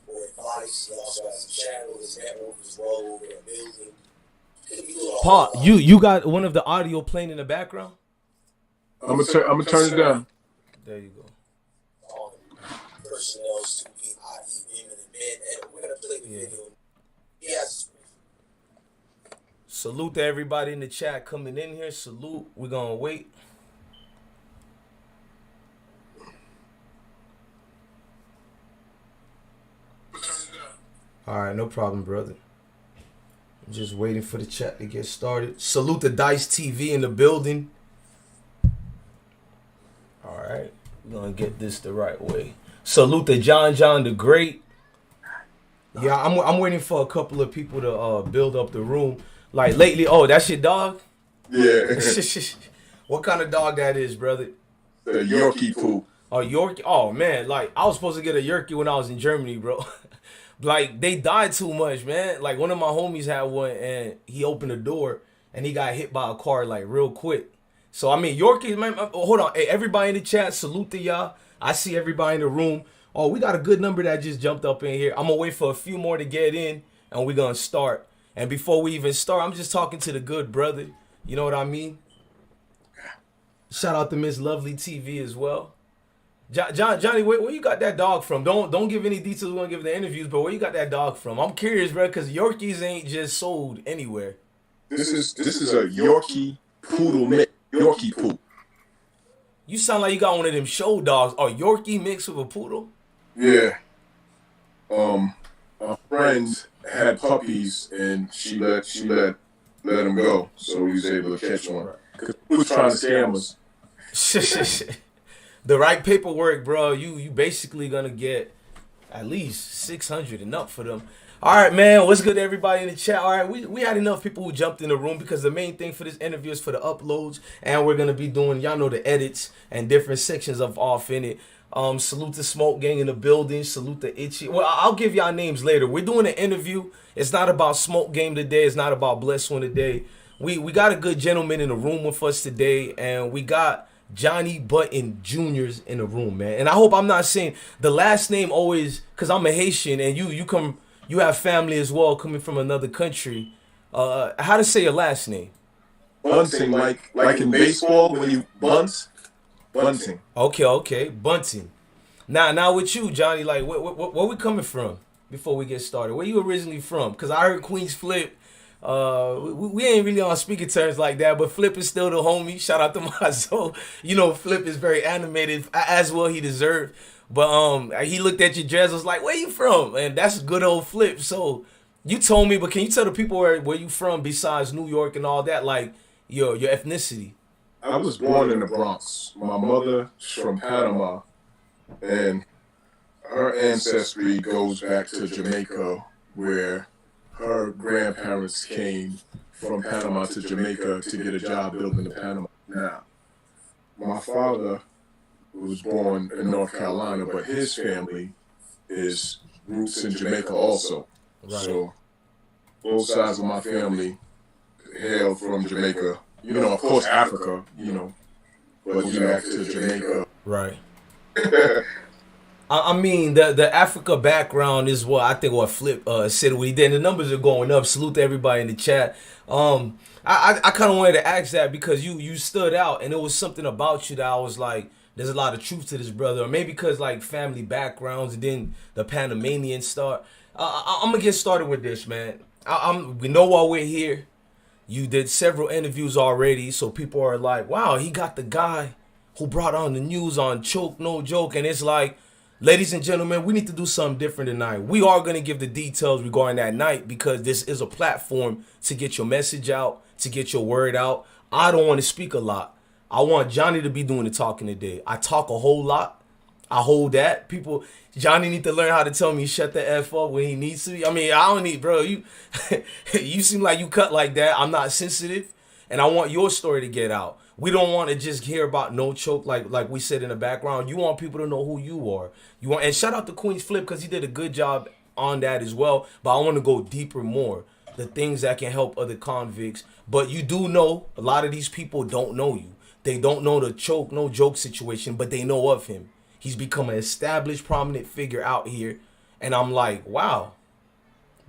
or advice. He also has a channel, his network as well over a building. Paul, you got one of the audio playing in the background? I'm gonna turn it down. There you go. Personnel, student, i.e. women and men, and we're gonna play the video. Yes. Salute to everybody in the chat coming in here. Salute. We're gonna wait. All right, no problem, brother. I'm just waiting for the chat to get started. Salute to Dice TV in the building. All right, we're gonna get this the right way. Salute to John the Great. Yeah, I'm waiting for a couple of people to build up the room. Like lately, oh, that's your dog? Yeah. What kind of dog that is, brother? The Yorkie poop. Oh, Yorkie. Oh man, like I was supposed to get a Yorkie when I was in Germany, bro. Like they died too much, man. Like one of my homies had one, and he opened the door, and he got hit by a car like real quick. So I mean, Yorkie, man. Hold on, hey, everybody in the chat, salute to y'all. I see everybody in the room. Oh, we got a good number that just jumped up in here. I'm gonna wait for a few more to get in, and we're gonna start. And before we even start, I'm just talking to the good brother. You know what I mean? Shout out to Miss Lovely TV as well. Johnny, where you got that dog from? Don't give any details. We're gonna give the interviews, but where you got that dog from? I'm curious, bro, because Yorkies ain't just sold anywhere. This is a Yorkie poodle mix. Yorkie poop. You sound like you got one of them show dogs. Oh, Yorkie mixed with a poodle? Yeah. A friend had puppies, and she let him go, so he was able to catch one. Cause he was trying to scam us. The right paperwork, bro. You basically gonna get at least 600 and up for them. All right, man. What's good, everybody in the chat? All right, we had enough people who jumped in the room because the main thing for this interview is for the uploads, and we're gonna be doing, y'all know, the edits and different sections of off in it. Salute to Smoke Gang in the building. Salute to Itchy. Well, I'll give y'all names later. We're doing an interview. It's not about Smoke Game today. It's not about blessone today. We got a good gentleman in the room with us today, and we got Johnnie Bunting Jr.'s in the room, man. And I hope I'm not saying the last name always, because I'm a Haitian, and you have family as well coming from another country. How to say your last name? Bunting, like in baseball when you bunt. Bunting. Okay, Bunting. Now with you, Johnny, like where we coming from before we get started? Where you originally from? Because I heard Queens Flip. We ain't really on speaking terms like that, but Flip is still the homie. Shout out to Mazo. You know, Flip is very animated, as well he deserved. But he looked at your dress, was like, "Where you from?" And that's good old Flip. So you told me, but can you tell the people where you from besides New York and all that, like your ethnicity? I was born in the Bronx. My mother's from Panama, and her ancestry goes back to Jamaica, where her grandparents came from Panama to Jamaica to get a job building the Panama Canal. My father was born in North Carolina, but his family is roots in Jamaica also. Right. So both sides of my family hail from Jamaica. You know, of course, Africa, but back to Jamaica. Right. I mean, the Africa background is what I think what Flip said what he did. And the numbers are going up. Salute to everybody in the chat. I kind of wanted to ask that because you stood out, and it was something about you that I was like, there's a lot of truth to this brother. Or maybe because like family backgrounds and then the Panamanian start. I'm going to get started with this, man. We know why we're here. You did several interviews already, so people are like, wow, he got the guy who brought on the news on Choke No Joke. And it's like, ladies and gentlemen, we need to do something different tonight. We are going to give the details regarding that night because this is a platform to get your message out, to get your word out. I don't want to speak a lot. I want Johnny to be doing the talking today. I talk a whole lot. I hold that. Johnny need to learn how to tell me shut the F up when he needs to. I mean, I don't need, bro. You seem like you cut like that. I'm not sensitive, and I want your story to get out. We don't want to just hear about No Choke like we said in the background. You want people to know who you are. And shout out to Queen's Flip because he did a good job on that as well. But I want to go deeper more. The things that can help other convicts. But you do know a lot of these people don't know you. They don't know the Choke No Joke situation, but they know of him. He's become an established, prominent figure out here. And I'm like, wow,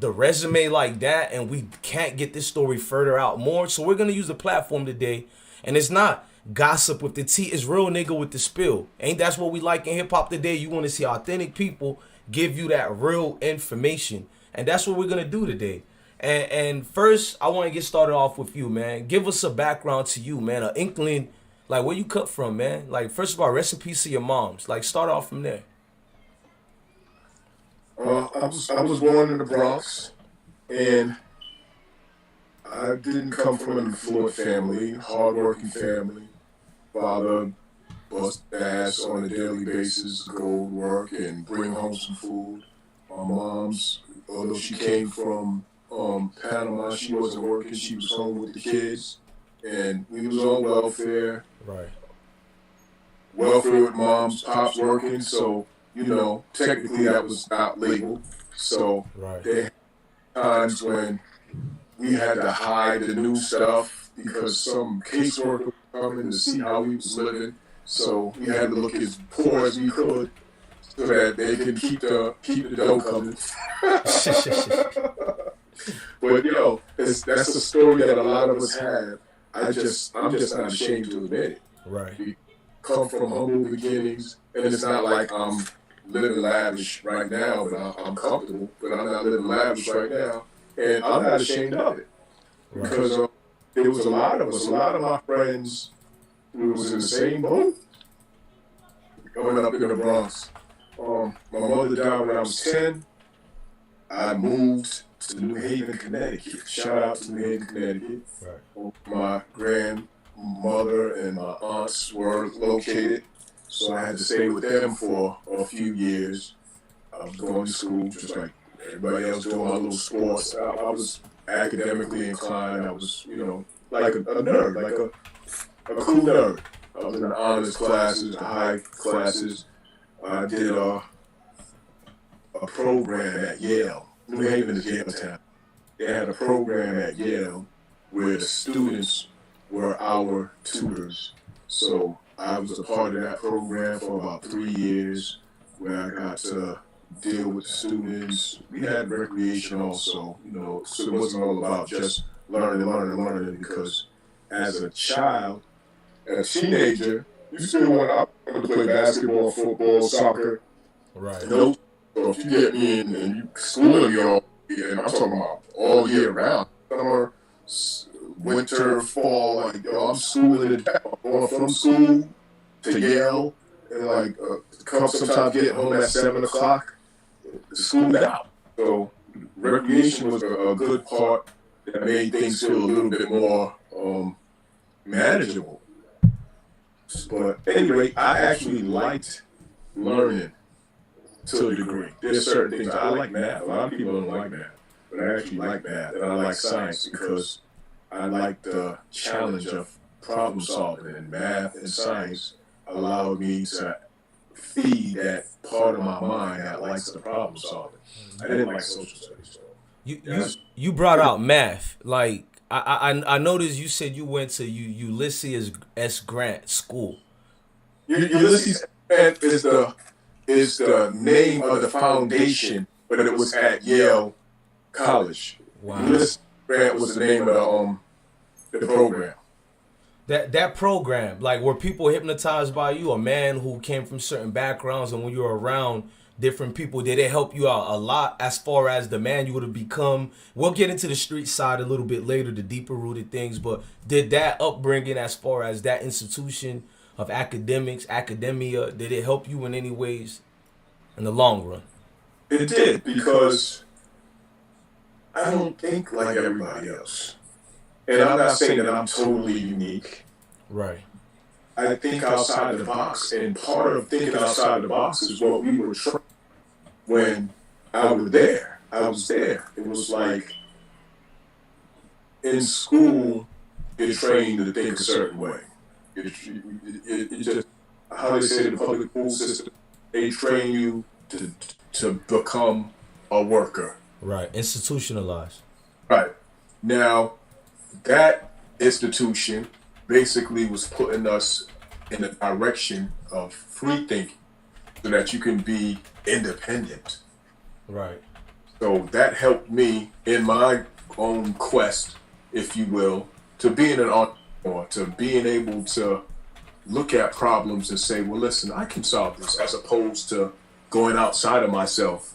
the resume like that, and we can't get this story further out more. So we're gonna use the platform today, and it's not gossip with the T, it's real nigga with the spill. Ain't that's what we like in hip hop today? You want to see authentic people give you that real information, and that's what we're gonna do today. And first, I want to get started off with you, man. Give us a background to you, man. An inkling, like where you cut from, man. Like first of all, rest in peace to your moms. Like start off from there. I was born in the Bronx, and I didn't come from an affluent family, hardworking family. Father bust ass on a daily basis, go to work and bring home some food. My mom's, although she came from Panama, she wasn't working. She was home with the kids, and we was on welfare. Right. Welfare with mom's, pops working. So technically that was not legal. So Right. there were times when we had to hide the new stuff because some caseworker was coming to see how we was living. So we had to look as poor as we could so that they can keep the dough coming. But that's a story that a lot of us have. I'm just not ashamed to admit it. Right. We come from humble beginnings, and it's not like I'm living lavish right now, but I'm comfortable. But I'm not living lavish right now, and I'm not ashamed of it because there was a lot of us, a lot of my friends who was in the same boat growing up in the Bronx. My mother died when I was 10. I moved to New Haven, Connecticut. Shout out to New Haven, Connecticut. Right. My grandmother and my aunts were located, so I had to stay with them for a few years. I was going to school just like everybody else, doing my little sports. I was academically inclined. I was, like a nerd, like a cool nerd. I was in the honors classes, the high classes. I did a program at Yale. New Haven is Yale town. They had a program at Yale where the students were our tutors. So I was a part of that program for about 3 years where I got to deal with the students. We had recreation also, so it wasn't all about just learning because as a child, as a teenager, you still want to play basketball, football, soccer. Right. So if you get me in and you schooling me all year, and I'm talking about all year round, summer, winter, fall, like I'm schooling it down. I'm going from school to Yale, and come sometimes get home at 7 o'clock, schooled out. So recreation was a good part that made things feel a little bit more manageable. But anyway, I actually liked learning to a degree. There's certain things I like math. A lot of people don't like math, but I actually like math, and I like science because I like the challenge of problem solving, and math and science allowed me to feed that part of my mind that likes the problem solving. I didn't like social studies. You brought out math. Like I noticed you said you went to Ulysses S. Grant School. Ulysses Grant is the name of the foundation, but it was at Yale College. Wow. Ulysses Grant was the name of the program. That program, like, were people hypnotized by you? A man who came from certain backgrounds, and when you were around different people, did it help you out a lot as far as the man you would have become? We'll get into the street side a little bit later, the deeper rooted things, but did that upbringing as far as that institution of academia, did it help you in any ways in the long run? It did, because I don't think like everybody else. And I'm not saying that I'm totally unique. Right. I think outside the box, and part of thinking outside the box is what we were trained when I was there. It was like in school, you're trained to think a certain way. It just, how they say in the public school system, they train you to become a worker. Right. Institutionalized. Right. Now, that institution basically was putting us in the direction of free thinking so that you can be independent. Right. So that helped me in my own quest, if you will, to being an entrepreneur, to being able to look at problems and say, well, listen, I can solve this, as opposed to going outside of myself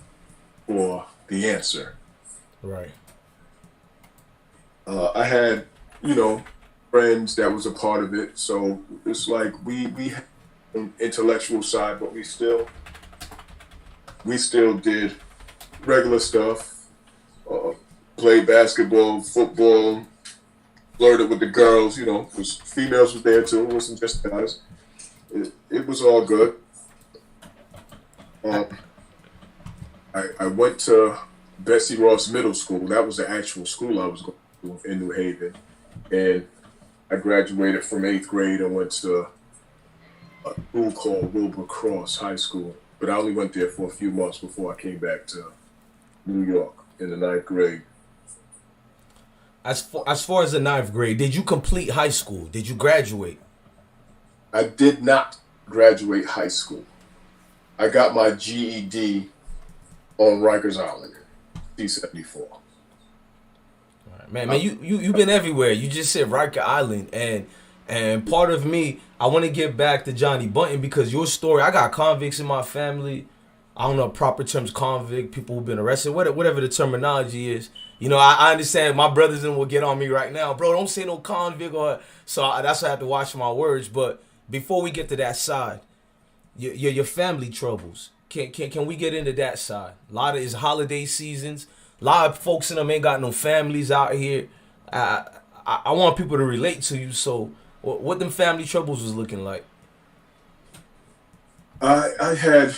for the answer. Right. I had, you know, friends that was a part of it. So it's like we had an intellectual side, but we still did regular stuff, played basketball, football, flirted with the girls, you know, because females was there too. It wasn't just guys. It was all good. I went to Betsy Ross Middle School. That was the actual school I was going to in New Haven. And I graduated from 8th grade and went to a school called Wilbur Cross High School. But I only went there for a few months before I came back to New York in the 9th grade. As far as the 9th grade, did you complete high school? Did you graduate? I did not graduate high school. I got my GED on Rikers Island, C-74. Man, you've been everywhere. You just said Riker Island, and part of me, I want to get back to Johnnie Bunting because your story. I got convicts in my family. I don't know proper terms, convict, people who've been arrested, whatever the terminology is. You know, I understand my brothers and will get on me right now, bro. Don't say no convict that's why I have to watch my words. But before we get to that side, your family troubles. Can we get into that side? A lot of it's holiday seasons. A lot of folks in them ain't got no families out here. I want people to relate to you. So, what them family troubles was looking like? I had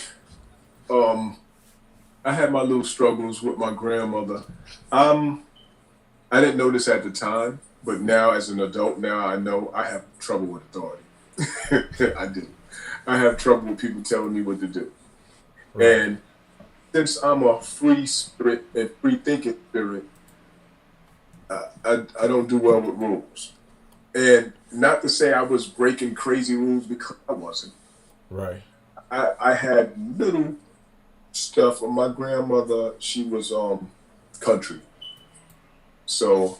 my little struggles with my grandmother. I didn't know this at the time, but now as an adult, now I know I have trouble with authority. I do. I have trouble with people telling me what to do. Right. And since I'm a free spirit and free thinking spirit, I don't do well with rules. And not to say I was breaking crazy rules, because I wasn't. Right. I had little stuff. My grandmother, she was country. So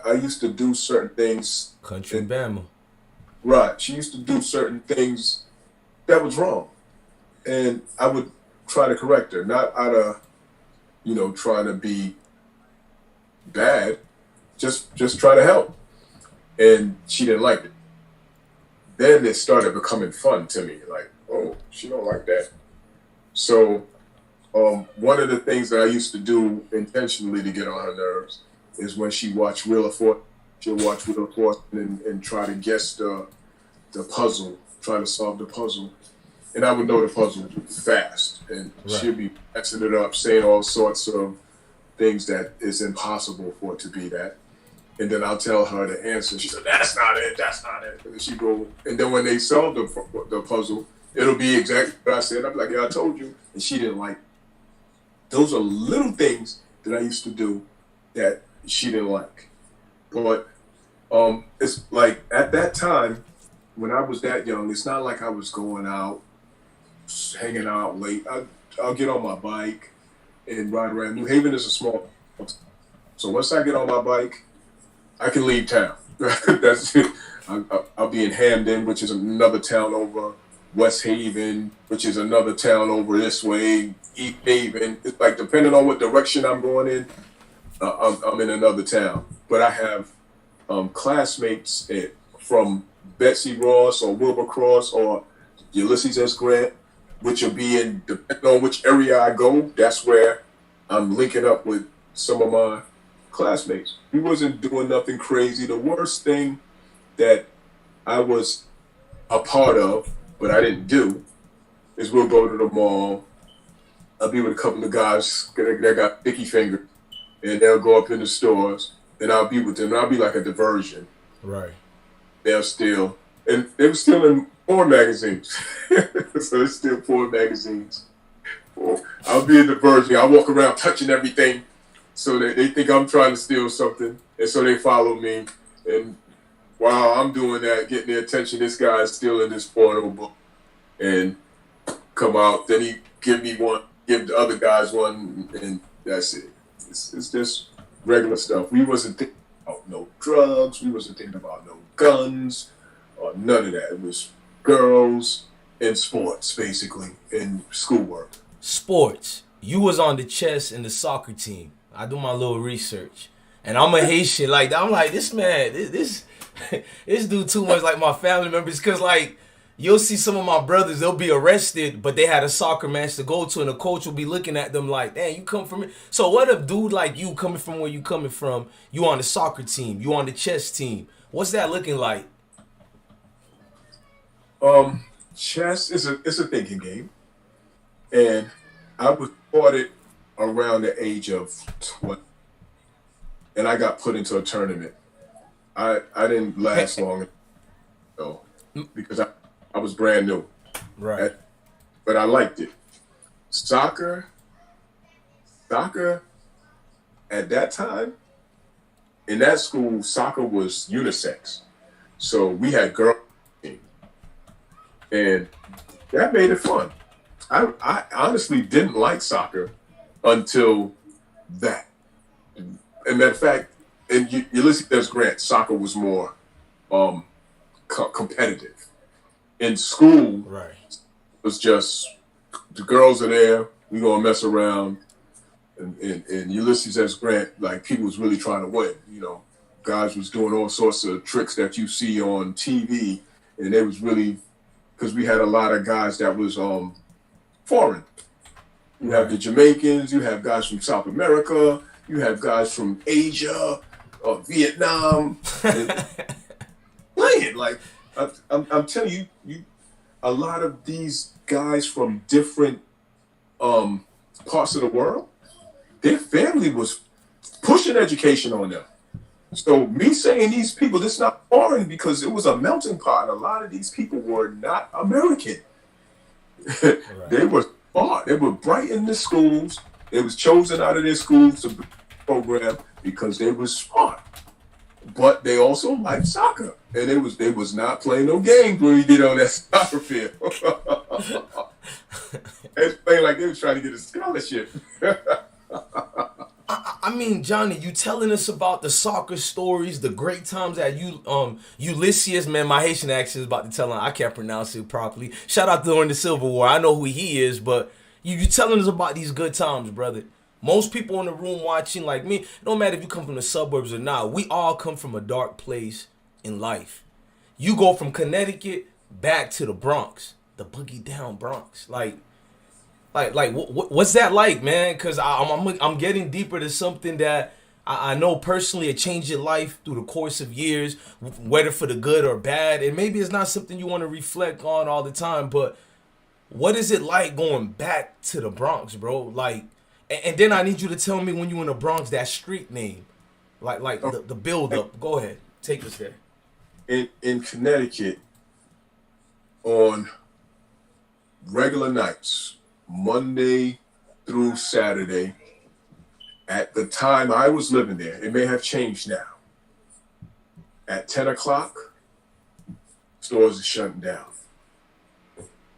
I used to do certain things. Country Bama. Right. She used to do certain things that was wrong. And I would try to correct her, not out of, trying to be bad, just try to help. And she didn't like it. Then it started becoming fun to me, like, oh, she don't like that. So one of the things that I used to do intentionally to get on her nerves is when she watched Wheel of Fortune, she'll watch Wheel of Fortune and try to guess the puzzle, try to solve the puzzle. And I would know the puzzle fast. And right. She'll be messing it up, saying all sorts of things that is impossible for it to be that. And then I'll tell her the answer. She said, that's not it, that's not it. And then she go, and then when they solve the puzzle, it'll be exactly what I said. I'm like, yeah, I told you. And she didn't like it. Those are little things that I used to do that she didn't like. But it's like at that time, when I was that young, it's not like I was going out, hanging out late. I'll get on my bike and ride around. New Haven is a small town. So once I get on my bike, I can leave town. That's it. I'll be in Hamden, which is another town over. West Haven, which is another town over this way. East Haven. It's like depending on what direction I'm going in, I'm in another town. But I have classmates from Betsy Ross or Wilbur Cross or Ulysses S. Grant, which will be in, depending on which area I go, that's where I'm linking up with some of my classmates. We wasn't doing nothing crazy. The worst thing that I was a part of, but I didn't do, is we'll go to the mall. I'll be with a couple of guys that got sticky fingers, and they'll go up in the stores, and I'll be with them. And I'll be like a diversion. Right. They'll steal, and they were stealing porn magazines. So it's still porn magazines. I'll be a diversion. I walk around touching everything, so that they think I'm trying to steal something, and so they follow me. And while I'm doing that, getting their attention, this guy is stealing this porno book, and come out. Then he give me one. give the other guys one, and that's it. It's just regular stuff. We wasn't thinking about no drugs. We wasn't thinking about no guns or none of that. It was girls and sports, basically, and schoolwork. Sports. You was on the chess and the soccer team. I do my little research, and I'm a Haitian. Like I'm like this man. This this dude too much like my family members. Cause like you'll see some of my brothers, they'll be arrested, but they had a soccer match to go to, and the coach will be looking at them like, "Damn, you come from it." So what if dude like you coming from where you coming from? You on the soccer team. You on the chess team. What's that looking like? Chess is a thinking game, and I was taught it around the age of 20, and I got put into a tournament. I didn't last long, though, because I was brand new, Right. but I liked it. Soccer at that time in that school, soccer was unisex, so we had girls, and that made it fun. I honestly didn't like soccer until that. And matter of fact, and Ulysses Grant, soccer was more competitive. In school, Right. it was just the girls are there, we gonna mess around. And Ulysses S. Grant, like people was really trying to win. You know, guys was doing all sorts of tricks that you see on TV, and they was really, because we had a lot of guys that was foreign. You have the Jamaicans, you have guys from South America, you have guys from Asia, Vietnam, playing. Like I'm telling you, a lot of these guys from different parts of the world, their family was pushing education on them. So me saying these people, this is not foreign because it was a melting pot. A lot of these people were not American. Right. They were smart. They were bright in the schools. They was chosen out of their schools to program because they were smart. But they also liked soccer. And they was not playing no games when you get on that soccer field. They was playing like they was trying to get a scholarship. I mean, Johnny, you telling us about the soccer stories, the great times that Ulysses, man, my Haitian accent is about to tell him I can't pronounce it properly. Shout out to during the Civil War. I know who he is, but you telling us about these good times, brother. Most people in the room watching, like me, no matter if you come from the suburbs or not, we all come from a dark place in life. You go from Connecticut back to the Bronx, the boogie down Bronx, what's that like, man? Because I'm getting deeper to something that I know personally it changed your life through the course of years, whether for the good or bad. And maybe it's not something you want to reflect on all the time, but what is it like going back to the Bronx, bro? Like, and then I need you to tell me when you in the Bronx, that street name, the build up. Go ahead, take us there. In Connecticut, on regular nights, Monday through Saturday, at the time I was living there, it may have changed now. At 10 o'clock, stores are shutting down.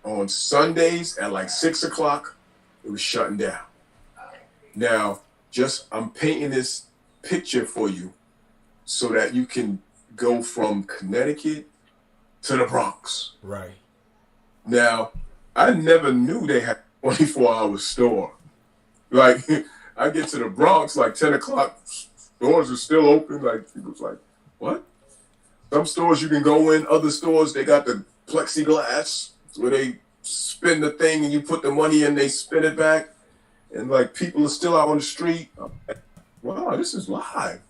On Sundays at like 6 o'clock, it was shutting down. Now, I'm painting this picture for you so that you can go from Connecticut to the Bronx. Right. Now, I never knew they had 24-hour store. Like, I get to the Bronx like 10 o'clock, stores are still open. Like, people's like, what? Some stores you can go in, other stores, they got the plexiglass where they spin the thing and you put the money in, they spin it back. And like, people are still out on the street. Wow, this is live.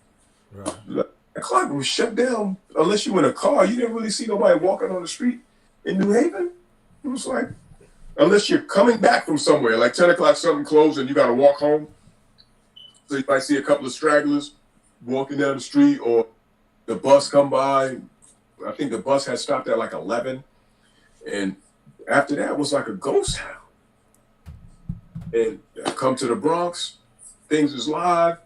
Right. The clock was shut down unless you in a car. You didn't really see nobody walking on the street in New Haven. It was like, unless you're coming back from somewhere, like 10 o'clock, something closed and you got to walk home. So you might see a couple of stragglers walking down the street or the bus come by. I think the bus had stopped at like 11. And after that was like a ghost town. And I come to the Bronx, things is live.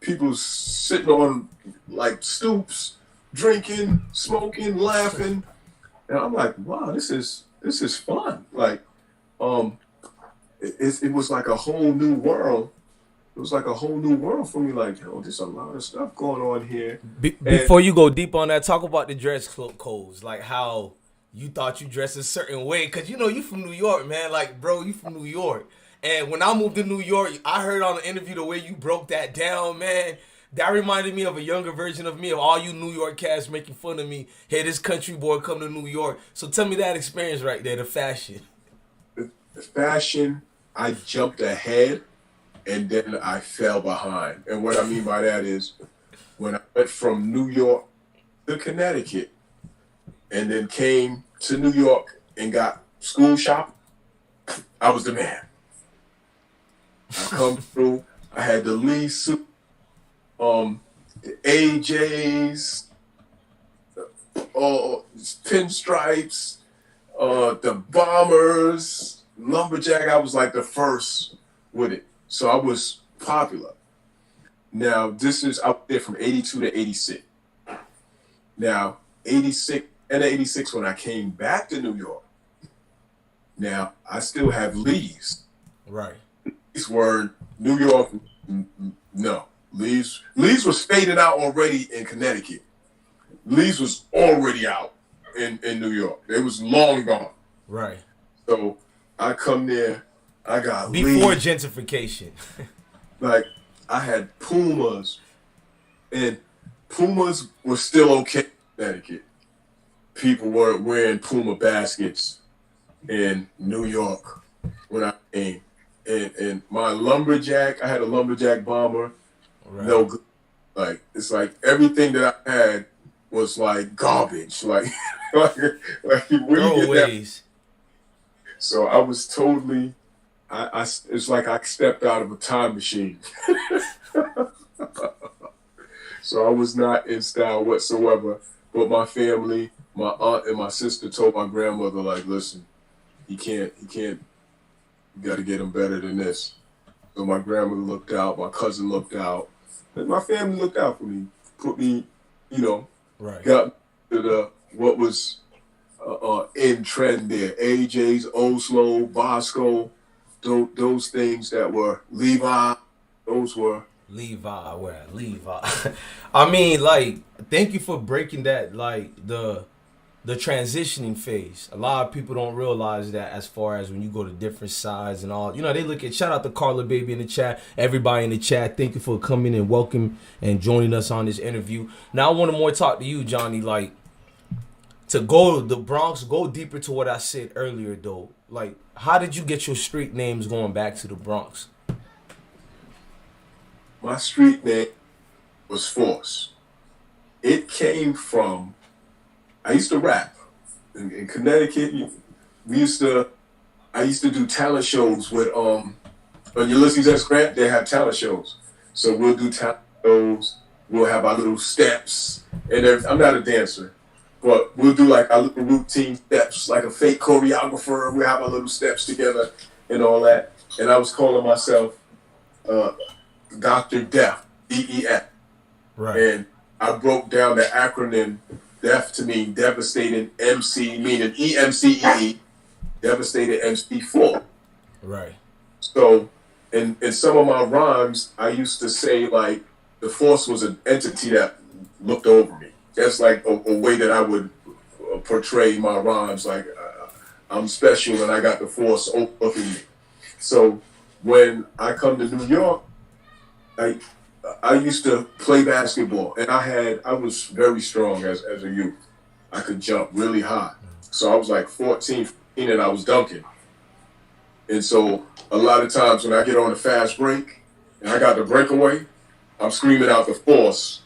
People sitting on like stoops, drinking, smoking, laughing. And I'm like, wow, this is fun. Like, it was like a whole new world. It was like a whole new world for me. Like, yo, there's a lot of stuff going on here. Before you go deep on that, talk about the dress codes, like how you thought you dressed a certain way, cause you know you from New York, man. Like, bro, you from New York, and when I moved to New York, I heard on the interview the way you broke that down, man. That reminded me of a younger version of me, of all you New York cats making fun of me. Hey, this country boy come to New York. So tell me that experience right there, the fashion. The fashion, I jumped ahead and then I fell behind. And what I mean by that is when I went from New York to Connecticut and then came to New York and got school shopping, I was the man. I come through, I had the Lee suit, the AJs, pinstripes, the bombers, lumberjack. I was like the first with it. So I was popular. Now, this is up there from 82 to 86. Now, 86, and 86 when I came back to New York. Now, I still have Lee's. Right. Lee's were New York, no. Lee's was fading out already in Connecticut. Lee's was already out in New York. It was long gone. Right. So I come there, I got before Lee's. Gentrification. Like, I had Pumas, and Pumas were still okay in Connecticut. People weren't wearing Puma baskets in New York when I came. And my lumberjack, I had a lumberjack bomber. Right. No good. Like, it's like everything that I had was like garbage. Like where you get that? So I was totally, it's like I stepped out of a time machine. So I was not in style whatsoever. But my family, my aunt and my sister told my grandmother, like, listen, he can't, you got to get him better than this. So my grandmother looked out, my cousin looked out, and my family looked out for me, put me, right. Got to the, what was in trend there, AJ's, Oslo, Bosco, those things that were Levi, those were. Levi, where Levi. I mean, like, thank you for breaking that, like, the transitioning phase. A lot of people don't realize that as far as when you go to different sides and all. They look at, shout out to Carla Baby in the chat, everybody in the chat. Thank you for coming and welcome and joining us on this interview. Now I want to more talk to you, Johnny, like, to go to the Bronx, go deeper to what I said earlier, though. Like, how did you get your street names going back to the Bronx? My street name was Force. It came from, I used to rap in Connecticut. I used to do talent shows with on Ulysses S. Grant. They have talent shows, so we'll do talent shows. We'll have our little steps, and I'm not a dancer, but we'll do like our little routine steps, like a fake choreographer. We'll have our little steps together and all that. And I was calling myself Dr. Def, D-E-F. Right. And I broke down the acronym DEF to mean devastating MC, meaning E-M-C-E-E, devastated MC4. Right. So in some of my rhymes, I used to say, like, the force was an entity that looked over me. That's like a way that I would portray my rhymes, like I'm special and I got the force overlooking me. So when I come to New York, I used to play basketball, and I was very strong as a youth. I could jump really high. So I was like 14, 15, and I was dunking. And so a lot of times when I get on a fast break and I got the breakaway, I'm screaming out the force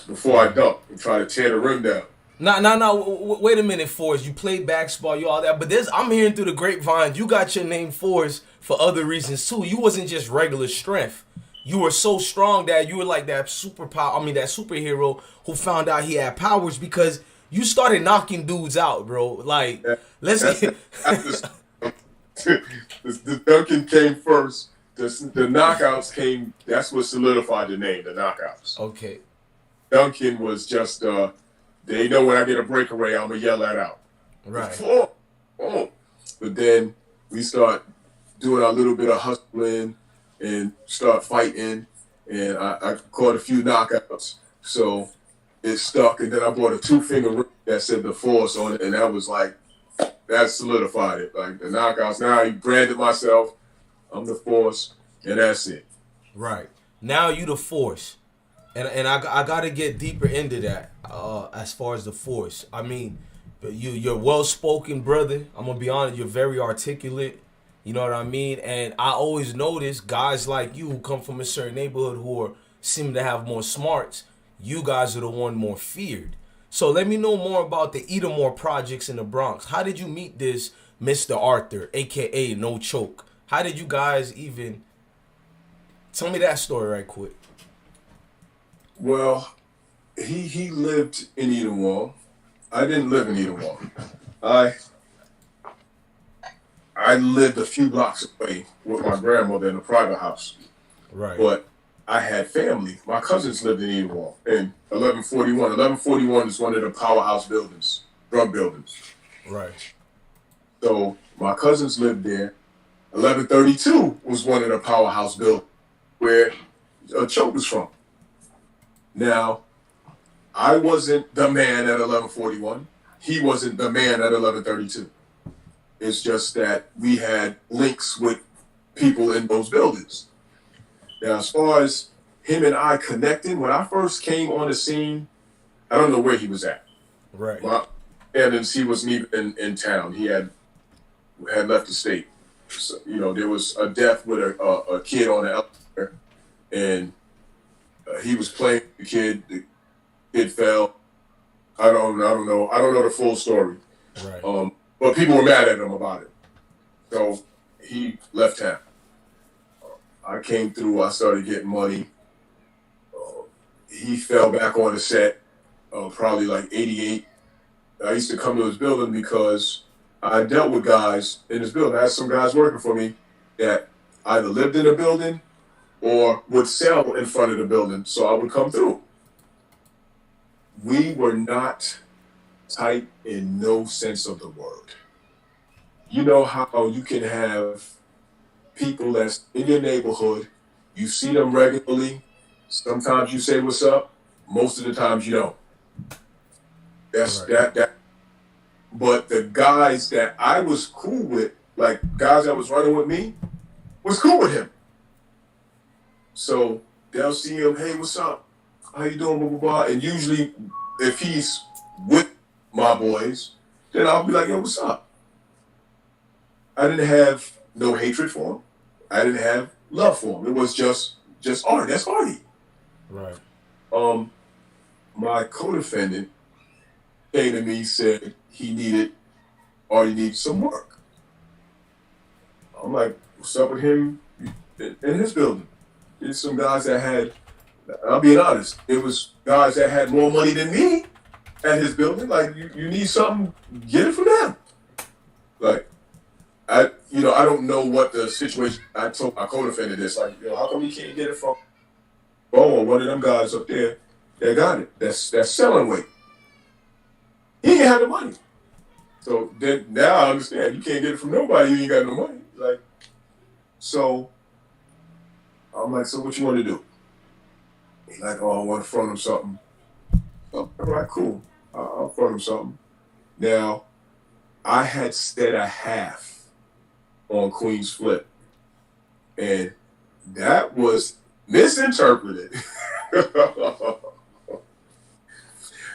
before I dunk and try to tear the rim down. No. Wait a minute, Forrest. You played basketball, you all that, but I'm hearing through the grapevine, you got your name Forrest for other reasons too. You wasn't just regular strength. You were so strong that you were like that superhero who found out he had powers because you started knocking dudes out, bro. Like, the dunking came first. The knockouts came. That's what solidified the name, the knockouts. Okay. Dunking was just, they know when I get a breakaway, I'm going to yell that out. Right. Oh. But then we start doing a little bit of hustling and start fighting, and I caught a few knockouts. So it stuck, and then I bought a 2-finger ring that said the Force on it, and that was like, that solidified it. Like the knockouts. Now I branded myself. I'm the Force, and that's it. Right. Now you the Force. And I gotta get deeper into that as far as the Force. I mean, you're well spoken, brother. I'm gonna be honest. You're very articulate. You know what I mean. And I always notice guys like you who come from a certain neighborhood who are seem to have more smarts. You guys are the one more feared. So let me know more about the Edomore projects in the Bronx. How did you meet this Mr. Arthur, aka No Choke? How did you guys even tell me that story right quick? Well, he lived in Edenwald. I didn't live in Edenwald. I lived a few blocks away with my grandmother in a private house. Right. But I had family. My cousins lived in Edenwald in 1141. 1141 is one of the powerhouse buildings, drug buildings. Right. So my cousins lived there. 1132 was one of the powerhouse buildings where Choke was from. Now, I wasn't the man at 1141. He wasn't the man at 1132. It's just that we had links with people in those buildings. Now, as far as him and I connecting, when I first came on the scene, I don't know where he was at. Right. And he wasn't even in town. He had left the state. So, you know, there was a death with a kid on the elevator, and he was playing with the kid. The kid fell. I don't know the full story. Right. But people were mad at him about it. So he left town. I came through. I started getting money. He fell back on the set, probably like 88. I used to come to his building because I dealt with guys in his building. I had some guys working for me that either lived in the building or would sell in front of the building, so I would come through. We were not tight in no sense of the word. You know how you can have people that's in your neighborhood, you see them regularly, sometimes you say what's up, most of the times you don't. That's right. that. But the guys that I was cool with, like guys that was running with me, was cool with him. So they'll see him, hey, what's up? How you doing, blah, blah, blah. And usually if he's with my boys, then I'll be like, yo, what's up? I didn't have no hatred for him. I didn't have love for him. It was just art. That's Artie. Right. My co-defendant came to me, said Artie needed some work. I'm like, what's up with him in his building? There's some guys that had, I'll be honest, it was guys that had more money than me at his building. Like, you need something, get it from them. Like, I don't know what the situation. I told my co-defendant this, like, how come you can't get it from one of them guys up there that got it? That's selling weight. He ain't had the money. So then now I understand you can't get it from nobody. You ain't got no money. Like, so I'm like, so what you want to do? He's like, oh, I want to front him something. Oh, all right, cool. I'll front him something. Now, I had said a half on Queen's Flip, and that was misinterpreted.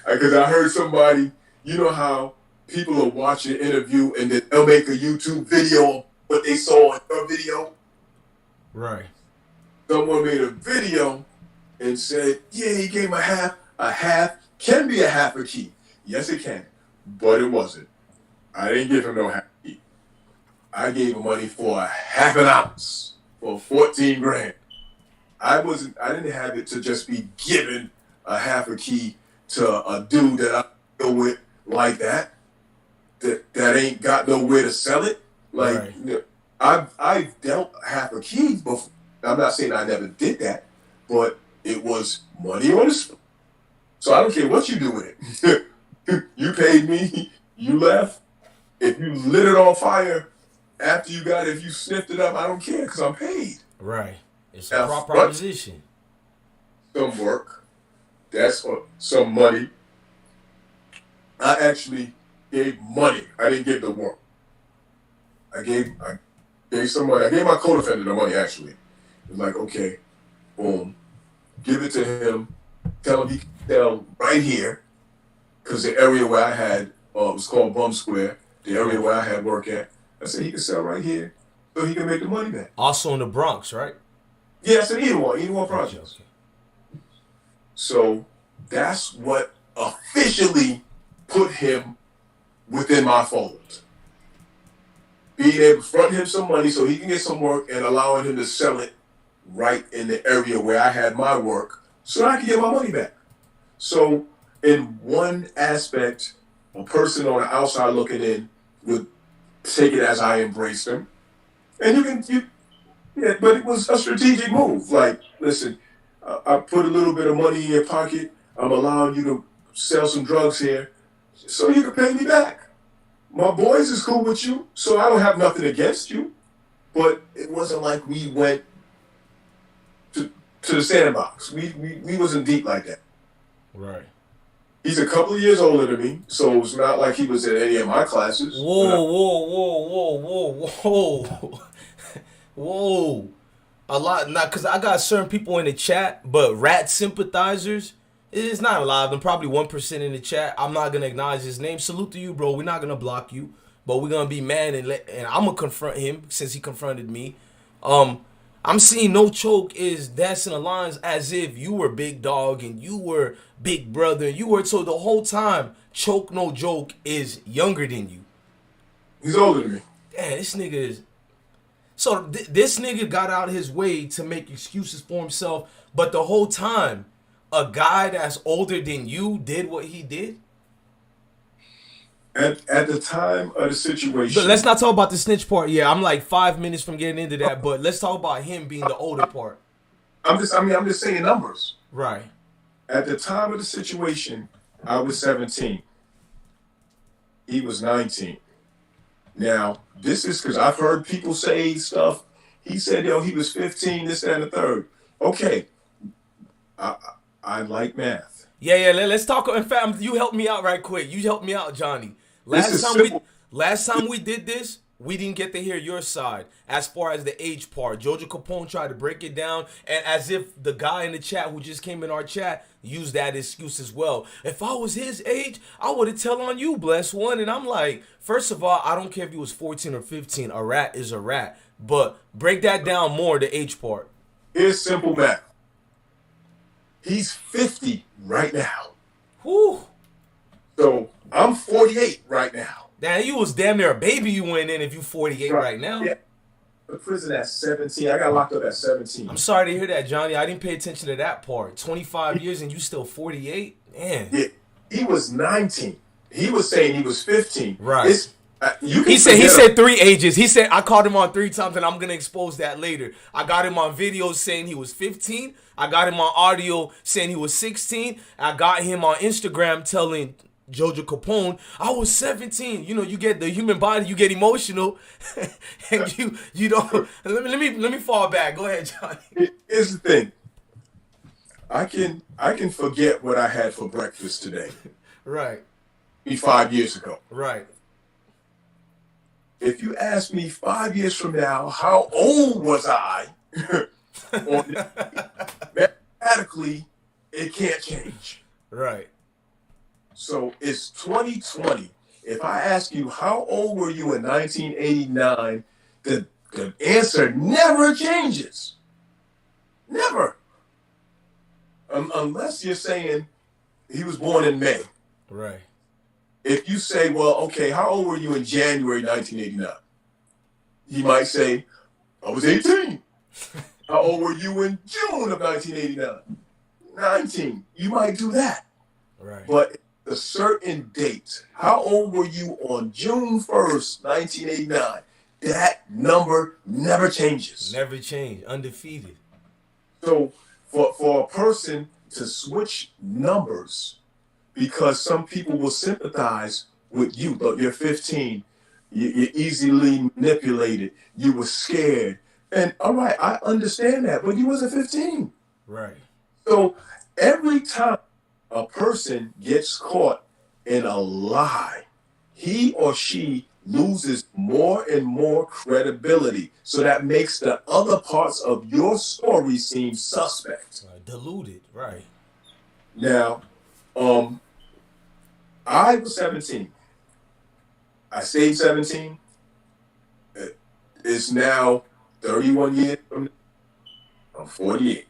Because I heard somebody, you know how people will watch an interview and then they'll make a YouTube video of what they saw in your video? Right. Someone made a video and said, yeah, he gave him a half. A half can be a half a key. Yes, it can. But it wasn't. I didn't give him no half a key. I gave him money for a half an ounce for 14 grand. I didn't have it to just be given a half a key to a dude that I deal with like that ain't got nowhere to sell it. Like, right. I've dealt half a key before. I'm not saying I never did that, but it was money on the spot. So I don't care what you do with it. You paid me, you left. If you lit it on fire, after you got it, if you sniffed it up, I don't care because I'm paid. Right. It's a Now, proper front position. some work. That's some money. I actually gave money. I didn't give the work. I gave some money. I gave my co-defendant the money, actually. It was like, okay, boom. Give it to him. Tell him he can sell right here. Because the area where I had, it was called Bum Square, the area where I had work at. I said, he can sell right here so he can make the money back. Also in the Bronx, right? Yeah, I said, either one projects. Okay. So that's what officially put him within my fold. Being able to front him some money so he can get some work and allowing him to sell it right in the area where I had my work so I can get my money back. So in one aspect, a person on the outside looking in would take it as I embraced him. And yeah, but it was a strategic move. Like, listen, I put a little bit of money in your pocket. I'm allowing you to sell some drugs here so you can pay me back. My boys is cool with you, so I don't have nothing against you. But it wasn't like we went to the sandbox. We wasn't deep like that. Right. He's a couple of years older than me, so it's not like he was in any of my classes. Whoa. A lot, not because I got certain people in the chat, but rat sympathizers, it's not a lot of them, probably 1% in the chat. I'm not going to acknowledge his name. Salute to you, bro. We're not going to block you, but we're going to be mad and I'm going to confront him since he confronted me. I'm seeing No Choke is dancing the lines as if you were big dog and you were big brother. You were, so the whole time, Choke No Joke is younger than you. He's older than me. Damn, this nigga is... So this nigga got out his way to make excuses for himself, but the whole time, a guy that's older than you did what he did? At the time of the situation... But let's not talk about the snitch part. Yeah, I'm like 5 minutes from getting into that, but let's talk about him being the older part. I'm just saying numbers. Right. At the time of the situation, I was 17. He was 19. Now, this is because I've heard people say stuff. He said, yo, he was 15, this, that, and the third. Okay. I like math. Yeah, let's talk. In fact, you helped me out right quick. You helped me out, Johnny. Last time we did this, we didn't get to hear your side as far as the age part. Jojo Capone tried to break it down, and as if the guy in the chat who just came in our chat used that excuse as well. If I was his age, I would have tell on you, bless one. And I'm like, first of all, I don't care if he was 14 or 15. A rat is a rat. But break that down more, the age part. Here's simple math. He's 50 right now. Whew. So I'm 48 right now. Damn, you was damn near a baby you went in if you 48 right now. Yeah. The prison at 17. I got locked up at 17. I'm sorry to hear that, Johnny. I didn't pay attention to that part. 25 years and you still 48? Man. Yeah. He was 19. He was saying he was 15. Right. He said 3 ages. He said I caught him on 3 times and I'm gonna expose that later. I got him on video saying he was 15. I got him on audio saying he was 16. I got him on Instagram telling Jojo Capone, I was 17. You know, you get the human body, you get emotional, and you don't. Let me fall back. Go ahead, Johnny. Here's the thing. I can forget what I had for breakfast today. Right. 5 years ago. Right. If you ask me 5 years from now, how old was I? Mathematically, it can't change. Right. So it's 2020. If I ask you how old were you in 1989, the answer never changes. Never. Unless you're saying he was born in May. Right. If you say, well, okay, how old were you in January 1989? He might say, I was 18. How old were you in June of 1989? 19. You might do that. Right. But a certain date. How old were you on June 1st, 1989? That number never changes. Never change. Undefeated. So for a person to switch numbers because some people will sympathize with you, but you're 15, You're easily manipulated. You were scared. And all right, I understand that, but you wasn't 15. Right. So every time a person gets caught in a lie, he or she loses more and more credibility. So that makes the other parts of your story seem suspect. Diluted. Right. Now, I was 17. I stayed 17. It's now 31 years from now. I'm 48.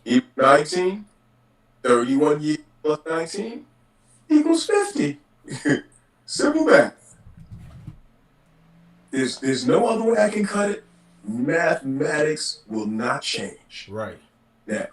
Equals 19. 31 years plus 19 equals 50. Simple math. There's no other way I can cut it. Mathematics will not change. Right. Now,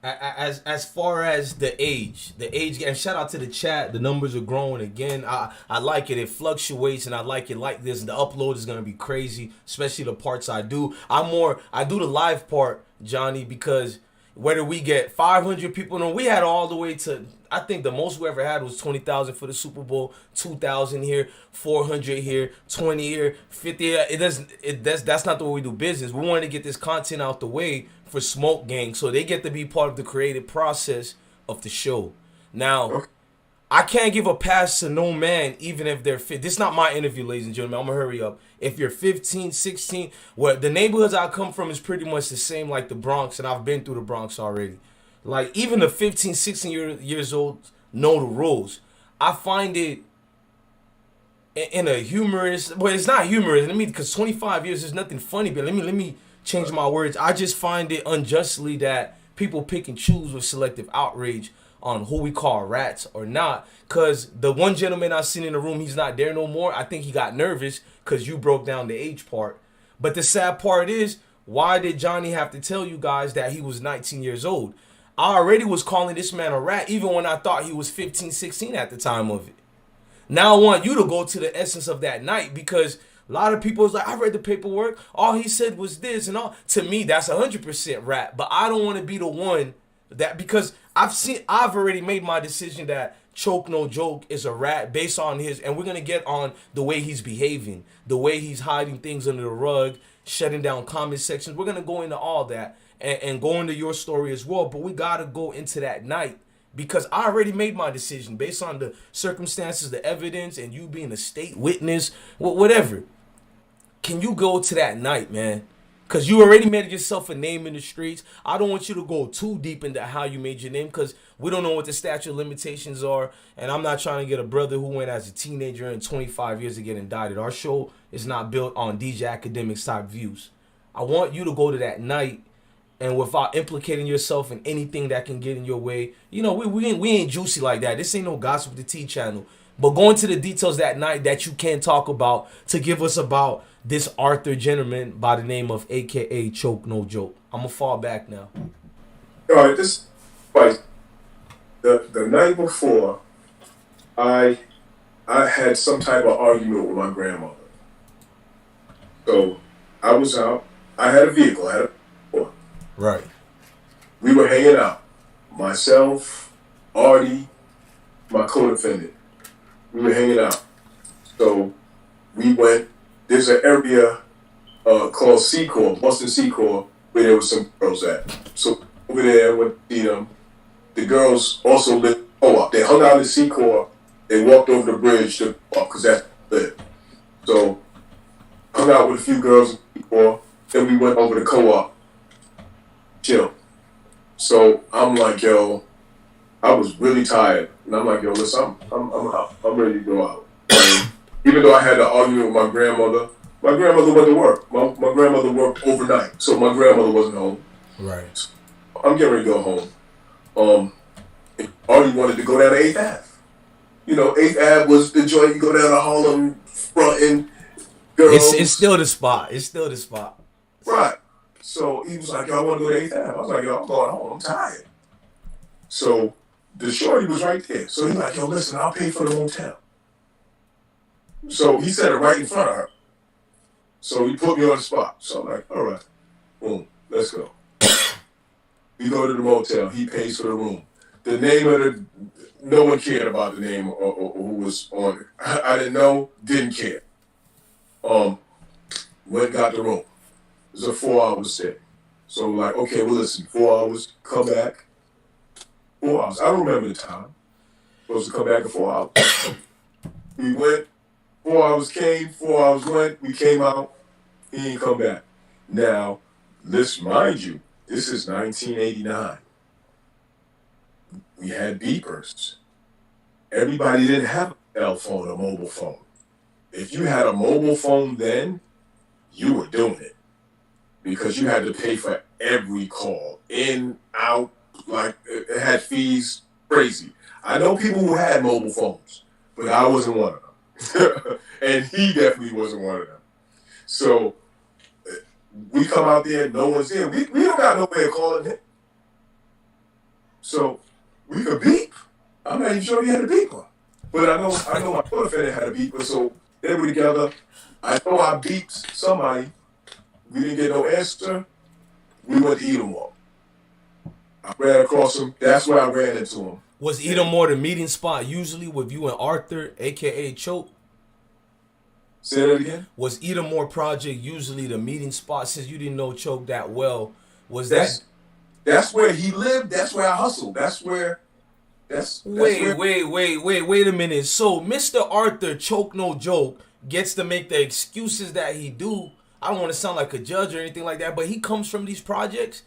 as far as the age, and shout out to the chat, the numbers are growing again. I like it. It fluctuates, and I like it like this. The upload is gonna be crazy, especially the parts I do. I do the live part, Johnny, because whether we get 500 people, we had all the way to, I think the most we ever had was 20,000 for the Super Bowl, 2,000 here, 400 here, 20 here, 50 here. That's not the way we do business. We wanted to get this content out the way for Smoke Gang, so they get to be part of the creative process of the show. Now, I can't give a pass to no man, even if they're fit. This is not my interview, ladies and gentlemen. I'm going to hurry up. If you're 15, 16, well, the neighborhoods I come from is pretty much the same like the Bronx, and I've been through the Bronx already. Like, even the 15, 16 years old know the rules. I find it in a humorous, well, it's not humorous. Because 25 years is nothing funny, but let me change my words. I just find it unjustly that people pick and choose with selective outrage on who we call rats or not. Because the one gentleman I seen in the room, he's not there no more. I think he got nervous because you broke down the age part. But the sad part is, why did Johnny have to tell you guys that he was 19 years old? I already was calling this man a rat, even when I thought he was 15, 16 at the time of it. Now I want you to go to the essence of that night, because a lot of people is like, I read the paperwork. All he said was this and all. To me, that's 100% rap. But I don't want to be the one that, because I've already made my decision that Choke No Joke is a rat based on his, and we're going to get on the way he's behaving, the way he's hiding things under the rug, shutting down comment sections. We're going to go into all that and go into your story as well. But we got to go into that night, because I already made my decision based on the circumstances, the evidence, and you being a state witness, whatever. Can you go to that night, man? Because you already made yourself a name in the streets. I don't want you to go too deep into how you made your name, because we don't know what the statute of limitations are. And I'm not trying to get a brother who went as a teenager and 25 years to get indicted. Our show is not built on DJ Academics type views. I want you to go to that night, and without implicating yourself in anything that can get in your way. You know, we ain't juicy like that. This ain't no Gossip with the T channel. But go into the details that night that you can talk about to give us about this Arthur gentleman by the name of AKA Choke No Joke. I'm going to fall back now. All right, this, like, the night before, I had some type of argument with my grandmother. So I was out. I had a vehicle. I had a Right. We were hanging out. Myself, Artie, my co-defendant. We were hanging out. So we went, there's an area called Secor, Boston Secor, where there was some girls at. So over there, went to see them. The girls also lived in co-op. They hung out in Secor. They walked over the bridge to co-op, because that's where they lived. So hung out with a few girls in Secor. Then we went over to co-op. Chill. So I'm like, yo, I was really tired. And I'm like, yo, listen, I'm out. I'm ready to go out. And even though I had an argument with my grandmother went to work. My grandmother worked overnight, so my grandmother wasn't home. Right. So I'm getting ready to go home. And Artie wanted to go down to 8th Ave. You know, 8th Ave was the joint. You go down to Harlem, fronting girls. It's still the spot. It's still the spot. Right. So he was like, yo, I want to go to 8th Ave. I was like, yo, I'm going home. I'm tired. So the shorty was right there. So he's like, yo, listen, I'll pay for the motel. So he said it right in front of her. So he put me on the spot. So I'm like, all right, boom, let's go. We go to the motel. He pays for the room. The name of no one cared about the name or who was on it. I didn't know, didn't care. Went got the room. It was a 4-hour stay. So like, okay, well listen, 4 hours, come back. 4 hours. I don't remember the time. Supposed to come back in 4 hours. We went, 4 hours came, 4 hours went, we came out, he didn't come back. Now, let's mind you, this is 1989. We had beepers. Everybody didn't have a cell phone or mobile phone. If you had a mobile phone then, you were doing it. Because you had to pay for every call. In, out, like, it had fees, crazy. I know people who had mobile phones, but I wasn't one of them. And he definitely wasn't one of them. So, we come out there, no one's there. We don't got no way of calling him. So, we could beep. I'm not even sure he had a beeper. But I know my other friend had a beeper, so they were together. I know I beeped somebody. We didn't get no answer. We went to Edomore. I ran across him. That's where I ran into him. Was Edomore the meeting spot usually with you and Arthur, a.k.a. Choke? Say that again? Was Edomore Project usually the meeting spot since you didn't know Choke that well? That's where he lived. That's where I hustled. Wait a minute. So Mr. Arthur, Choke no joke, gets to make the excuses that he do. I don't want to sound like a judge or anything like that, but he comes from these projects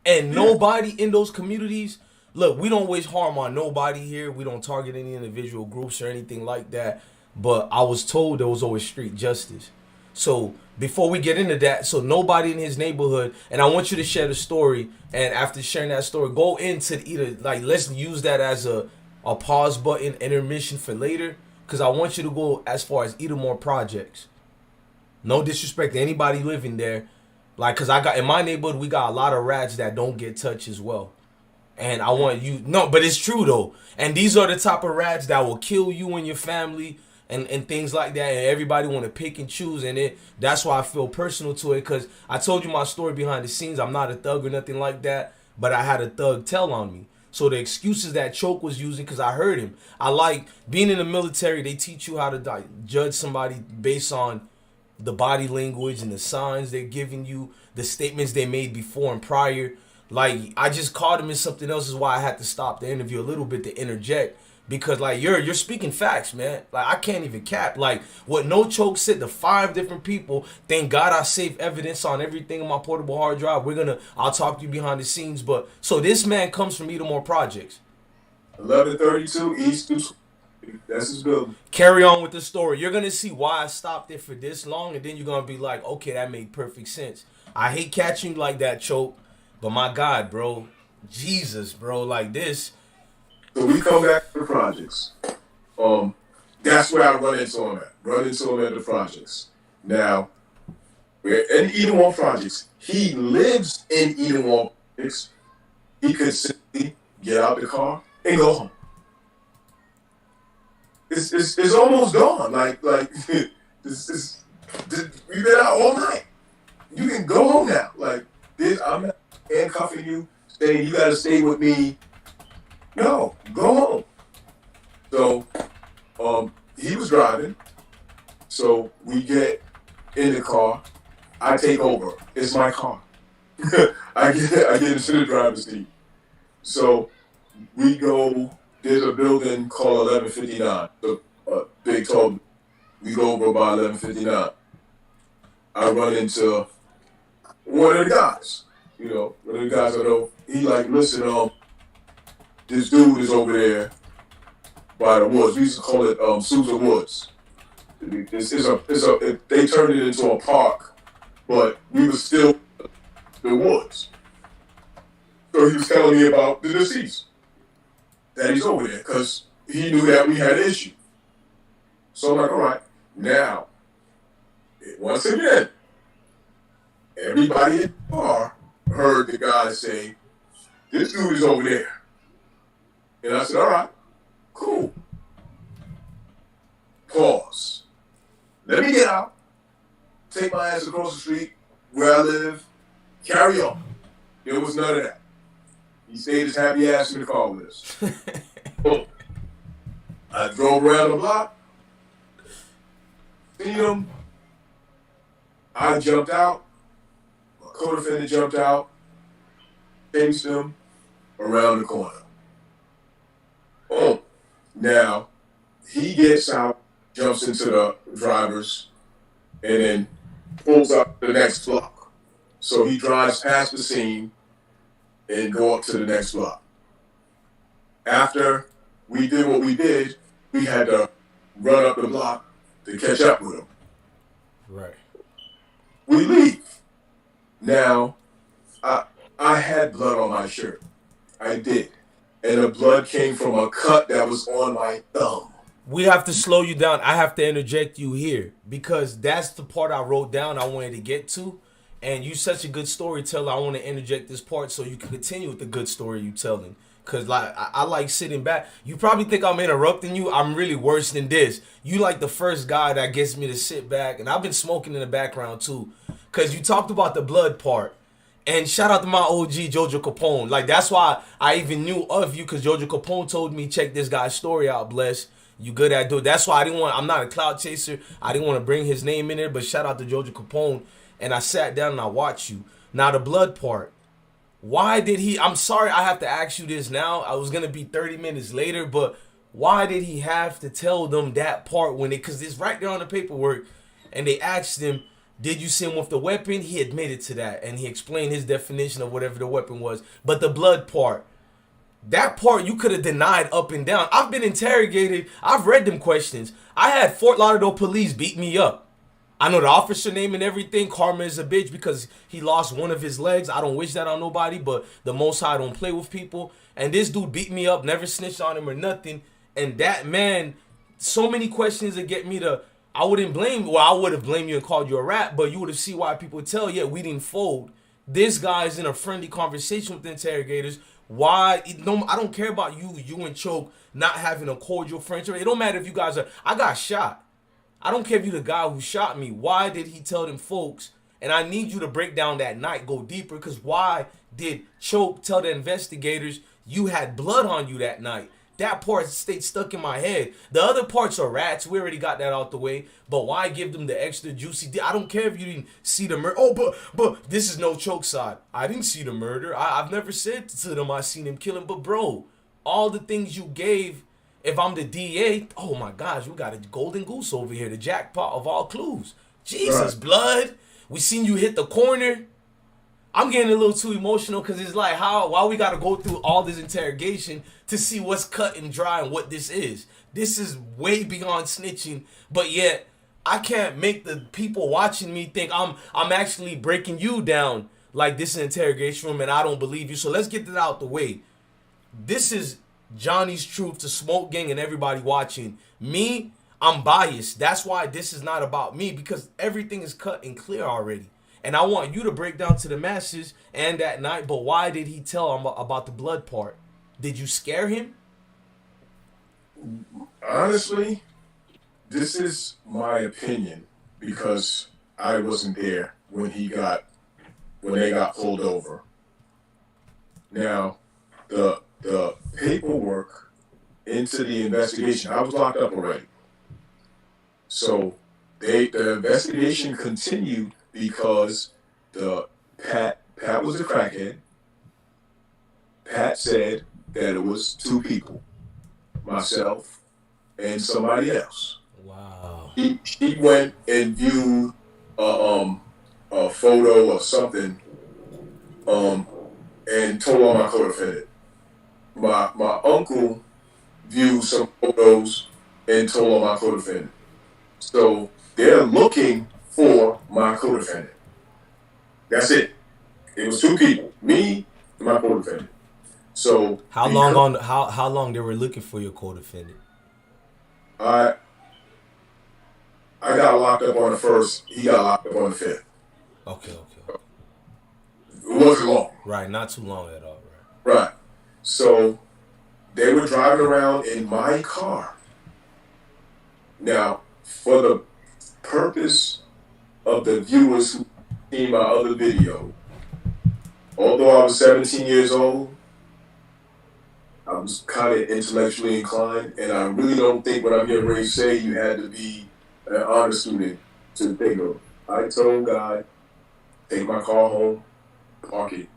and nobody in those communities. Look, we don't wish harm on nobody here. We don't target any individual groups or anything like that. But I was told there was always street justice. So before we get into that, so nobody in his neighborhood, and I want you to share the story. And after sharing that story, go into either, like, let's use that as a pause button intermission for later. Because I want you to go as far as Edomore Projects. No disrespect to anybody living there. Like, because in my neighborhood, we got a lot of rats that don't get touched as well. And I want you, no, but it's true though. And these are the type of rats that will kill you and your family and things like that. And everybody want to pick and choose. And that's why I feel personal to it. Because I told you my story behind the scenes. I'm not a thug or nothing like that. But I had a thug tell on me. So the excuses that Choke was using, because I heard him. I like being in the military. They teach you how to judge somebody based on the body language and the signs they're giving you, the statements they made before and prior. Like, I just caught him in something else, is why I had to stop the interview a little bit to interject. Because, like, you're speaking facts, man. Like, I can't even cap. Like, what No Choke said to 5 different people, thank God I saved evidence on everything on my portable hard drive. I'll talk to you behind the scenes. But, so this man comes from Edomore Projects. 1132 East. That's his building. Carry on with the story. You're going to see why I stopped it for this long, and then you're going to be like, okay, that made perfect sense. I hate catching you like that, Choke, but my God, bro. Jesus, bro, like this. So we come back to the projects. That's where I run into him at. Run into him at the projects. Now, we're in Edomore Projects. He lives in Edomore Projects. He could simply get out the car and go home. It's almost gone. Like we've been out all night. You can go home now. Like this, I'm not handcuffing you, saying you gotta stay with me. No, go home. So he was driving. So we get in the car. I take over. It's my car. I get into the driver's seat. So we go. There's a building called 1159. The big tall. We go over by 1159. I run into one of the guys. You know, one of the guys I know. He like, listen, this dude is over there by the woods. We used to call it Sousa Woods. They turned it into a park, but we were still the woods. So he was telling me about the deceased. That he's over there because he knew that we had an issue. So I'm like, all right, now, once again, everybody in the car heard the guy say, this dude is over there. And I said, all right, cool. Pause. Let me get out, take my ass across the street where I live, carry on. There was none of that. He stayed his happy ass in the car with us. Boom. I drove around the block, seen him. I jumped out. My co-defendant jumped out, chased him around the corner. Oh, now he gets out, jumps into the drivers, and then pulls up the next block. So he drives past the scene and go up to the next block. After we did what we did, we had to run up the block to catch up with him. Right. We leave. Now, I had blood on my shirt. I did. And the blood came from a cut that was on my thumb. We have to slow you down. I have to interject you here because that's the part I wrote down I wanted to get to. And you such a good storyteller. I want to interject this part so you can continue with the good story you telling. Cause like I like sitting back. You probably think I'm interrupting you. I'm really worse than this. You like the first guy that gets me to sit back, and I've been smoking in the background too. Cause you talked about the blood part. And shout out to my OG Jojo Capone. Like that's why I even knew of you, cause Jojo Capone told me check this guy's story out, bless. You good at doing. That's why I'm not a cloud chaser. I didn't want to bring his name in there, but shout out to Jojo Capone. And I sat down and I watched you. Now the blood part. Why did he, I'm sorry I have to ask you this now. I was going to be 30 minutes later, but why did he have to tell them that part when because it's right there on the paperwork, and they asked him, did you see him with the weapon? He admitted to that, and he explained his definition of whatever the weapon was. But the blood part, that part you could have denied up and down. I've been interrogated. I've read them questions. I had Fort Lauderdale police beat me up. I know the officer name and everything. Karma is a bitch because he lost one of his legs. I don't wish that on nobody, but the Most High don't play with people. And this dude beat me up, never snitched on him or nothing. And that man, so many questions that get me to, I wouldn't blame, well, I would have blamed you and called you a rat, but you would have seen why people tell, yeah, we didn't fold. This guy's in a friendly conversation with the interrogators. Why? No, I don't care about you and Choke not having a cordial friendship. It don't matter if you guys are, I got shot. I don't care if you're the guy who shot me. Why did he tell them folks? And I need you to break down that night, go deeper, because why did Choke tell the investigators you had blood on you that night? That part stayed stuck in my head. The other parts are rats. We already got that out the way. But why give them the extra juicy? I don't care if you didn't see the murder. Oh, but this is no Choke side. I didn't see the murder. I've never said to them I seen him kill him. But bro, all the things you gave. If I'm the DA, oh my gosh, we got a golden goose over here, the jackpot of all clues. Jesus, right. Blood. We seen you hit the corner. I'm getting a little too emotional because it's like, why we got to go through all this interrogation to see what's cut and dry and what this is. This is way beyond snitching, but yet I can't make the people watching me think I'm actually breaking you down like this is an interrogation room and I don't believe you. So let's get that out the way. This is Johnny's truth to Smoke Gang and everybody watching. Me, I'm biased. That's why this is not about me, because everything is cut and clear already. And I want you to break down to the masses and that night, but why did he tell him about the blood part? Did you scare him? Honestly, this is my opinion because I wasn't there when they got pulled over. Now, the paperwork into the investigation, I was locked up already. So the investigation continued because Pat was the crackhead. Pat said that it was two people, myself and somebody else. Wow. He went and viewed a photo of something and told on my co-defendant. My uncle viewed some photos and told on my co-defendant. So they're looking for my co-defendant. That's it. It was two people, me and my co-defendant. So how long they were looking for your co-defendant? I got locked up on the 1st. He got locked up on the 5th. Okay. It wasn't long. Right, not too long at all. Right. So they were driving around in my car. Now, for the purpose of the viewers who seen my other video, although I was 17 years old, I was kind of intellectually inclined, and I really don't think what I'm getting ready to say you had to be an honor student to think of. I told God, take my car home, park it.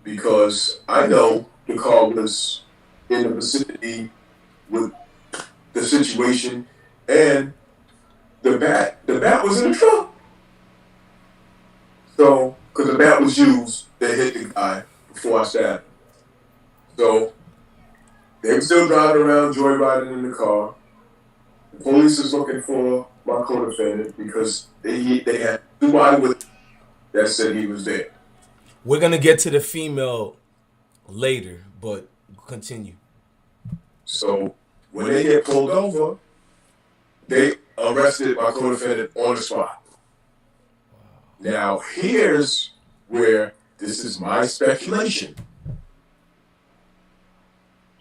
Because I know the car was in the vicinity with the situation, and the bat was in the trunk. So, because the bat was used, they hit the guy before I stabbed him. So, they were still driving around, joyriding in the car. The police is looking for my co-defendant because they had 2 eyewitnesses that said he was there. We're gonna get to the female later, but continue. So, when they get pulled over, they arrested my co-defendant on the spot. Now, here's where this is my speculation.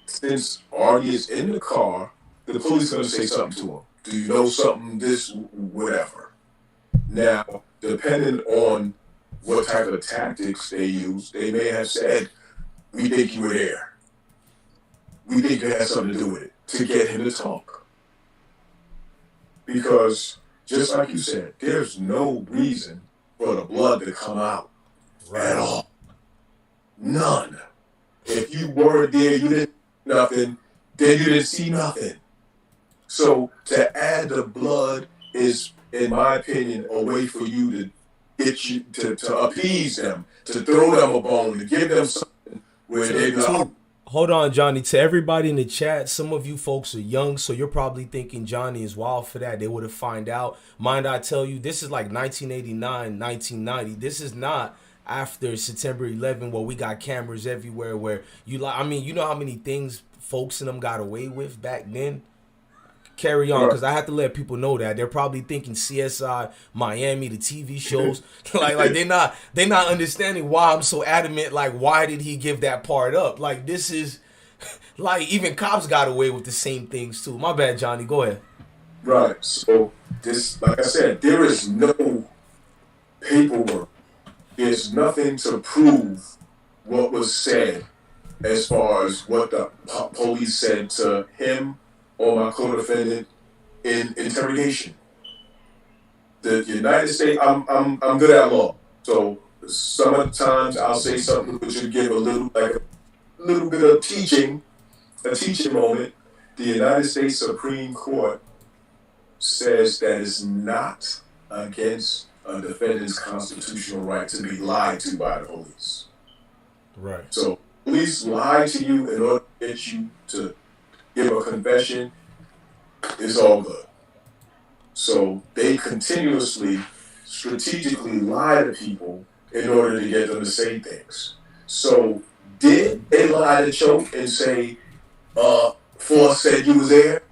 Since Artie is in the car, the police are going to say something to him. Do you know something, this, whatever. Now, depending on what type of tactics they use, they may have said, we think you were there. We think you had something to do with it, to get him to talk. Because, just like you said, there's no reason for the blood to come out at all. None. If you weren't there, you didn't see nothing, then you didn't see nothing. So to add the blood is, in my opinion, a way for you to get you to appease them, to throw them a bone, to give them something where they go. Hold on, Johnny. To everybody in the chat, some of you folks are young, so you're probably thinking Johnny is wild for that. They would have find out. Mind I tell you, this is like 1989, 1990. This is not after September 11 where we got cameras everywhere where you like, I mean, you know how many things folks in them got away with back then? Carry on, because I have to let people know that they're probably thinking CSI, Miami, the TV shows. like they're not understanding why I'm so adamant. Like, why did he give that part up? Like, this is like even cops got away with the same things too. My bad, Johnny. Go ahead. Right. So this, like I said, there is no paperwork. There's nothing to prove what was said as far as what the police said to him or my co-defendant in interrogation. The United States, I'm good at law, so some of the times I'll say something which would give a little bit of teaching, a teaching moment. The United States Supreme Court says that it's not against a defendant's constitutional right to be lied to by the police. Right. So police lie to you in order to get you to give a confession, it's all good. So they continuously, strategically lie to people in order to get them to say things. So did they lie to Choke and say, Force said you was there?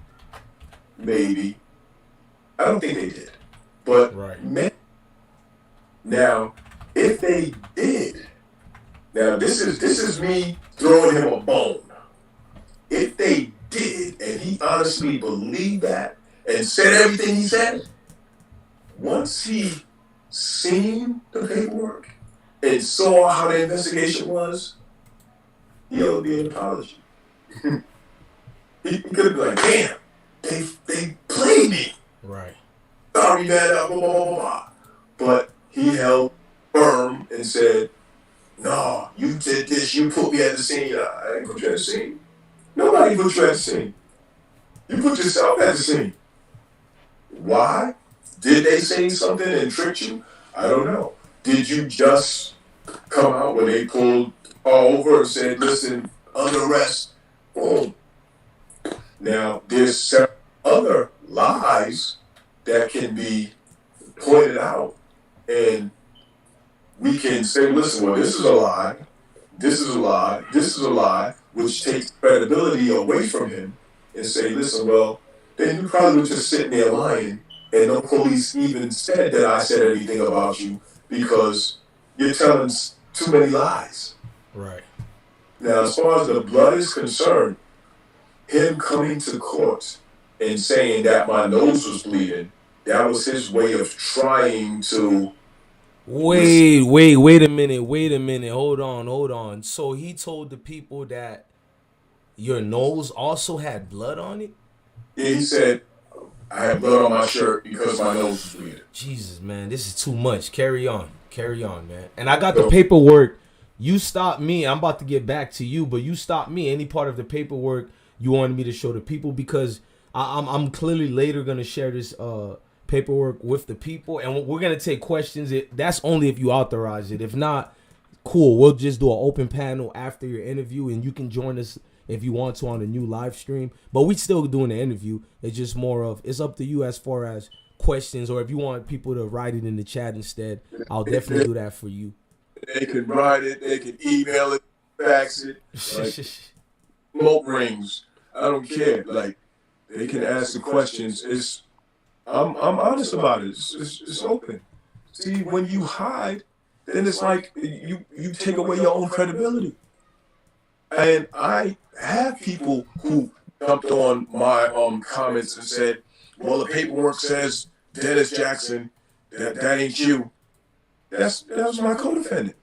Maybe. I don't think they did. But now, if they did, now this is me throwing him a bone. If they did, and he honestly believed that and said everything he said, once he seen the paperwork and saw how the investigation was, he owed me an apology. He could have been like, damn, they played me. Right. Sorry, man, blah, blah, blah, blah. But he held firm and said, no, you did this, you put me at the scene. I didn't put you at the scene. Nobody put you at the scene. You put yourself at the scene. Why? Did they say something and trick you? I don't know. Did you just come out when they pulled all over and said, listen, under arrest? Boom. Now, there's several other lies that can be pointed out, and we can say, listen, well, this is a lie, this is a lie, this is a lie, which takes credibility away from him, and say, listen, well, then you probably were just sitting there lying, and no police even said that I said anything about you because you're telling too many lies. Right. Now, as far as the blood is concerned, him coming to court and saying that my nose was bleeding, that was his way of trying to Wait a minute. Hold on. So he told the people that your nose also had blood on it? Yeah, he said, I had blood on my shirt because my nose was bleeding. Jesus, man, this is too much. Carry on, man. And I got the paperwork. You stopped me. I'm about to get back to you, but you stopped me. Any part of the paperwork you wanted me to show the people, because I'm clearly later gonna share this paperwork with the people, and we're gonna take questions. That's only if you authorize it. If not, cool. We'll just do an open panel after your interview, and you can join us if you want to on a new live stream. But we still doing the interview. It's just more of, it's up to you as far as questions, or if you want people to write it in the chat instead, I'll definitely do that for you. They can write it, they can email it, fax it, like, smoke rings. I don't care. Like, they can ask the questions. I'm honest about it. It's open. See, when you hide, then it's like you take away your own credibility. And I have people who jumped on my comments and said, well, the paperwork says Dennis Jackson, that ain't you. That was my co-defendant.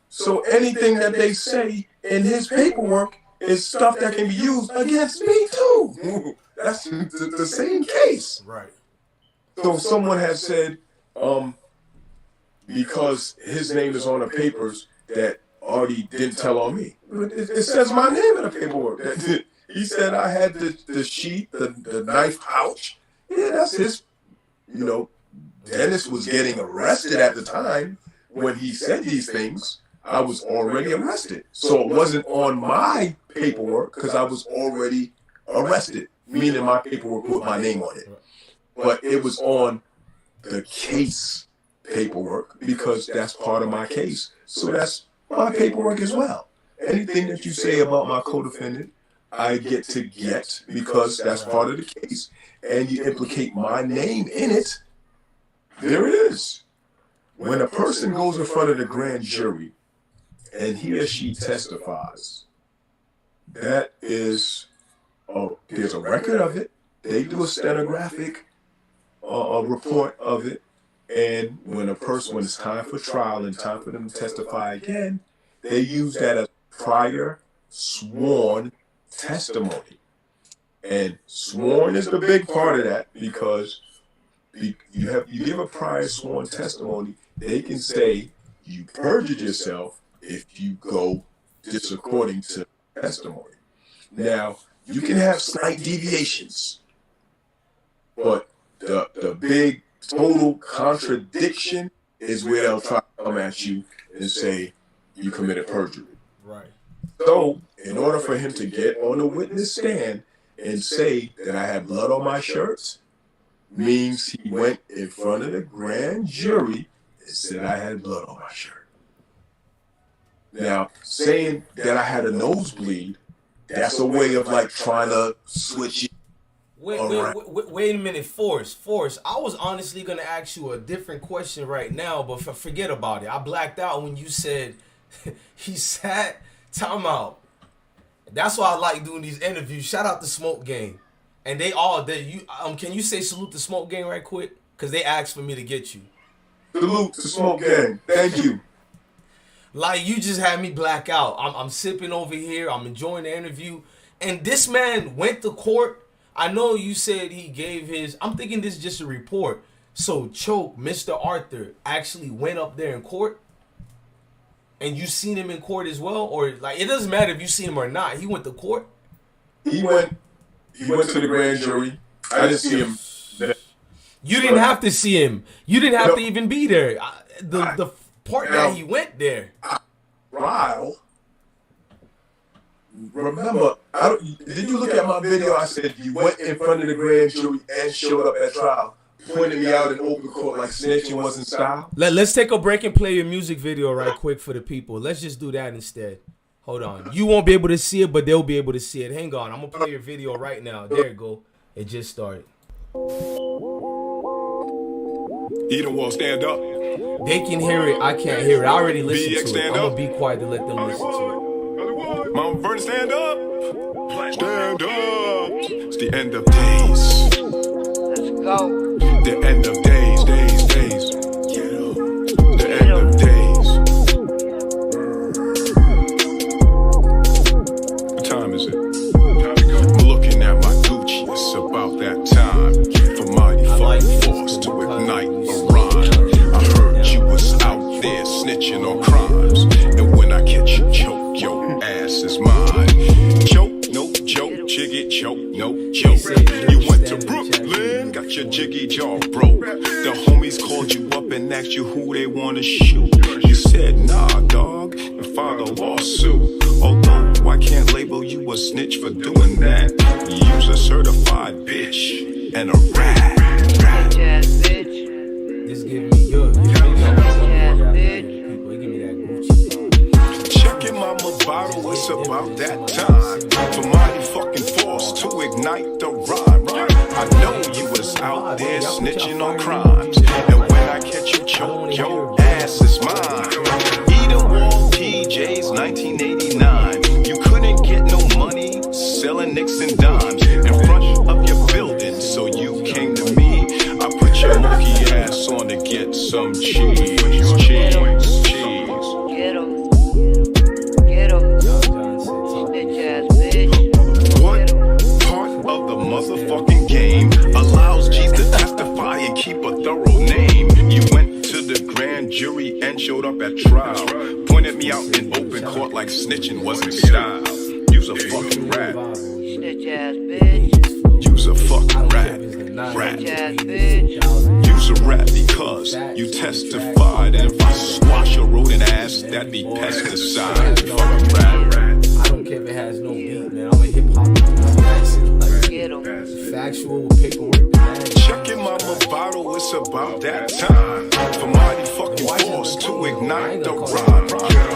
So anything that they say in his paperwork is stuff that can be used against me too. That's the same case. Right. So someone has said, because his name is on the papers, that Artie didn't tell on me. It says my name in the paperwork. He said I had the sheet, the knife pouch. Yeah, that's his. You know, Dennis was getting arrested at the time when he said these things. I was already arrested. So it wasn't on my paperwork because I was already arrested, meaning my paperwork put my name on it. But it was on the case paperwork because that's part of my case. So that's my paperwork as well. Anything that you say about my co-defendant, I get to get because that's part of the case. And you implicate my name in it, there it is. When a person goes in front of the grand jury and he or she testifies, that is, there's a record of it. They do a stenographic report of it. And when it's time for trial and time for them to testify again, they use that as prior sworn testimony. And sworn is the big part of that because you give a prior sworn testimony, they can say you perjured yourself if you go disaccording to testimony. Now, you can have slight deviations, but the big total contradiction is where they'll try to come at you and say you committed perjury. Right. So, in order for him to get on the witness stand and say that I had blood on my shirts, means he went in front of the grand jury and said I had blood on my shirt. Now, saying that I had a nosebleed, that's a way of like trying to switch it. Wait a minute, Force. I was honestly gonna ask you a different question right now, but forget about it. I blacked out when you said he sat. Time out. That's why I like doing these interviews. Shout out to Smoke Gang, and can you say salute to Smoke Gang right quick? Cause they asked for me to get you. Salute to Smoke Gang. Thank you. Like, you just had me black out. I'm sipping over here. I'm enjoying the interview, and this man went to court. I know you said he gave his. I'm thinking this is just a report. So Choke, Mr. Arthur, actually went up there in court, and you seen him in court as well, or like it doesn't matter if you seen him or not. He went to court. He went to the grand jury. I didn't see him. You didn't have to see him. You didn't have to even be there. The part that he went there. Trial. Remember, did you look at my video? I said you went in front of the grand jury and showed up at trial, pointing me out in open court like snitching wasn't style. Let's take a break and play your music video right quick for the people. Let's just do that instead. Hold on. You won't be able to see it, but they'll be able to see it. Hang on. I'm going to play your video right now. There you go. It just started. Either will stand up. They can hear it. I can't hear it. I already listened to it. I'm going to be quiet to let them listen to it. Mount Vernon, stand up. Stand up. It's the end of days. Let's go. The end of days. Get up. The ass is mine. Choke, no joke, jiggy, choke, no joke. You went to Brooklyn, got your jiggy jaw broke. The homies called you up and asked you who they wanna shoot. You said, nah, dog, and filed a lawsuit. Although I can't label you a snitch for doing that. You's a certified bitch and a rat. This giving me good. People, give me that Gucci. Check your mama bottle, it's about that time for mighty fucking force to ignite the rhyme. I know you was out there snitching on crimes, and when I catch you choke, your ass is mine. Eden Wall PJs 1989. You couldn't get no money selling nicks and dimes in front of your building, so you came to me. I put your monkey ass on to get some cheese. Cheese. Get 'em. Get 'em. Snitch ass bitch. What part of the motherfucking game allows G's to testify and keep a thorough name? You went to the grand jury and showed up at trial. Pointed me out in open court like snitching wasn't style. You's a fucking rat. Snitch ass bitch. You's a fucking rat. Rat. Snitch ass bitch. You's a rat because you testified. And if I squash your rodent ass, that'd be pesticide. You fucking rat. I don't care if it has no beat, man. I'm a hip hop. Get 'em. Factual with paperwork. Check your mama bottle, it's about that time for mighty fucking force to ignite the rhyme.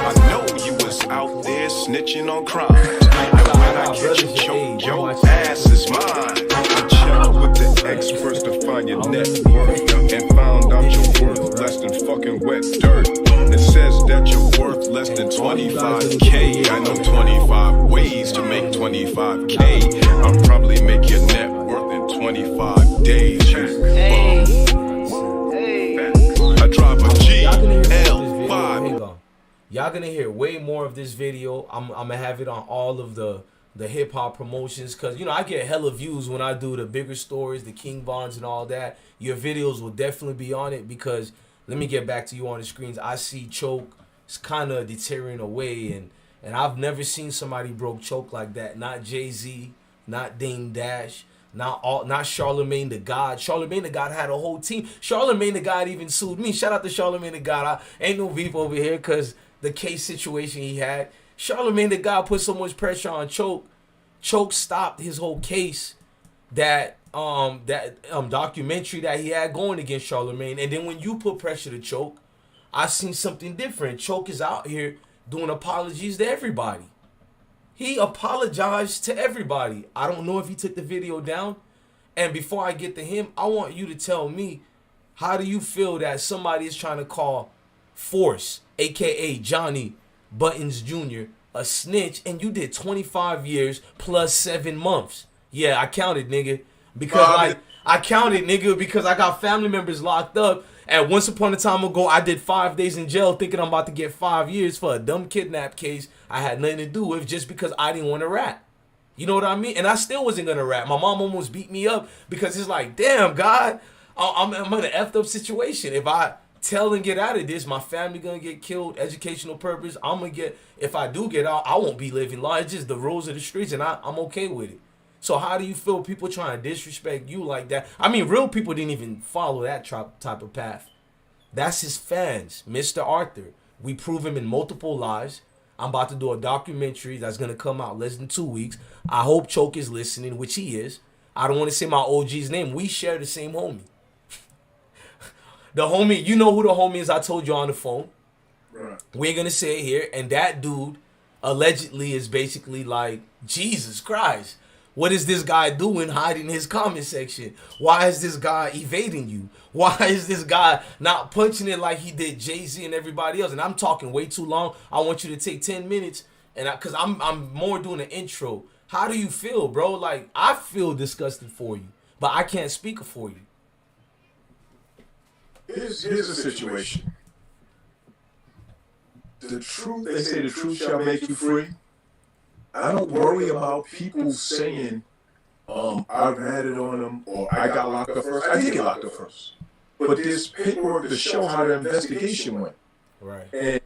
I know you was out there snitching on crimes, and when I catch you choke, your ass is mine. I checked with the experts to find your net worth and found out you're worth less than fucking wet dirt. It says that you're worth less than 25K. I know 25 ways to make 25K. I'll probably make your net worth in 25 days. Hey. Hey. I drive a GL5. Y'all gonna hear way more of this video. I'm gonna have it on all of the hip hop promotions, cause you know I get hella views when I do the bigger stories, the King Vons and all that. Your videos will definitely be on it because let me get back to you on the screens. I see Choke is kind of deteriorating away, and I've never seen somebody broke Choke like that. Not Jay-Z, not Dame Dash, not Charlemagne the God. Charlemagne the God had a whole team. Charlemagne the God even sued me. Shout out to Charlemagne the God. I ain't no beef over here because the case situation he had. Charlemagne the God put so much pressure on Choke. Choke stopped his whole case, that documentary that he had going against Charlemagne. And then when you put pressure to Choke, I seen something different. Choke is out here doing apologies to everybody. He apologized to everybody. I don't know if he took the video down. And before I get to him, I want you to tell me, how do you feel that somebody is trying to call Force, aka Johnnie Bunting Jr., a snitch, and you did 25 years plus 7 months? Yeah, I counted, nigga. Because I counted, nigga, because I got family members locked up. And once upon a time ago, I did 5 days in jail thinking I'm about to get 5 years for a dumb kidnap case I had nothing to do with just because I didn't want to rap. You know what I mean? And I still wasn't going to rap. My mom almost beat me up because it's like, damn, God, I'm in an effed up situation. If I tell and get out of this, my family going to get killed, educational purpose. I'm going to get, if I do get out, I won't be living long. It's just the rules of the streets, and I'm okay with it. So how do you feel people trying to disrespect you like that? I mean, real people didn't even follow that type of path. That's his fans. Mr. Arthur, we prove him in multiple lies. I'm about to do a documentary that's going to come out less than 2 weeks. I hope Choke is listening, which he is. I don't want to say my OG's name. We share the same homie. The homie, you know who the homie is I told you on the phone. Right. We ain't going to say it here. And that dude allegedly is basically like, Jesus Christ. What is this guy doing hiding in his comment section? Why is this guy evading you? Why is this guy not punching it like he did Jay-Z and everybody else? And I'm talking way too long. I want you to take 10 minutes, and because I'm more doing an intro. How do you feel, bro? Like, I feel disgusted for you, but I can't speak for you. Here's the situation. The truth, they say the truth shall make you free. I don't worry about people saying, I ratted on them or I got locked up first. I did get locked up first. But there's paperwork to show how the investigation went. Right. And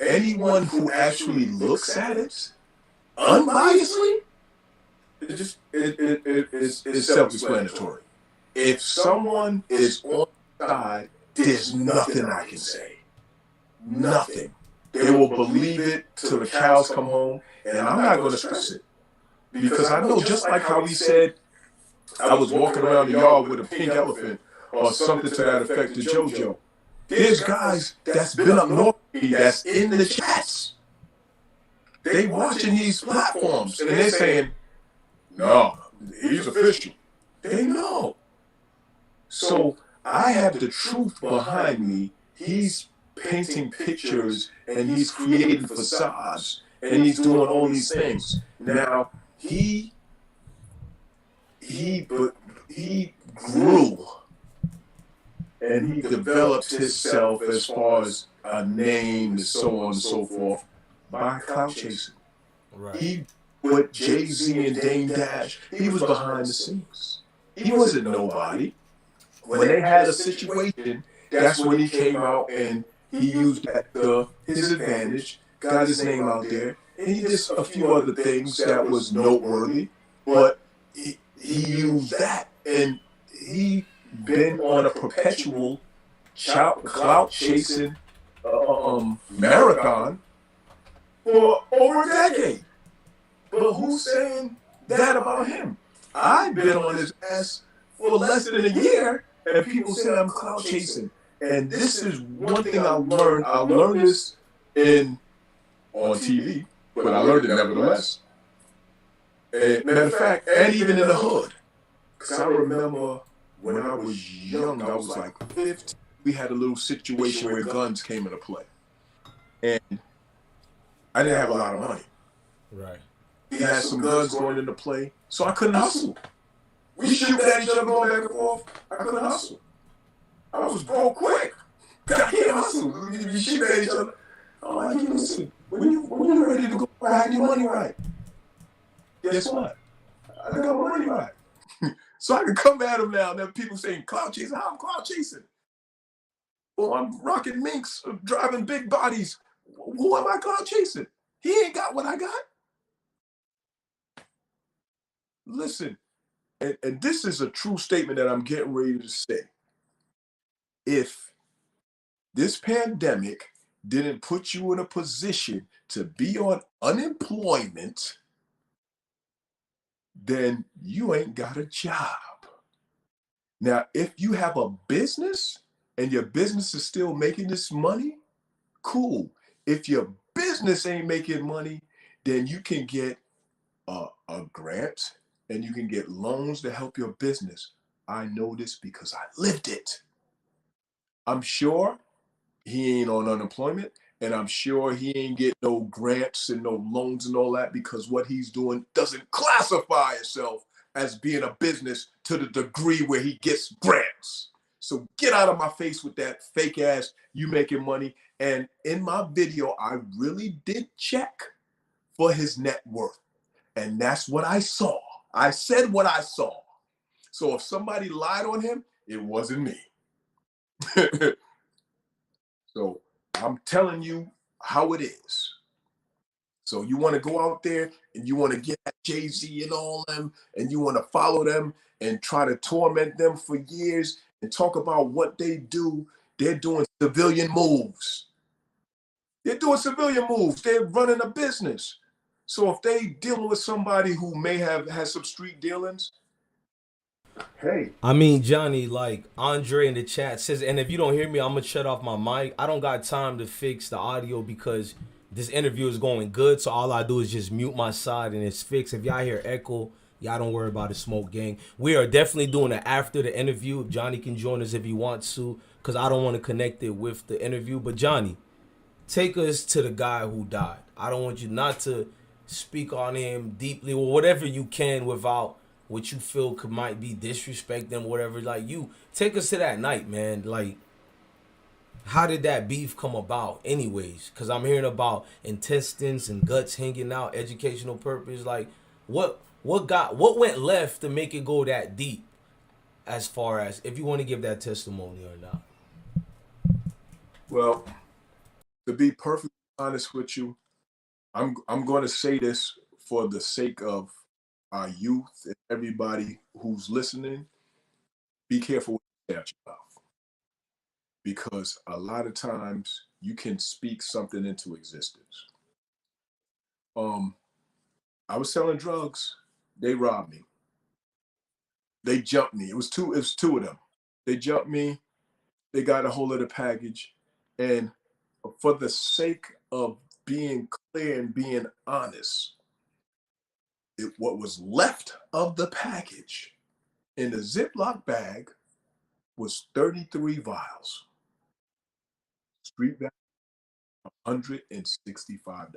anyone who actually looks at it unbiasedly, it's self-explanatory. If someone is on the side, there's nothing I can say. Nothing. They will believe it till the cows come home, and I'm not going to stress it. Because I know, just like how he said, I was walking around the yard with a pink elephant or something to that effect to JoJo. There's guys that's been up north that's in the chats. They watching these platforms and they're saying, no, he's official. They know. So I have the truth behind me. He's painting pictures and he's creating facades and he's doing all these things. Now he grew and he developed himself as far as a name and so on and so forth by clout chasing. Right. He with Jay-Z and Dame Dash, he was behind the scenes. He wasn't nobody. When they had a situation, that's when he came out and he used that to his advantage, got his name out there, and he did a few other things that was noteworthy, but he used that, and he been on a perpetual clout chasing marathon for over a decade. But who's saying that about him? I've been on his ass for less than a year, and people say I'm clout chasing. And this is one thing I learned. I learned this on TV, but I learned it nevertheless. And matter of fact, and even in the hood. Because I remember when I was young, I was like 15, we had a little situation where guns came into play. And I didn't have a lot of money. Right. We had some guns going into play, so I couldn't hustle. We shooting at each other going back and forth. I couldn't hustle. I was broke quick. I can't hustle. We shoot at each other. I'm like, listen, when you're ready to go, I had your money right. Guess what? I got my money right. So I can come at him now. Now people saying clout chasing. How I'm clout chasing? Well, I'm rocking minks, driving big bodies. Who am I clout chasing? He ain't got what I got. Listen, and this is a true statement that I'm getting ready to say. If this pandemic didn't put you in a position to be on unemployment, then you ain't got a job. Now, if you have a business and your business is still making this money, cool. If your business ain't making money, then you can get a grant and you can get loans to help your business. I know this because I lived it. I'm sure he ain't on unemployment, and I'm sure he ain't get no grants and no loans and all that because what he's doing doesn't classify itself as being a business to the degree where he gets grants. So get out of my face with that fake ass, you making money. And in my video, I really did check for his net worth. And that's what I saw. I said what I saw. So if somebody lied on him, it wasn't me. So I'm telling you how it is. So you want to go out there and you want to get at Jay-Z and all them, and you want to follow them and try to torment them for years and talk about what they do. They're doing civilian moves. They're doing civilian moves. They're running a business. So if they dealing with somebody who may have had some street dealings, hey. I mean, Johnny, like Andre in the chat says, and if you don't hear me, I'm gonna shut off my mic. I don't got time to fix the audio because this interview is going good. So all I do is just mute my side and it's fixed. If y'all hear echo, y'all don't worry about the smoke gang. We are definitely doing it after the interview. If Johnny can join us if he wants to, because I don't want to connect it with the interview. But Johnny, take us to the guy who died. I don't want you not to speak on him deeply or whatever you can without what you feel might be disrespecting, whatever. Like, you take us to that night, man. Like, how did that beef come about anyways? Because I'm hearing about intestines and guts hanging out, educational purpose. Like, what went left to make it go that deep, as far as if you want to give that testimony or not? Well, to be perfectly honest with you, I'm going to say this for the sake of our youth and everybody who's listening, be careful what you say out your mouth. Because a lot of times you can speak something into existence. I was selling drugs. They robbed me. They jumped me. It was two of them. They jumped me. They got a hold of the package. And for the sake of being clear and being honest, what was left of the package in the Ziploc bag was 33 vials. Street value $165.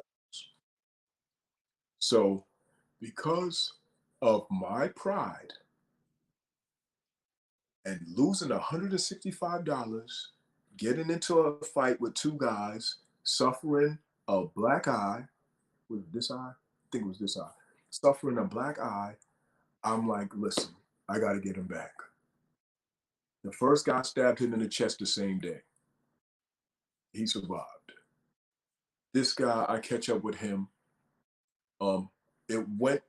So, because of my pride and losing $165, getting into a fight with two guys, suffering a black eye, was it this eye? I think it was this eye. Suffering a black eye, I'm like, listen, I got to get him back. The first guy stabbed him in the chest the same day. He survived. This guy, I catch up with him. It went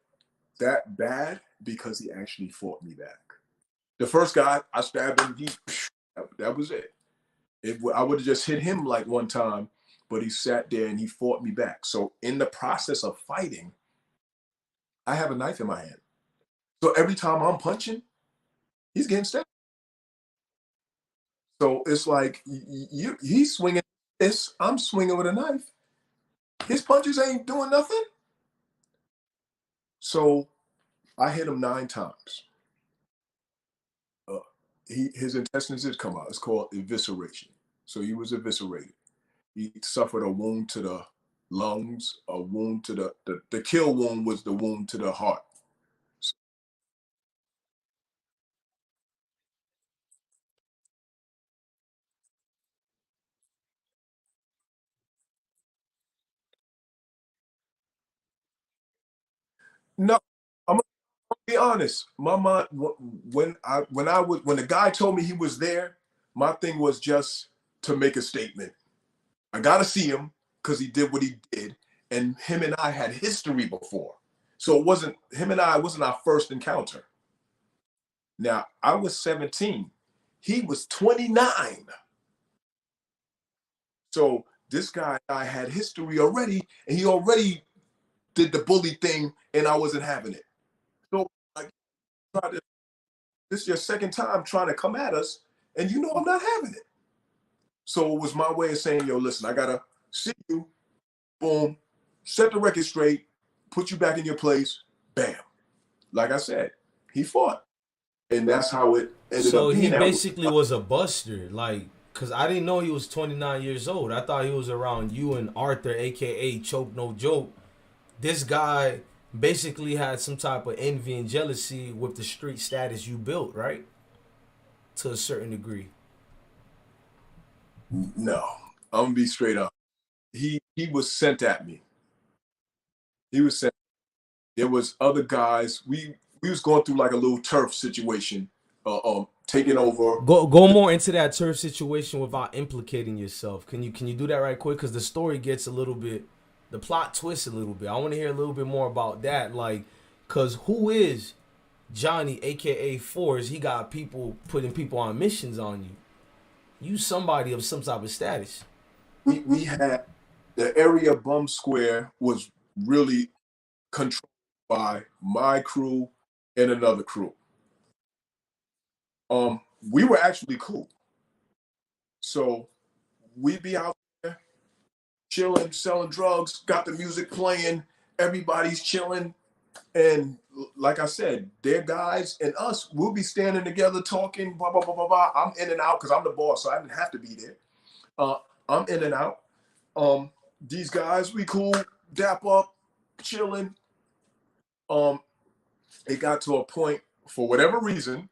that bad because he actually fought me back. The first guy, I stabbed him. That was it. I would have just hit him like one time, but he sat there and he fought me back. So in the process of fighting, I have a knife in my hand. So every time I'm punching, he's getting stabbed. So it's like he's swinging this, I'm swinging with a knife. His punches ain't doing nothing. So I hit him 9 times. His intestines did come out. It's called evisceration. So he was eviscerated. He suffered a wound to the lungs, a wound to the kill wound was the wound to the heart. No, I'm gonna be honest. My mind, when the guy told me he was there, my thing was just to make a statement. I gotta see him because he did what he did, and him and I had history before, so it wasn't him and I. It wasn't our first encounter. Now I was 17, he was 29, so this guy I had history already, and he already did the bully thing, and I wasn't having it. So I tried to. This is your second time trying to come at us, and you know I'm not having it. So it was my way of saying, yo, listen, I gotta see you. Boom, set the record straight, put you back in your place. Bam. Like I said, he fought, and that's how it ended So up being. he basically was a buster, like, cause I didn't know he was 29 years old. I thought he was around you and Arthur, aka Choke No Joke. This guy basically had some type of envy and jealousy with the street status you built, right? To a certain degree. No, I'm gonna be straight up. He was sent at me. He was sent. There was other guys. We was going through like a little turf situation, taking over. Go more into that turf situation without implicating yourself. Can you do that right quick? Because the story gets a little bit, the plot twists a little bit. I want to hear a little bit more about that. Like, cause who is Johnny, aka f.d.s? He got people putting people on missions on you. You somebody of some type of status. We had the area Bum Square was really controlled by my crew and another crew. We were actually cool. So we'd be out there chilling, selling drugs, got the music playing, everybody's chilling. And like I said, their guys and us, we'll be standing together talking, blah, blah, blah, blah, blah. I'm in and out because I'm the boss, so I didn't have to be there. I'm in and out. These guys, we cool, dap up, chilling. It got to a point, for whatever reason,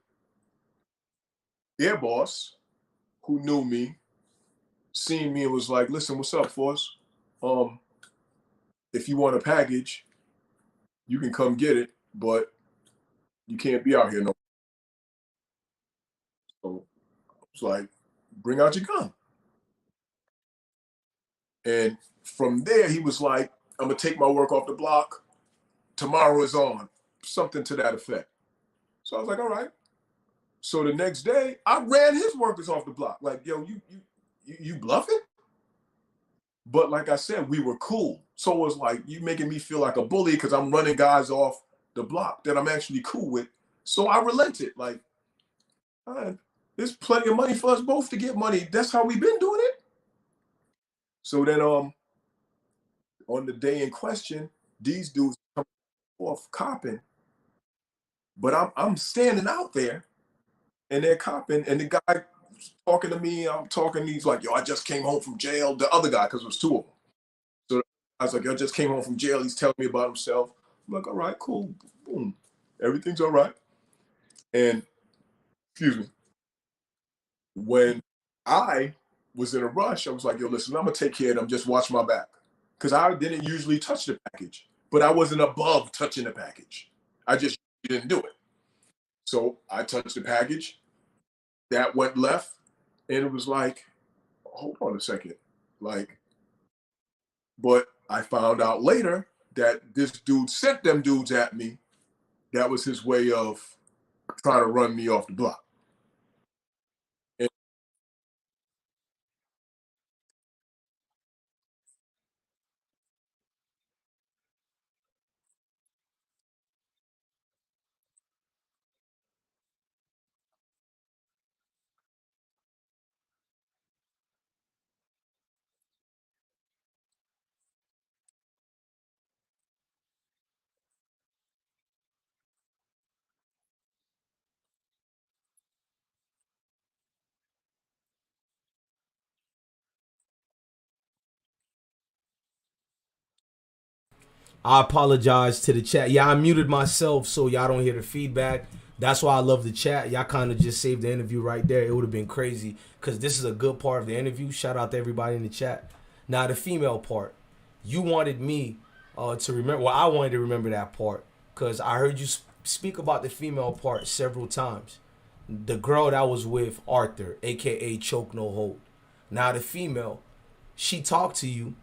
their boss, who knew me, seen me and was like, listen, what's up, Force? If you want a package, you can come get it, but you can't be out here no more. So it's like, bring out your gun. And from there, he was like, I'm gonna take my work off the block. tomorrow is on, something to that effect. So I was like, all right. So the next day, I ran his workers off the block. Like, yo, you bluffing? But like I said, we were cool. So it was like, you making me feel like a bully because I'm running guys off the block that I'm actually cool with. So I relented. Like, there's plenty of money for us both to get money. That's how we've been doing it. So then on the day in question, these dudes come off copping. But I'm standing out there and they're copping, and the guy talking to me, I'm talking, he's like, yo, I just came home from jail. The other guy, because it was two of them. So I was like, yo, I just came home from jail. He's telling me about himself. I'm like, all right, cool. Boom. Everything's all right. And excuse me. When I was in a rush, I was like, yo, listen, I'm gonna take care of them. Just watch my back. Because I didn't usually touch the package, but I wasn't above touching the package. I just didn't do it. So I touched the package. That went left. And it was like, hold on a second. Like, but I found out later that this dude sent them dudes at me. That was his way of trying to run me off the block. And I apologize to the chat. Yeah, I muted myself so y'all don't hear the feedback. That's why I love the chat. Y'all kind of just saved the interview right there. It would have been crazy because this is a good part of the interview. Shout out to everybody in the chat. Now, the female part. You wanted me to remember. Well, I wanted to remember that part because I heard you speak about the female part several times. The girl that was with Arthur, a.k.a. Choke No Hold. Now, the female, she talked to you,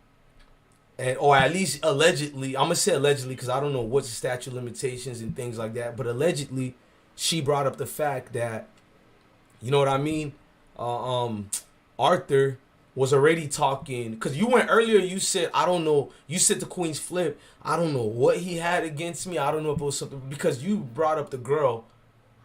and or at least allegedly, I'm gonna say allegedly because I don't know what's the statute of limitations and things like that, but allegedly she brought up the fact that, you know what I mean, Arthur was already talking, because you went earlier, you said, I don't know, you said the Queen's Flip, I don't know what he had against me, I don't know if it was something, because you brought up the girl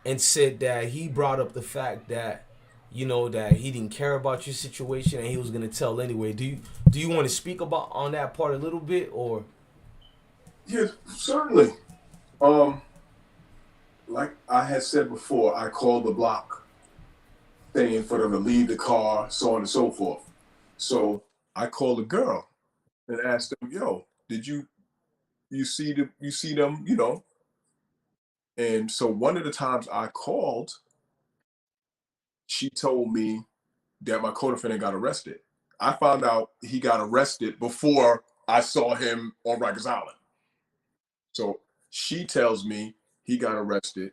and said that he brought up the fact that, you know, that he didn't care about your situation and he was gonna tell anyway. Do you want to speak about on that part a little bit, or? yes, certainly. Like I had said before, I called the block saying for them to leave the car, so on and so forth. So I called the girl and asked them, yo, did you see them, you know? And so one of the times I called, she told me that my co-defendant got arrested. I found out he got arrested before I saw him on Rikers Island. So she tells me he got arrested,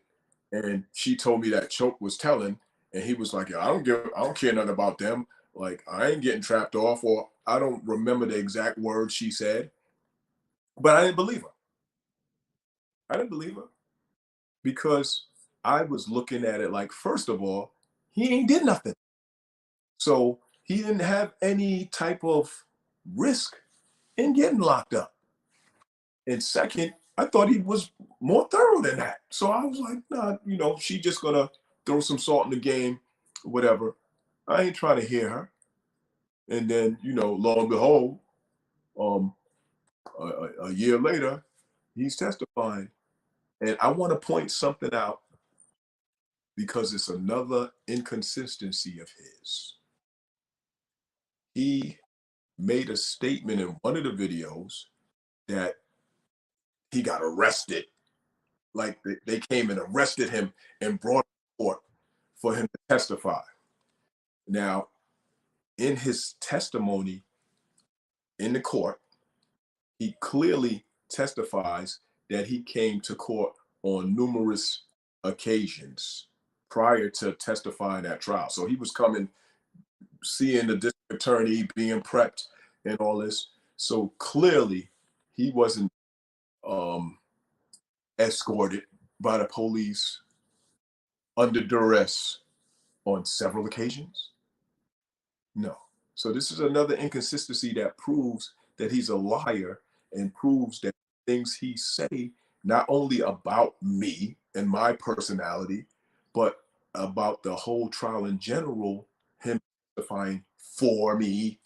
and she told me that Choke was telling, and he was like, "Yo, I don't care nothing about them. Like, I ain't getting trapped off," or I don't remember the exact words she said, but I didn't believe her. I didn't believe her because I was looking at it like, first of all, he ain't did nothing. So he didn't have any type of risk in getting locked up. And second, I thought he was more thorough than that. So I was like, nah, you know, she just gonna throw some salt in the game, whatever. I ain't trying to hear her. And then, you know, lo and behold, um, a year later, he's testifying. And I want to point something out because it's another inconsistency of his. He made a statement in one of the videos that he got arrested. Like they came and arrested him and brought him to court for him to testify. Now, in his testimony in the court, he clearly testifies that he came to court on numerous occasions prior to testifying at trial. So he was coming, seeing the district attorney, being prepped and all this. So clearly he wasn't escorted by the police under duress on several occasions? No. So this is another inconsistency that proves that he's a liar and proves that things he say not only about me and my personality, but about the whole trial in general, him testifying for me.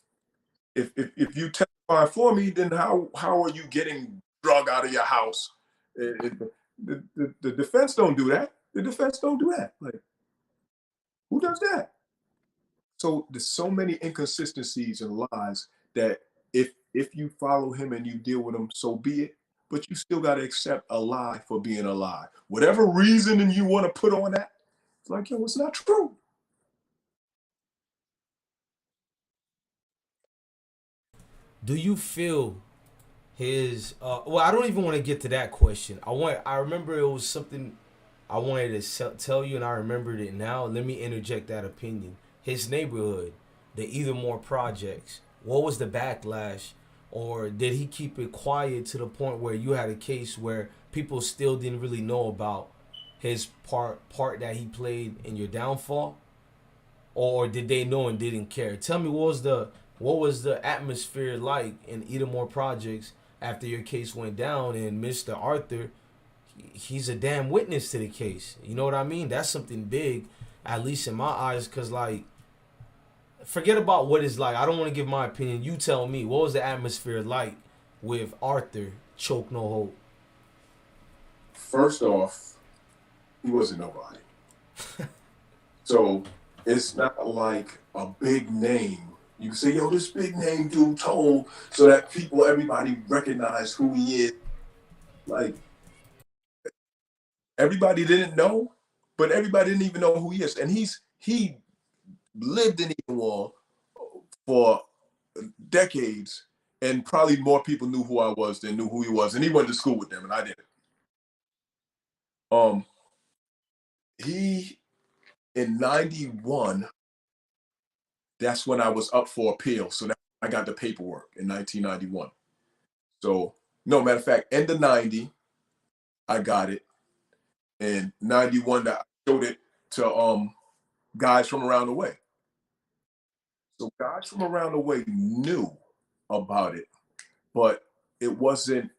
If you testify for me, then how are you getting drug out of your house? The defense don't do that. The defense don't do that. Like, who does that? So there's so many inconsistencies and lies that if you follow him and you deal with him, so be it. But you still got to accept a lie for being a lie. Whatever reasoning you want to put on that, it's like, yo, it's not true. Do you feel his well, I don't even want to get to that question. I remember it was something I wanted to tell you, and I remembered it now. Let me interject that opinion. His neighborhood, the Either More projects, what was the backlash, or did he keep it quiet to the point where you had a case where people still didn't really know about his part that he played in your downfall, or did they know and didn't care? Tell me, what was the atmosphere like in Either More projects after your case went down, and Mr. Arthur, he's a damn witness to the case. You know what I mean? That's something big, at least in my eyes, because, like, forget about what it's like. I don't want to give my opinion. You tell me, what was the atmosphere like with Arthur Choke No Hope? First off, he wasn't nobody. So it's not like a big name. You can say, yo, this big name dude told, so that everybody recognize who he is. Like, everybody didn't know, but everybody didn't even know who he is. And he lived in Ewell for decades, and probably more people knew who I was than knew who he was. And he went to school with them, and I didn't. He in '91, that's when I was up for appeal. So that I got the paperwork in 1991. So, no, matter of fact, end of 90, I got it. And 91, I showed it to guys from around the way. So guys from around the way knew about it, but it wasn't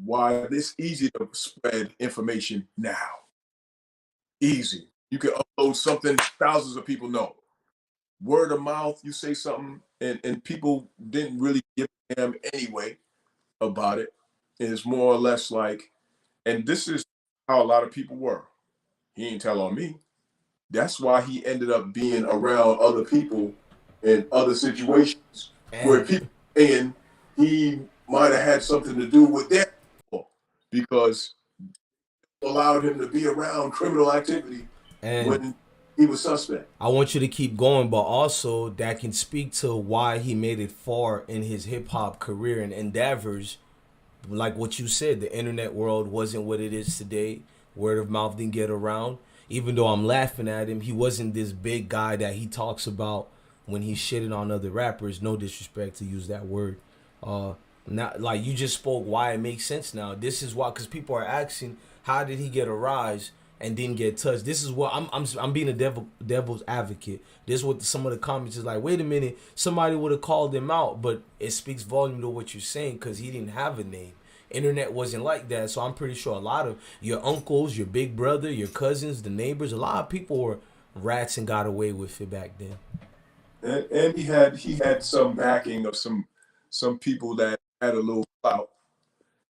why it's easy to spread information now. Easy. You can upload something thousands of people know. Word of mouth, you say something, and people didn't really give a damn anyway about it. It's more or less like, and this is how a lot of people were. He ain't tell on me. That's why he ended up being around other people in other situations where people saying he might have had something to do with their people because it allowed him to be around criminal activity when he was suspect. I want you to keep going, but also that can speak to why he made it far in his hip hop career and endeavors. Like what you said, the internet world wasn't what it is today. Word of mouth didn't get around. Even though I'm laughing at him, he wasn't this big guy that he talks about when he's shitting on other rappers. No disrespect to use that word. Not like you just spoke why it makes sense now. This is why, because people are asking, how did he get a rise and didn't get touched? This is what I'm being a devil's advocate. This is what some of the comments is like. Wait a minute, somebody would have called him out, but it speaks volume to what you're saying because he didn't have a name. Internet wasn't like that, so I'm pretty sure a lot of your uncles, your big brother, your cousins, the neighbors, a lot of people were rats and got away with it back then. And he had some backing of some people that had a little clout,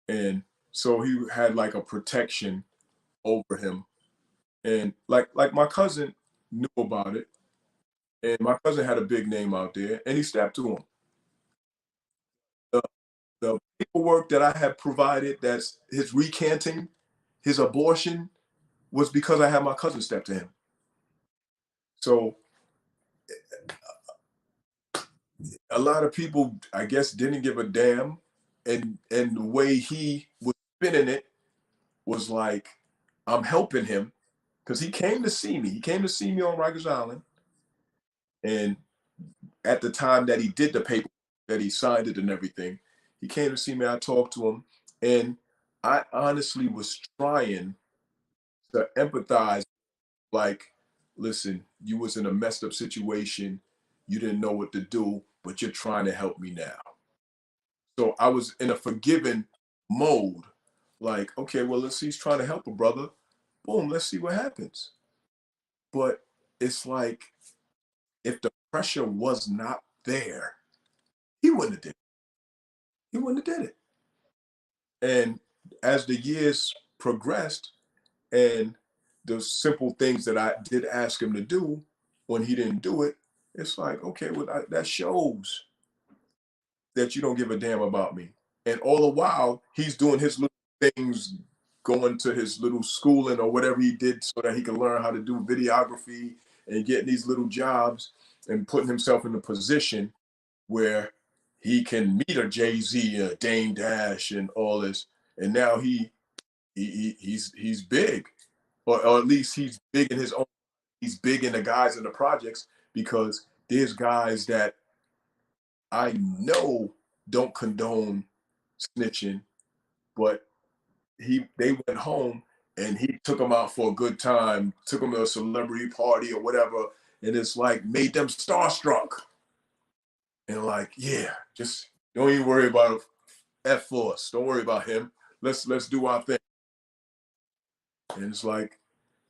and so he had like a protection over him. And like my cousin knew about it, and my cousin had a big name out there, and he stepped to him. The paperwork that I had provided, that's his recanting, his abortion, was because I had my cousin step to him. So a lot of people, I guess, didn't give a damn, and the way he was spinning it was like, I'm helping him, because he came to see me. He came to see me on Rikers Island, and at the time that he did the paper, that he signed it and everything, he came to see me. I talked to him, and I honestly was trying to empathize. Like, listen, you was in a messed up situation. You didn't know what to do, but you're trying to help me now. So I was in a forgiving mode. Like, okay, well, let's see, he's trying to help a brother. Boom, let's see what happens. But it's like, if the pressure was not there, he wouldn't have did it. He wouldn't have did it. And as the years progressed, and the simple things that I did ask him to do, when he didn't do it, it's like, okay, well, that shows that you don't give a damn about me. And all the while, he's doing his little things, going to his little schooling or whatever he did so that he can learn how to do videography and getting these little jobs and putting himself in a position where he can meet a Jay-Z, a Dame Dash, and all this. And now he's big, or at least he's big in his own. He's big in the guys in the projects, because there's guys that I know don't condone snitching, but they went home and he took them out for a good time, took them to a celebrity party or whatever, and it's like made them starstruck. And like, yeah, just don't even worry about f.d.s. Don't worry about him. Let's do our thing. And it's like,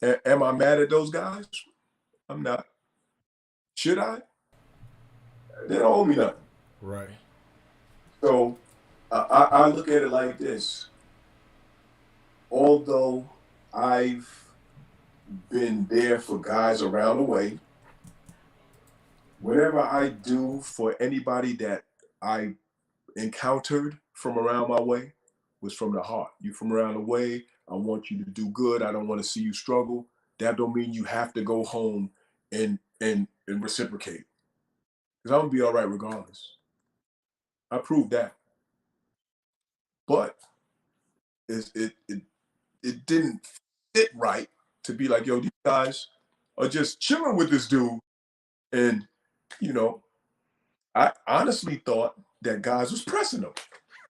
am I mad at those guys? I'm not. Should I? They don't owe me nothing. Right. So I look at it like this. Although I've been there for guys around the way, whatever I do for anybody that I encountered from around my way was from the heart. You from around the way, I want you to do good. I don't want to see you struggle. That don't mean you have to go home and reciprocate. Because I'm gonna be all right regardless. I proved that. But it didn't fit right to be like, yo, these guys are just chilling with this dude. And, you know, I honestly thought that guys was pressing them.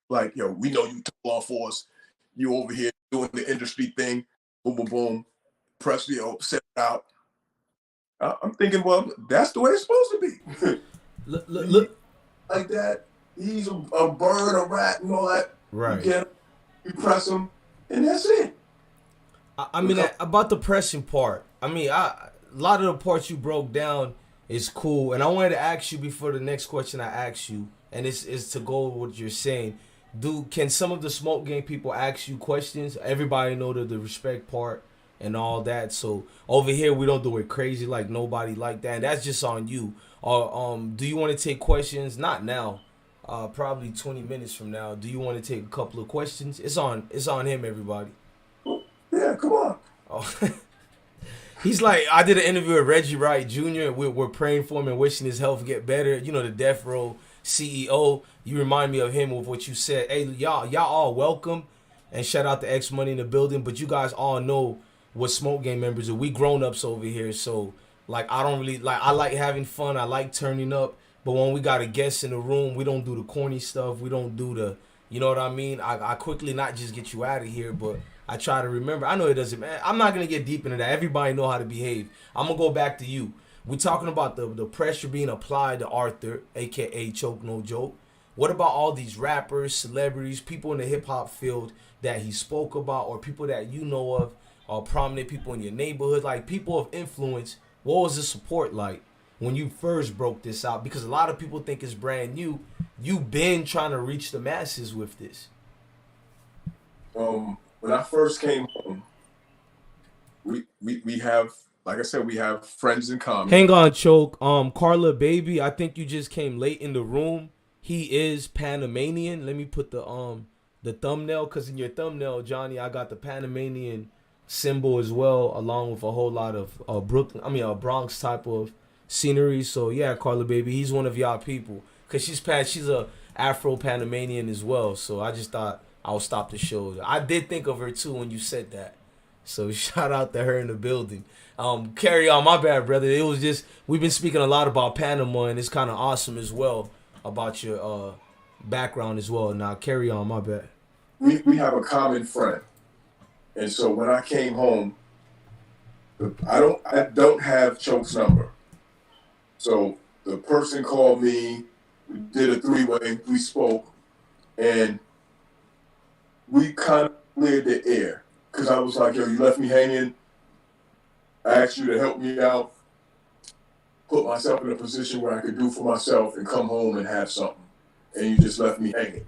Like, yo, we know you tall off for us. You over here doing the industry thing. Boom, boom, boom. Press, set it out. I'm thinking, well, that's the way it's supposed to be. Look. Like that. He's a bird, a rat, and all that. Right. You get him, you press him, and that's it. I mean, about the pressing part, I mean, a lot of the parts you broke down is cool. And I wanted to ask you before the next question I ask you, and it's to go with what you're saying. Can some of the Smoke Gang people ask you questions? Everybody know the respect part and all that. So over here, we don't do it crazy like nobody like that. And that's just on you. Or do you want to take questions? Not now. Probably 20 minutes from now. Do you want to take a couple of questions? It's on him, everybody. Yeah, come on. Oh. He's like, I did an interview with Reggie Wright Jr. We're praying for him and wishing his health get better. You know, the Death Row CEO. You remind me of him with what you said. Hey, y'all all welcome. And shout out to X Money in the building. But you guys all know what Smoke Gang members are. We grown-ups over here. So, like, I don't really, like, I like having fun. I like turning up. But when we got a guest in the room, we don't do the corny stuff. We don't do the, you know what I mean? I quickly not just get you out of here, but I try to remember. I know it doesn't matter. I'm not going to get deep into that. Everybody know how to behave. I'm going to go back to you. We're talking about the pressure being applied to Arthur, a.k.a. Choke No Joke. What about all these rappers, celebrities, people in the hip-hop field that he spoke about, or people that you know of, or prominent people in your neighborhood, like people of influence? What was the support like when you first broke this out? Because a lot of people think it's brand new. You've been trying to reach the masses with this. When I first came home, we have, like I said, we have friends in common. Hang on, Choke. Carla Baby, I think you just came late in the room. He is Panamanian. Let me put the thumbnail, because in your thumbnail, Johnny, I got the Panamanian symbol as well, along with a whole lot of Bronx type of scenery. So yeah, Carla Baby, he's one of y'all people, because she's a Afro Panamanian as well. So I just thought I'll stop the show. I did think of her too when you said that. So shout out to her in the building. Carry on, my bad, brother. It was just, we've been speaking a lot about Panama, and it's kind of awesome as well about your background as well. Now carry on, my bad. we have a common friend. And so when I came home, I don't have Choke's number. So the person called me, we did a three-way, we spoke, and we kind of cleared the air. Because I was like, yo, you left me hanging. I asked you to help me out, put myself in a position where I could do for myself and come home and have something. And you just left me hanging.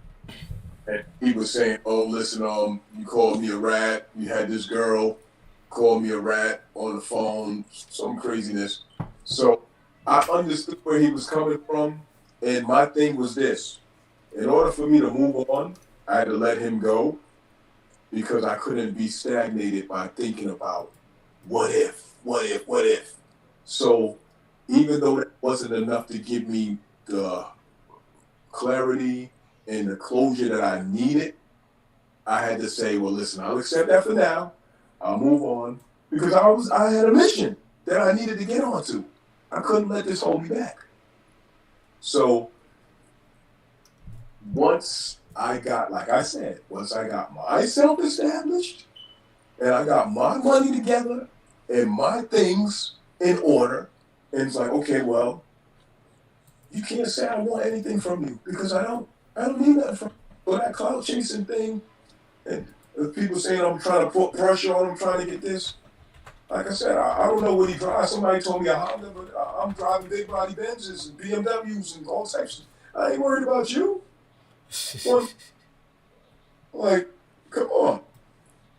And he was saying, oh, listen, you called me a rat. You had this girl call me a rat on the phone, some craziness. So I understood where he was coming from. And my thing was this. In order for me to move on, I had to let him go because I couldn't be stagnated by thinking about what if. So even though that wasn't enough to give me the clarity and the closure that I needed, I had to say, well, listen, I'll accept that for now. I'll move on because I had a mission that I needed to get onto. I couldn't let this hold me back. So once I got myself established and I got my money together and my things in order, and it's like, okay, well, you can't say I want anything from you because I don't need nothing from you. But that cloud chasing thing, and people saying I'm trying to put pressure on him, trying to get this. Like I said, I don't know what he drives. Somebody told me a Honda, but I'm driving big body Benzes and BMWs and all types. I ain't worried about you. Like, come on.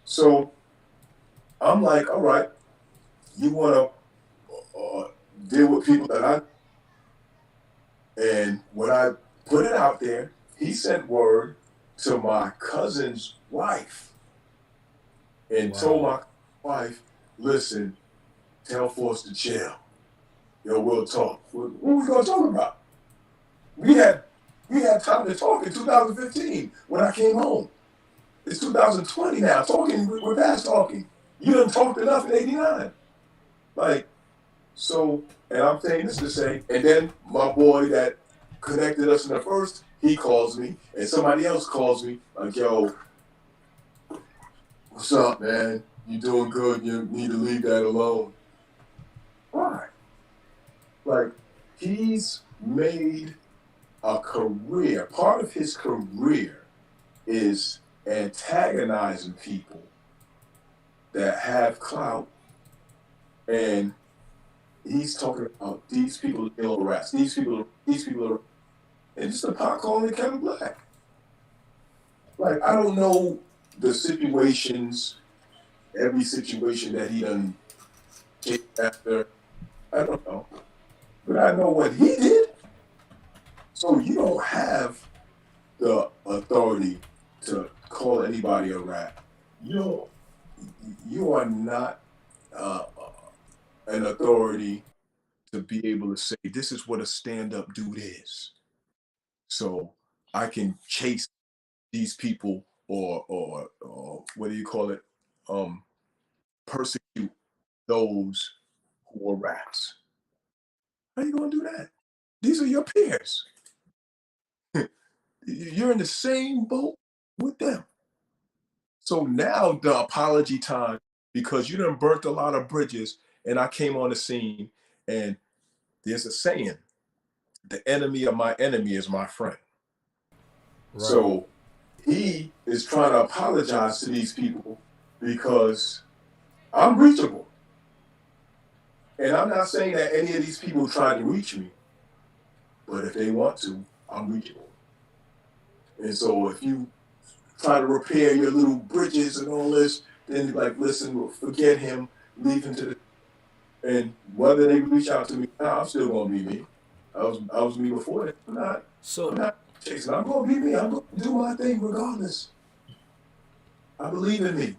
So I'm like, all right, you want to deal with people that I. And when I put it out there, he sent word to my cousin's wife and told my wife, listen, tell Force to chill. Yo, we'll talk. What we going to talk about? We had time to talk in 2015 when I came home. It's 2020 now. We're past talking. You done talked enough in 89. Like, so, and I'm saying this to say, and then my boy that connected us in the first, he calls me, and somebody else calls me, like, yo, what's up, man? You doing good? You need to leave that alone. Why? Like, he's made a career. Part of his career is antagonizing people that have clout, and he's talking about these people are ill rats. These people are, and just a pot calling Kevin Black. Like, I don't know the situations, every situation that he done kicked after. I don't know. But I know what he did. So you don't have the authority to call anybody a rat. You are not an authority to be able to say, this is what a stand-up dude is. So I can chase these people or what do you call it? Persecute those who are rats. How are you going to do that? These are your peers. You're in the same boat with them. So now the apology time, because you done burnt a lot of bridges, and I came on the scene, and there's a saying, the enemy of my enemy is my friend. Right. So he is trying to apologize to these people because I'm reachable. And I'm not saying that any of these people tried to reach me, but if they want to, I'm reachable. And so if you try to repair your little bridges and all this, then like, listen, forget him, leave him to the, and whether they reach out to me now, I'm still gonna be me. I was me before that. I'm not chasing. I'm gonna be me. I'm gonna do my thing regardless. I believe in me.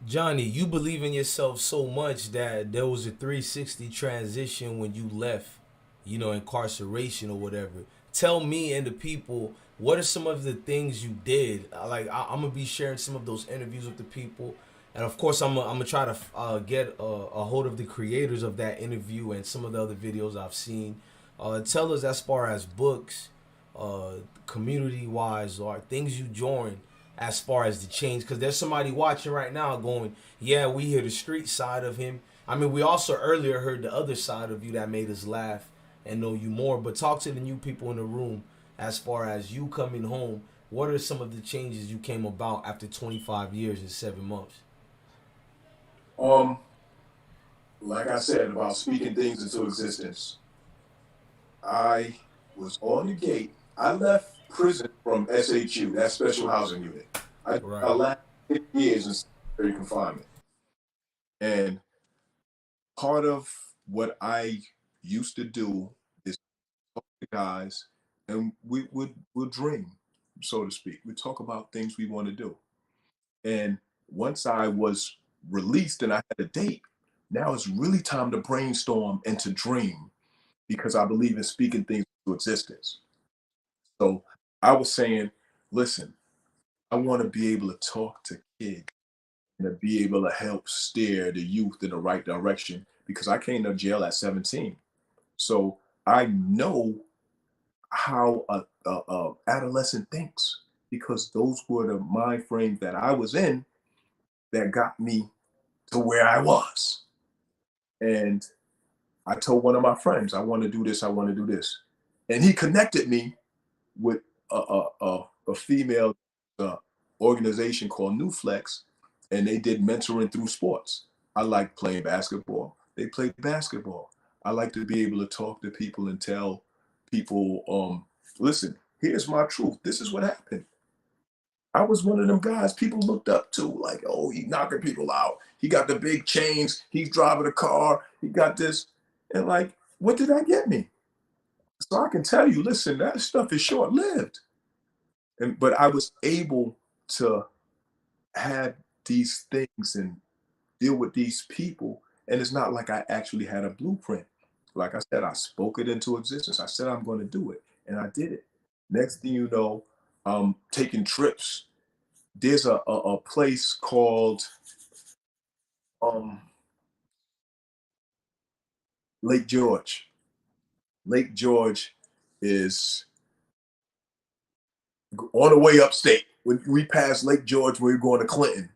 Johnny, you believe in yourself so much that there was a 360 transition when you left, incarceration or whatever. Tell me and the people, what are some of the things you did? Like, I'm going to be sharing some of those interviews with the people. And, of course, I'm going to try to get a hold of the creators of that interview and some of the other videos I've seen. Tell us as far as books, community wise, or things you join as far as the change? Because there's somebody watching right now going, yeah, we hear the street side of him. I mean, we also earlier heard the other side of you that made us laugh and know you more. But talk to the new people in the room as far as you coming home. What are some of the changes you came about after 25 years and 7 months? Like I said about speaking things into existence, I was on the gate. I left prison from SHU, that special housing unit. I Right. last 10 years in solitary confinement. And part of what I used to do is talk to guys, and we would dream, so to speak. We talk about things we want to do. And once I was released and I had a date, now it's really time to brainstorm and to dream, because I believe in speaking things into existence. So I was saying, listen, I want to be able to talk to kids and to be able to help steer the youth in the right direction, because I came to jail at 17. So I know how a adolescent thinks, because those were the mind frames that I was in that got me to where I was. And I told one of my friends, I want to do this, I want to do this. And he connected me with a female organization called New Flex, and they did mentoring through sports. I like playing basketball. They played basketball. I like to be able to talk to people and tell people, listen, here's my truth. This is what happened. I was one of them guys people looked up to, like, oh, he knocking people out. He got the big chains. He's driving a car. He got this. And like, what did that get me? So I can tell you, listen, that stuff is short lived. But I was able to have these things and deal with these people. And it's not like I actually had a blueprint. Like I said, I spoke it into existence. I said I'm going to do it, and I did it. Next thing you know, taking trips. There's a place called um, Lake George. Lake George is on the way upstate. When we passed Lake George, we were going to Clinton.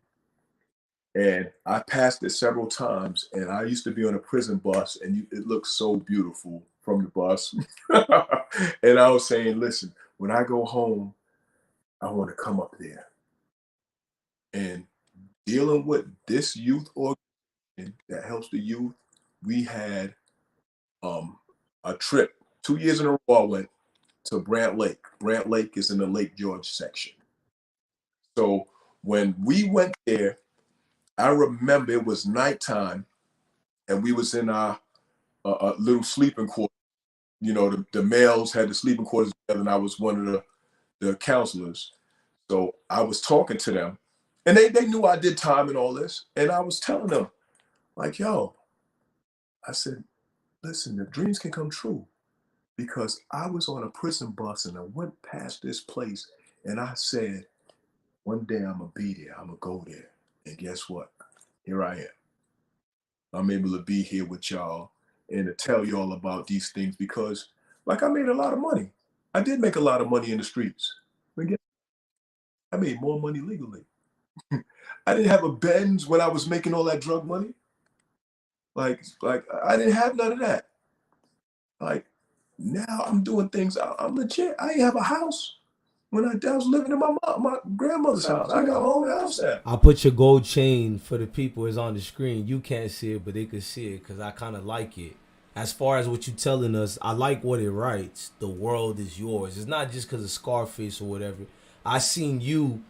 And I passed it several times. And I used to be on a prison bus, and it looked so beautiful from the bus. And I was saying, listen, when I go home, I want to come up there. And dealing with this youth organization that helps the youth, we had a trip 2 years in a row. I went to Brant Lake. Brant Lake is in the Lake George section. So when we went there, I remember it was nighttime, and we was in our little sleeping quarters. You know, the males had the sleeping quarters together, and I was one of the counselors. So I was talking to them, and they knew I did time and all this. And I was telling them, like, yo, I said, listen, the dreams can come true, because I was on a prison bus and I went past this place, and I said, one day I'm going to be there. I'm going to go there. And guess what? Here I am. I'm able to be here with y'all and to tell y'all about these things, because, like, I made a lot of money. I did make a lot of money in the streets. I made more money legally. I didn't have a Benz when I was making all that drug money. Like I didn't have none of that. Like, now I'm doing things. I'm legit. I ain't have a house when I was living in my grandmother's house. I got my own house now. I'll put your gold chain for the people is on the screen. You can't see it, but they can see it, because I kind of like it. As far as what you're telling us, I like what it writes. The world is yours. It's not just because of Scarface or whatever. I seen you,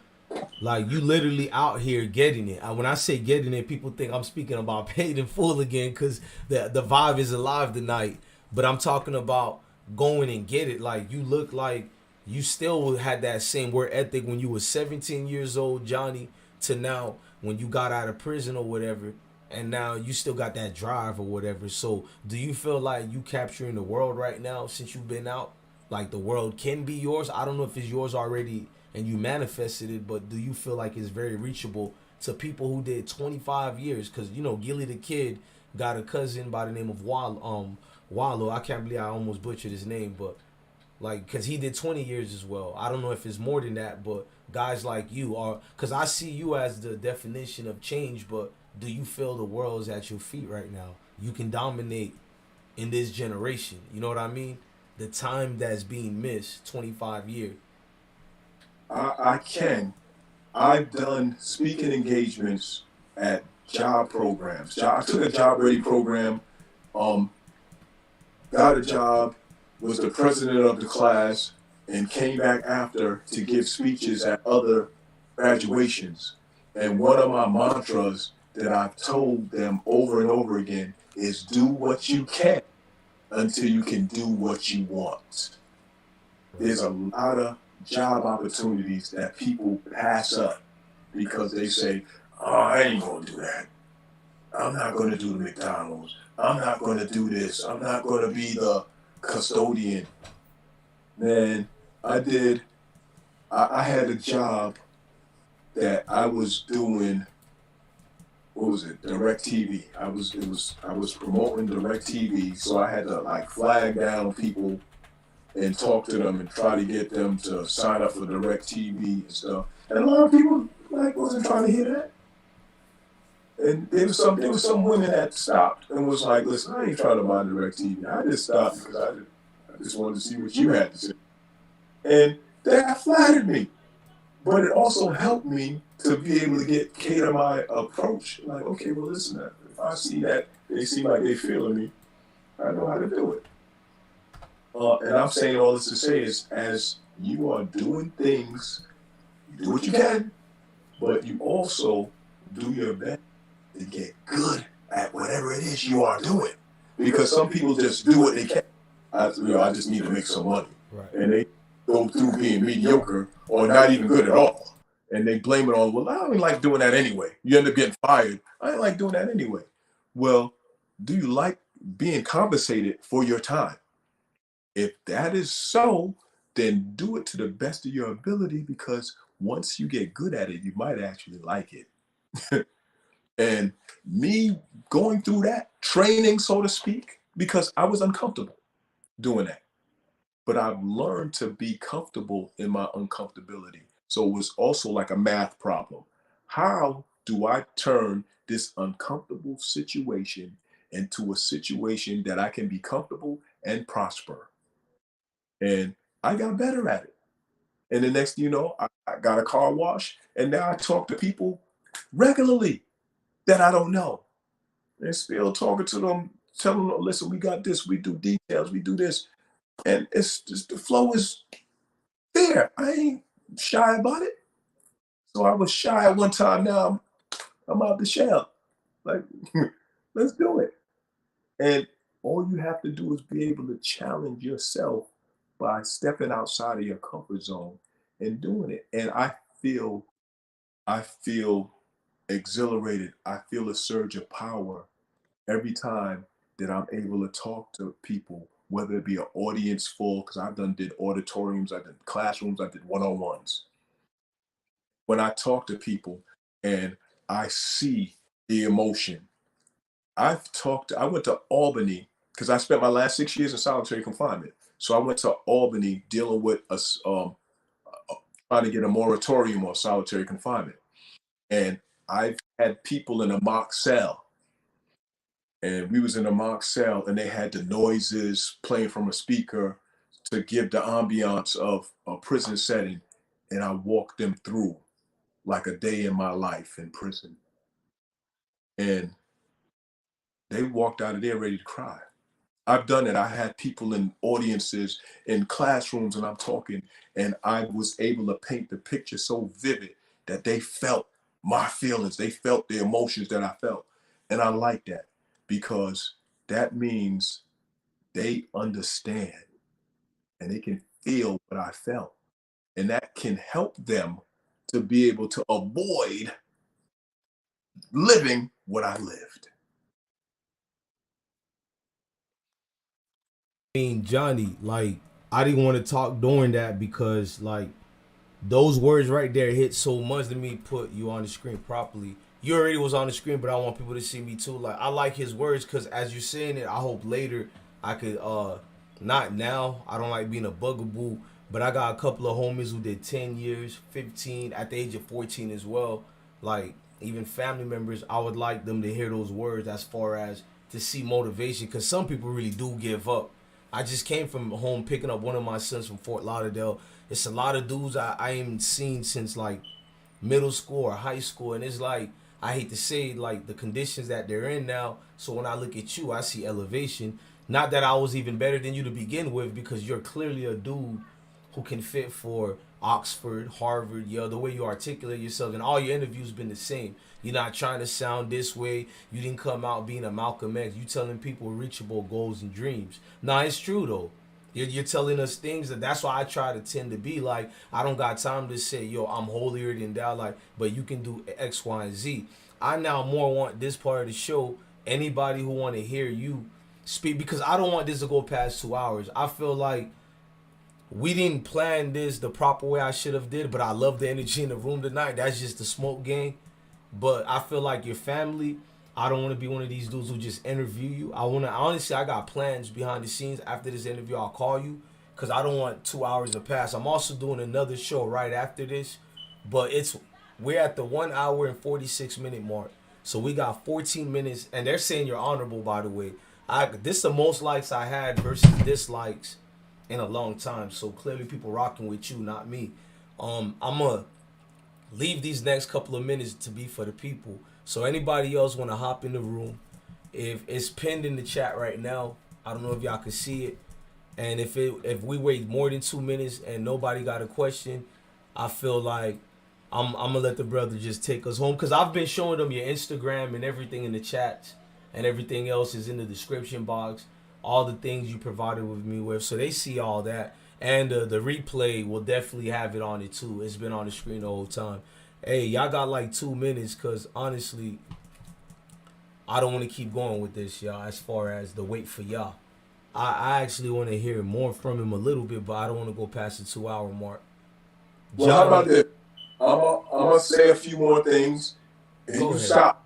like, you literally out here getting it. When I say getting it, people think I'm speaking about paid in full again, because the vibe is alive tonight. But I'm talking about going and get it. Like, you look like you still had that same work ethic when you were 17 years old, Johnny, to now when you got out of prison or whatever, and now you still got that drive or whatever. So do you feel like you capturing the world right now since you've been out? Like, the world can be yours? I don't know if it's yours already and you manifested it, but do you feel like it's very reachable to people who did 25 years? Because, you know, Gilly the Kid got a cousin by the name of Wallow. I can't believe I almost butchered his name, but Like, because he did 20 years as well. I don't know if it's more than that, but guys like you are, because I see you as the definition of change, but do you feel the world is at your feet right now? You can dominate in this generation. You know what I mean? The time that's being missed, 25 years. I can. I've done speaking engagements at job programs. I took a job ready program, um, got a job, was the president of the class, and came back after to give speeches at other graduations. And one of my mantras that I've told them over and over again is do what you can until you can do what you want. There's a lot of job opportunities that people pass up because they say, oh, I ain't gonna do that. I'm not gonna do the McDonald's. I'm not gonna do this. I'm not gonna be the custodian. Man, I had a job that I was doing, what was it, DirecTV. I was promoting DirecTV, so I had to like flag down people and talk to them and try to get them to sign up for DirecTV and stuff. And a lot of people like wasn't trying to hear that. And there was some women that stopped and was like, listen, I ain't trying to buy DirecTV. I just stopped because I just wanted to see what you had to say. And that flattered me. But it also helped me to be able to cater my approach. Like, okay, well, listen, if I see that they seem like they feeling me, I know how to do it. And I'm saying all this to say is, as you are doing things, you do what you can, but you also do your best to get good at whatever it is you are doing. Because some people just do what they can. I just need to make some money. Right. And they go through being mediocre or not even good at all. And they blame it on, well, I don't like doing that anyway. You end up getting fired. I don't like doing that anyway. Well, do you like being compensated for your time? If that is so, then do it to the best of your ability, because once you get good at it, you might actually like it. And me going through that training, so to speak, because I was uncomfortable doing that. But I've learned to be comfortable in my uncomfortability. So it was also like a math problem. How do I turn this uncomfortable situation into a situation that I can be comfortable and prosper? And I got better at it. And the next thing you know, I got a car wash, and now I talk to people regularly that I don't know. And still talking to them, telling them, listen, we got this, we do details, we do this. And it's just, the flow is there. I ain't shy about it. So I was shy at one time, now I'm out the shell. Like, let's do it. And all you have to do is be able to challenge yourself by stepping outside of your comfort zone and doing it. And I feel exhilarated. I feel a surge of power every time that I'm able to talk to people, whether it be an audience full, because did auditoriums, I did classrooms, I did one-on-ones. When I talk to people and I see the emotion, I went to Albany because I spent my last 6 years in solitary confinement. So I went to Albany dealing with trying to get a moratorium on solitary confinement. And I've had people in a mock cell. And we was in a mock cell, and they had the noises playing from a speaker to give the ambiance of a prison setting. And I walked them through like a day in my life in prison. And they walked out of there ready to cry. I've done it. I had people in audiences, in classrooms, and I'm talking, and I was able to paint the picture so vivid that they felt my feelings. They felt the emotions that I felt. And I like that, because that means they understand and they can feel what I felt. And that can help them to be able to avoid living what I lived. I mean, Johnny, like, I didn't want to talk during that because, like, those words right there hit so much to me. Put you on the screen properly. You already was on the screen, but I want people to see me too. Like, I like his words because as you're saying it, I hope later I could Not now. I don't like being a bugaboo, but I got a couple of homies who did 10 years, 15, at the age of 14 as well. Like, even family members, I would like them to hear those words as far as to see motivation, because some people really do give up. I just came from home picking up one of my sons from Fort Lauderdale. It's a lot of dudes I ain't seen since like middle school or high school, and it's like, I hate to say, like, the conditions that they're in now. So when I look at you, I see elevation. Not that I was even better than you to begin with, because you're clearly a dude who can fit for Oxford, Harvard. Yo, the way you articulate yourself and all your interviews been the same. You're not trying to sound this way. You didn't come out being a Malcolm X. You telling people reachable goals and dreams. Nah, it's true though. You're telling us things that's why I try to tend to be like, I don't got time to say, yo, I'm holier than thou, like, but you can do X, Y, and Z. I now more want this part of the show, anybody who want to hear you speak, because I don't want this to go past 2 hours. I feel like we didn't plan this the proper way I should have did, but I love the energy in the room tonight. That's just the smoke gang. But I feel like your family, I don't want to be one of these dudes who just interview you. I want to, honestly, I got plans behind the scenes. After this interview, I'll call you, because I don't want 2 hours to pass. I'm also doing another show right after this, but we're at the 1 hour and 46 minute mark. So we got 14 minutes, and they're saying you're honorable, by the way. This is the most likes I had versus dislikes in a long time. So clearly people rocking with you, not me. I'm gonna leave these next couple of minutes to be for the people. So anybody else want to hop in the room, if it's pinned in the chat right now, I don't know if y'all can see it. And if we wait more than 2 minutes and nobody got a question, I feel like I'm gonna let the brother just take us home, because I've been showing them your Instagram and everything in the chats, and everything else is in the description box. All the things you provided with me with, so they see all that. And the replay will definitely have it on it too. It's been on the screen the whole time. Hey, y'all got like 2 minutes, because honestly, I don't want to keep going with this, y'all, as far as the wait for y'all. I actually want to hear more from him a little bit, but I don't want to go past the 2 hour mark. Well, how about this? I'm gonna say a few more things, and you stop.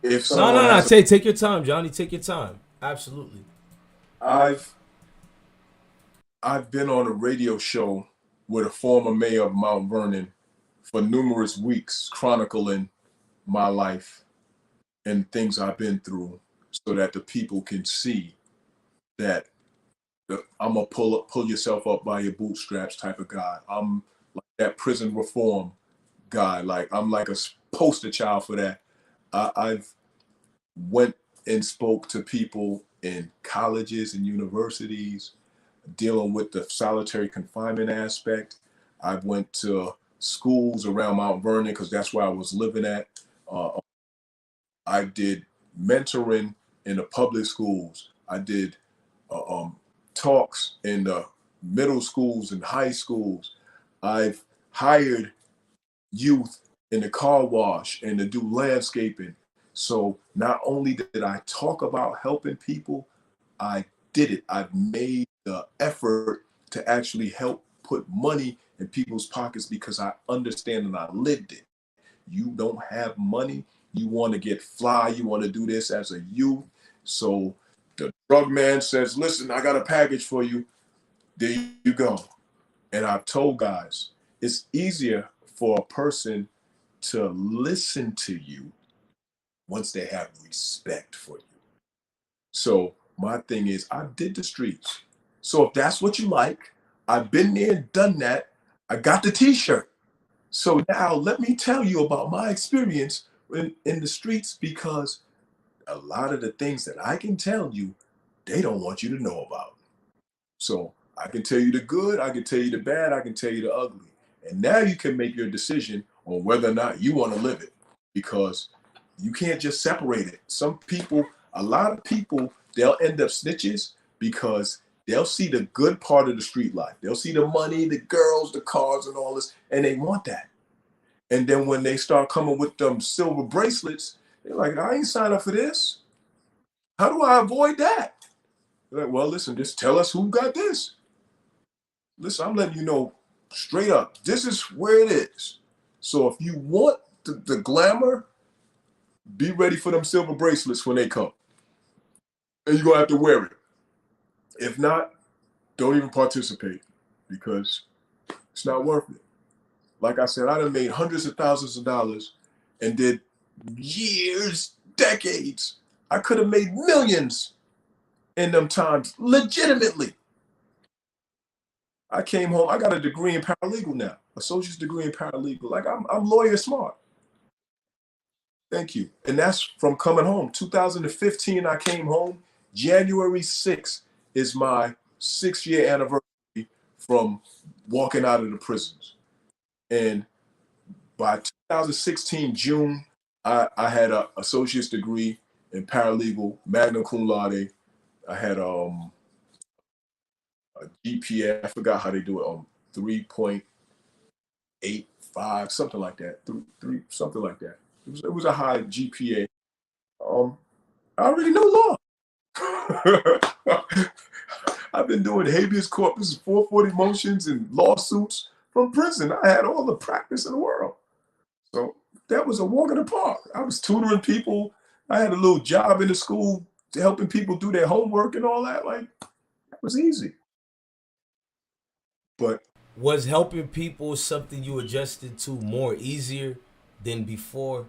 If no, take your time, Johnny. Take your time. Absolutely. I've been on a radio show with a former mayor of Mount Vernon for numerous weeks, chronicling my life and things I've been through, so that the people can see that I'm a pull yourself up by your bootstraps type of guy. I'm like that prison reform guy. Like, I'm like a poster child for that. I've went and spoke to people in colleges and universities dealing with the solitary confinement aspect. I went to schools around Mount Vernon, because that's where I was living at. I did mentoring in the public schools. I did talks in the middle schools and high schools. I've hired youth in the car wash and to do landscaping. So not only did I talk about helping people, I did it. I've made the effort to actually help put money in people's pockets, because I understand and I lived it. You don't have money, you want to get fly, you want to do this as a youth. So the drug man says, listen, I got a package for you. There you go. And I've told guys, it's easier for a person to listen to you once they have respect for you. So my thing is, I did the streets. So if that's what you like, I've been there and done that. I got the t-shirt. So now let me tell you about my experience in the streets, because a lot of the things that I can tell you, they don't want you to know about. So I can tell you the good, I can tell you the bad, I can tell you the ugly. And now you can make your decision on whether or not you want to live it, because you can't just separate it. Some people, a lot of people, they'll end up snitches because they'll see the good part of the street life. They'll see the money, the girls, the cars, and all this, and they want that. And then when they start coming with them silver bracelets, they're like, I ain't signed up for this. How do I avoid that? They're like, well, listen, just tell us who got this. Listen, I'm letting you know straight up, this is where it is. So if you want the glamour, be ready for them silver bracelets when they come. And you're going to have to wear it. If not, don't even participate because it's not worth it. Like I said, I done made hundreds of thousands of dollars and did years, decades. I could have made millions in them times, legitimately. I came home, I got a degree in paralegal now, associate's degree in paralegal. Like I'm lawyer smart. Thank you. And that's from coming home. 2015, I came home. January 6th is my 6-year anniversary from walking out of the prisons. And by 2016, June, I had an associate's degree in paralegal, magna cum laude. I had a GPA, I forgot how they do it, 3.85, something like that. Three, something like that. It was a high GPA. I already know law. I've been doing habeas corpus, 440 motions, and lawsuits from prison. I had all the practice in the world. So that was a walk in the park. I was tutoring people. I had a little job in the school helping people do their homework and all that. Like, that was easy. But Was helping people something you adjusted to more easier than before?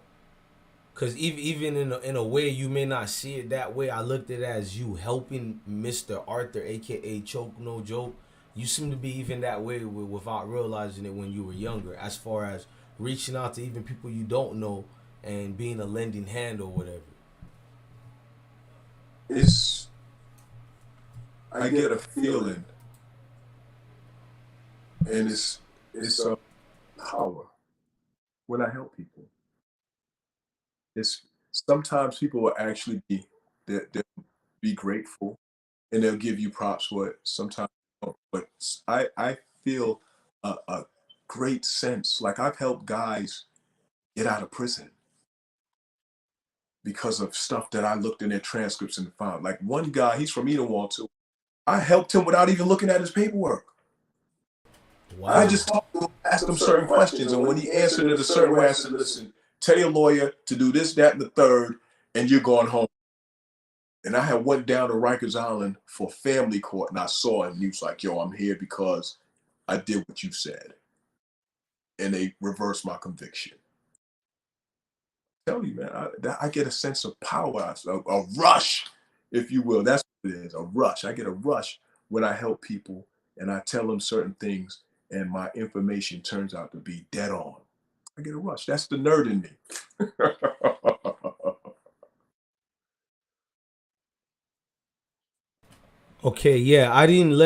Because even in a way you may not see it that way, I looked at it as you helping Mr. Arthur, aka Choke No Joke. You seem to be even that way without realizing it when you were younger, as far as reaching out to even people you don't know and being a lending hand or whatever. I get a feeling, and it's a power when I help people. It's sometimes people will actually they'll be grateful and they'll give you props for it. Sometimes they don't. But I feel a great sense. Like I've helped guys get out of prison because of stuff that I looked in their transcripts and found. Like one guy, he's from Edenwald too. I helped him without even looking at his paperwork. Wow. I just talked to him, asked him certain questions, and when he answered it a certain way, I said, listen, tell your lawyer to do this, that, and the third, and you're going home. And I had went down to Rikers Island for family court, and I saw him, and he was like, yo, I'm here because I did what you said. And they reversed my conviction. I tell you, man, I get a sense of power, a rush, if you will. That's what it is, a rush. I get a rush when I help people, and I tell them certain things, and my information turns out to be dead on. I get a rush. That's the nerd in me. Okay, yeah, I didn't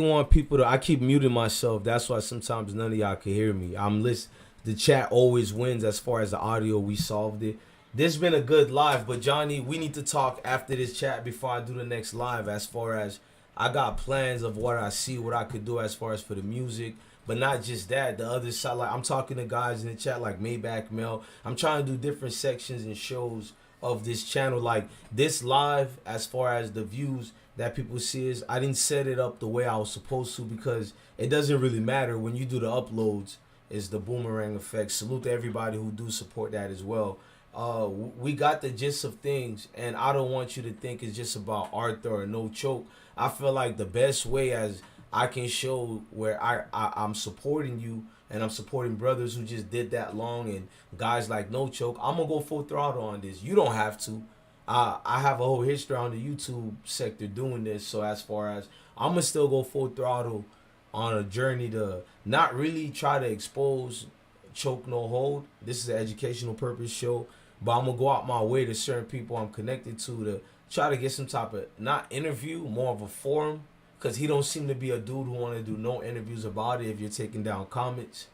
want people to. I keep muting myself. That's why sometimes none of y'all can hear me. The chat always wins as far as the audio. We solved it. This been a good live, but Johnny, we need to talk after this chat before I do the next live. As far as I got plans of what I see, what I could do as far as for the music, but not just that. The other side, like I'm talking to guys in the chat like Maybach Mel. I'm trying to do different sections and shows of this channel, like this live. As far as the views that people see is, I didn't set it up the way I was supposed to because it doesn't really matter when you do the uploads. It's the boomerang effect. Salute to everybody who do support that as well. We got the gist of things, and I don't want you to think it's just about Arthur or No Choke. I feel like the best way as I can show where I'm supporting you and I'm supporting brothers who just did that long and guys like No Choke, I'm gonna go full throttle on this. You don't have to. I have a whole history on the YouTube sector doing this, so as far as I'm gonna still go full throttle on a journey to not really try to expose Choke No Hold. This is an educational purpose show, but I'm gonna go out my way to certain people I'm connected to try to get some type of not interview, more of a forum, because he don't seem to be a dude who want to do no interviews about it. If you're taking down comments,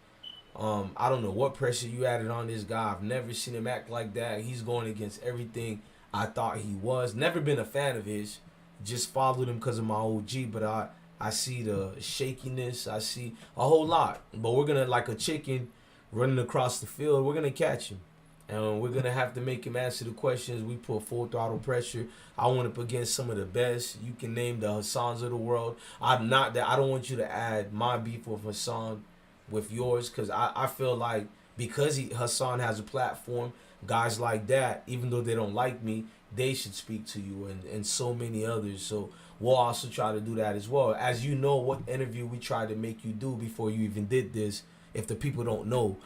I don't know what pressure you added on this guy. I've never seen him act like that. He's going against everything I thought he was. Never been a fan of his. Just followed him because of my OG, but I see the shakiness. I see a whole lot. But we're gonna, like a chicken running across the field, we're gonna catch him. And we're gonna have to make him answer the questions. We put full throttle pressure. I went up against some of the best. You can name the Hassans of the world. I'm not that. I don't want you to add my beef with Hassan with yours, because I feel like because Hassan has a platform, guys like that, even though they don't like me, they should speak to you, and so many others. So we'll also try to do that as well. As you know, what interview we tried to make you do before you even did this. If the people don't know,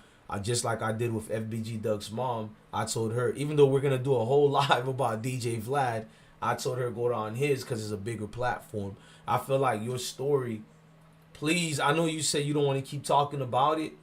just like I did with FBG Duck's mom, I told her, even though we're gonna do a whole live about DJ Vlad, I told her go on his because it's a bigger platform. I feel like your story, please. I know you say you don't want to keep talking about it,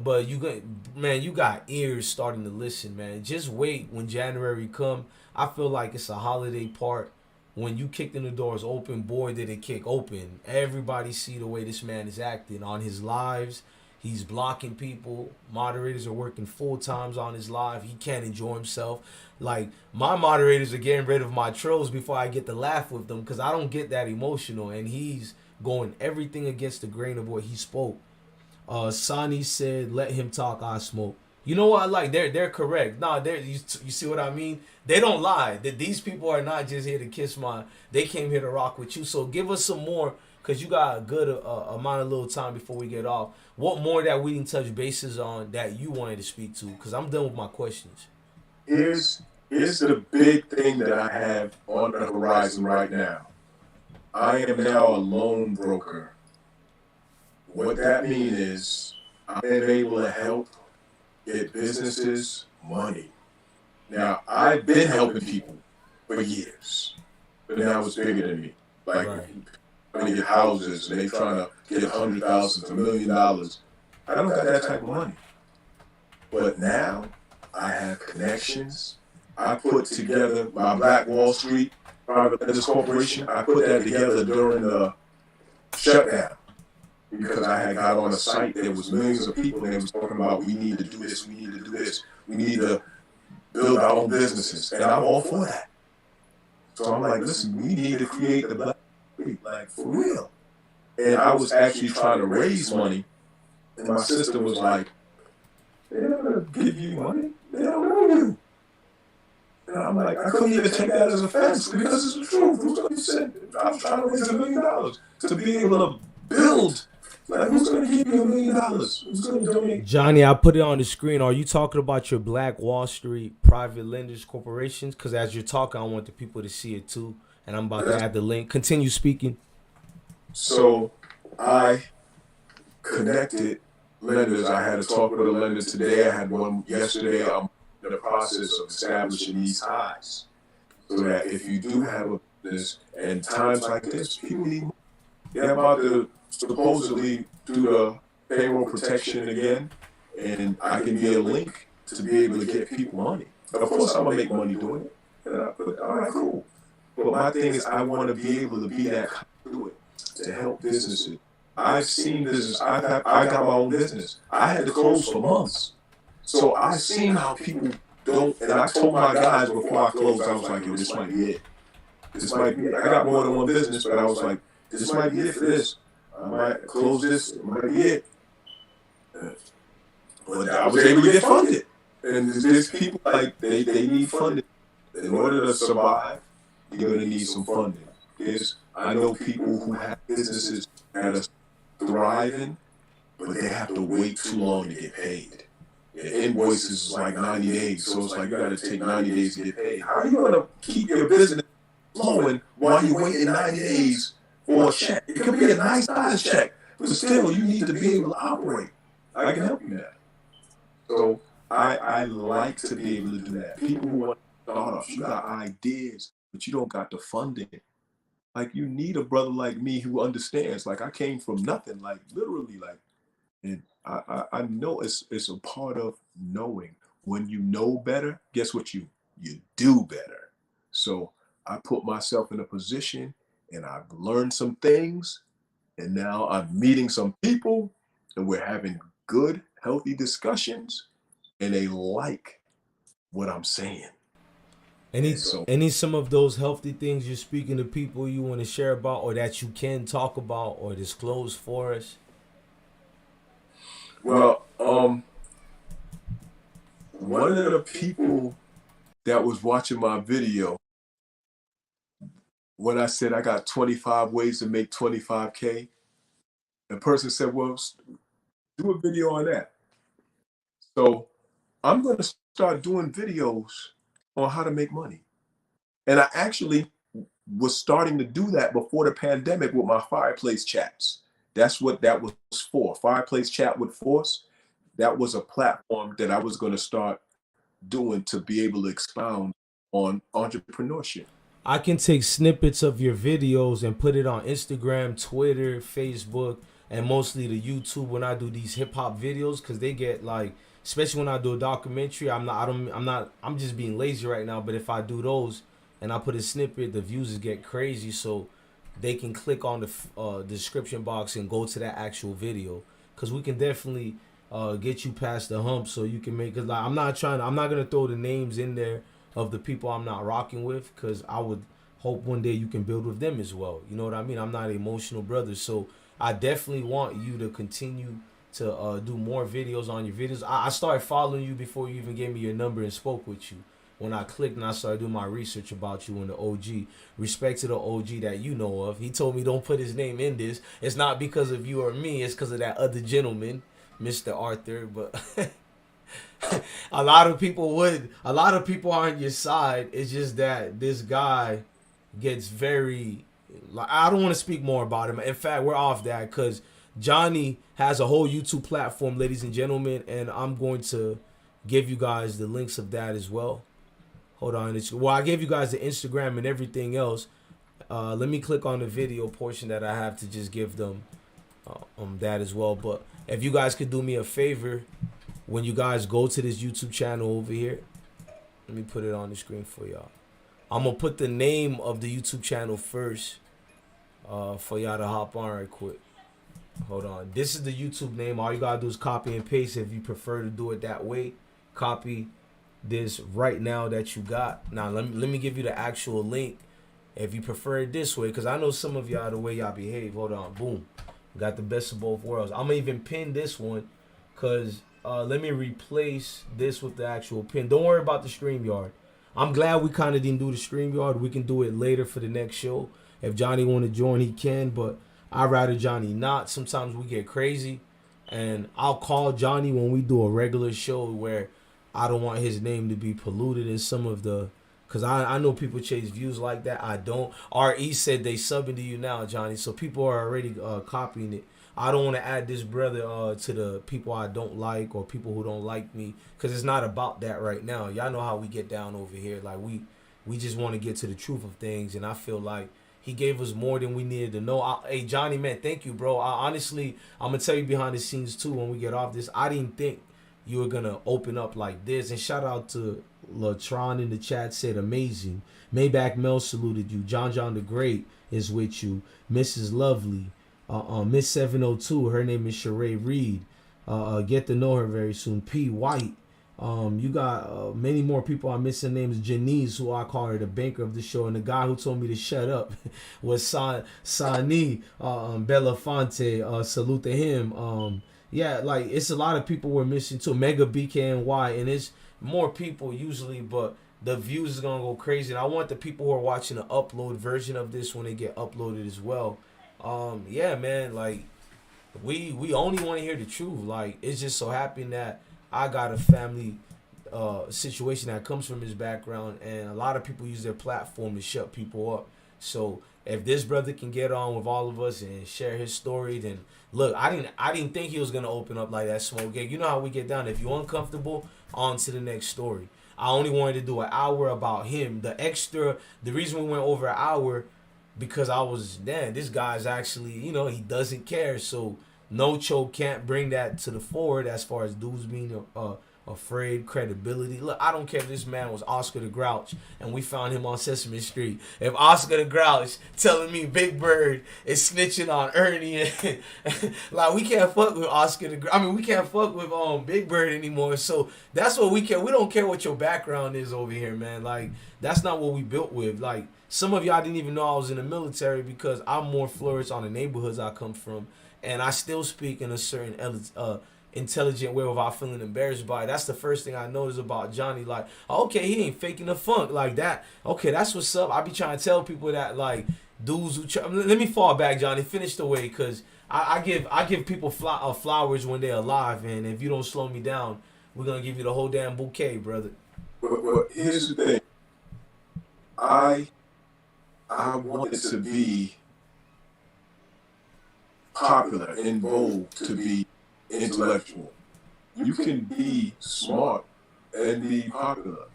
but you got, man, you got ears starting to listen, man. Just wait when January come. I feel like it's a holiday part. When you kicked in the doors open, boy, did it kick open. Everybody see the way this man is acting on his lives. He's blocking people. Moderators are working full times on his live. He can't enjoy himself. Like, my moderators are getting rid of my trolls before I get to laugh with them because I don't get that emotional. And he's going everything against the grain of what he spoke. Sonny said, "Let him talk. I smoke." You know what? Like, they're correct. Nah, you see what I mean? They don't lie. That these people are not just here to kiss my. They came here to rock with you. So give us some more, cause you got a good amount of little time before we get off. What more that we didn't touch bases on that you wanted to speak to? Cause I'm done with my questions. Here's the big thing that I have on the horizon right now. I am now a loan broker. What that means is I am able to help get businesses money. Now, I've been helping people for years, but now it's bigger than me. Like, Right. trying to get houses and they trying to get $100,000 to $1 million. I don't got that type of money. But now I have connections. I put together my Black Wall Street Private Lenders Corporation. I put that together during the shutdown because I had got on a site. There was millions of people and they was talking about we need to do this, we need to do this, we need to build our own businesses, and I'm all for that. So I'm like, listen, we need to create the Black Street, like for real. And I was actually trying to raise money, and my sister was like, "They're not gonna give you money. They don't know you." And I'm like, I couldn't even take that as offense because it's the truth. Who's gonna send? I'm trying to raise $1 million to be able to build. Like, who's gonna give you $1 million? Who's gonna donate? Johnny, I put it on the screen. Are you talking about your Black Wall Street Private Lenders Corporations? Because as you're talking, I want the people to see it too. And I'm about to add the link. Continue speaking. So I connected lenders. I had a talk with a lender today. I had one yesterday. I'm in the process of establishing these ties so that if you do have a business and times like this, people need money. They're about to supposedly do the payroll protection again, and I can be a link to be able to get people money. Of course, I'm gonna make money doing it. All right, cool. But my thing is, I want to be able to be that conduit to help businesses. I've seen business. I got my own business. I had to close for months. So I've seen how people don't, and I told my guys before I closed, I was like, yo, this might be it. This might be it. I got more than one business, but I was like, this might be it for this. I might close this, it might be it. But I was able to get funded. And there's people like, they need funding. In order to survive, you're gonna need some funding. I know people who have businesses that are thriving, but they have to wait too long to get paid. The invoices is like 90 days, so it's like you gotta take 90 days to get paid. How are you gonna keep your business flowing while you're waiting 90 days for a check? It could be a nice size check, but still you need to be able to operate. I can help you there. So I like to be able to do that. People who want to start off, you got ideas, but you don't got the funding. Like, you need a brother like me who understands. Like, I came from nothing, like literally, like, and I know it's a part of knowing. When you know better, guess what, you do better. So I put myself in a position and I've learned some things, and now I'm meeting some people and we're having good, healthy discussions, and they like what I'm saying. Any some of those healthy things you're speaking to people you want to share about, or that you can talk about or disclose for us? Well, one of the people that was watching my video, when I said I got 25 ways to make 25K, the person said, well, do a video on that. So I'm going to start doing videos on how to make money. And I actually was starting to do that before the pandemic with my fireplace chats. That's what that was for. Fireplace chat with Force. That was a platform that I was going to start doing to be able to expound on entrepreneurship. I can take snippets of your videos and put it on Instagram, Twitter, Facebook, and mostly the YouTube when I do these hip hop videos, because they get like, especially when I do a documentary. I'm just being lazy right now. But if I do those and I put a snippet, the views get crazy. So they can click on the description box and go to that actual video, because we can definitely get you past the hump so you can make. Cause like I'm not gonna throw the names in there of the people I'm not rocking with, because I would hope one day you can build with them as well. You know what I mean? I'm not an emotional brother, so I definitely want you to continue to do more videos on your videos. I started following you before you even gave me your number and spoke with you. When I clicked and I started doing my research about you and the OG, respect to the OG that you know of. He told me don't put his name in this. It's not because of you or me. It's because of that other gentleman, Mr. Arthur. But a lot of people are on your side. It's just that this guy gets very, like, I don't want to speak more about him. In fact, we're off that because Johnny has a whole YouTube platform, ladies and gentlemen, and I'm going to give you guys the links of that as well. Hold on. Well, I gave you guys the Instagram and everything else. Let me click on the video portion that I have to just give them that as well. But if you guys could do me a favor, when you guys go to this YouTube channel over here, let me put it on the screen for y'all. I'm going to put the name of the YouTube channel first for y'all to hop on right quick. Hold on. This is the YouTube name. All you got to do is copy and paste if you prefer to do it that way. Copy this right now that you got. Now, let me give you the actual link if you prefer it this way, because I know some of y'all, the way y'all behave. Hold on. Boom. Got the best of both worlds. I'm going to even pin this one because let me replace this with the actual pin. Don't worry about the StreamYard. I'm glad we kind of didn't do the StreamYard. We can do it later for the next show. If Johnny want to join, he can, but I'd rather Johnny not. Sometimes we get crazy, and I'll call Johnny when we do a regular show where I don't want his name to be polluted in some of the, because I know people chase views like that. I don't. RE said they subbing to you now, Johnny, so people are already copying it. I don't want to add this brother to the people I don't like or people who don't like me, because it's not about that right now. Y'all know how we get down over here. Like we just want to get to the truth of things, and I feel like he gave us more than we needed to know. Hey, Johnny, man, thank you, bro. Honestly, I'm going to tell you behind the scenes, too, when we get off this. I didn't think you were going to open up like this. And shout out to Latron in the chat, said amazing. Maybach Mel saluted you. John the Great is with you. Mrs. Lovely. Miss 702, her name is Sheree Reed. Get to know her very soon. P. White. You got many more people I'm missing. Names Janice, who I call her the banker of the show, and the guy who told me to shut up was Sani Belafonte. Salute to him. Yeah, like it's a lot of people we're missing too. Mega BKNY, and it's more people usually, but the views is gonna go crazy. And I want the people who are watching the upload version of this when they get uploaded as well. Yeah, man, like we only want to hear the truth. Like it's just so happened that I got a family situation that comes from his background, and a lot of people use their platform to shut people up. So if this brother can get on with all of us and share his story, then look, I didn't think he was gonna open up like that, Smoke Gig. You know how we get down. If you're uncomfortable, on to the next story. I only wanted to do an hour about him. The reason we went over an hour, because I was, damn, this guy's actually, he doesn't care. So No Choke can't bring that to the forward as far as dudes being afraid, credibility. Look, I don't care if this man was Oscar the Grouch and we found him on Sesame Street. If Oscar the Grouch telling me Big Bird is snitching on Ernie, like we can't fuck with Oscar the Grouch. I mean, we can't fuck with Big Bird anymore. So that's what we care. We don't care what your background is over here, man. Like that's not what we built with. Like some of y'all didn't even know I was in the military because I'm more flourished on the neighborhoods I come from. And I still speak in a certain intelligent way without feeling embarrassed by it. That's the first thing I noticed about Johnny. Like, okay, he ain't faking the funk like that. Okay, that's what's up. I be trying to tell people that, like, dudes who let me fall back, Johnny. Finish the way, because I give people flowers when they're alive, and if you don't slow me down, we're gonna give you the whole damn bouquet, brother. But here's the thing. I wanted to be popular, in vogue, to be intellectual. You can be smart and be popular.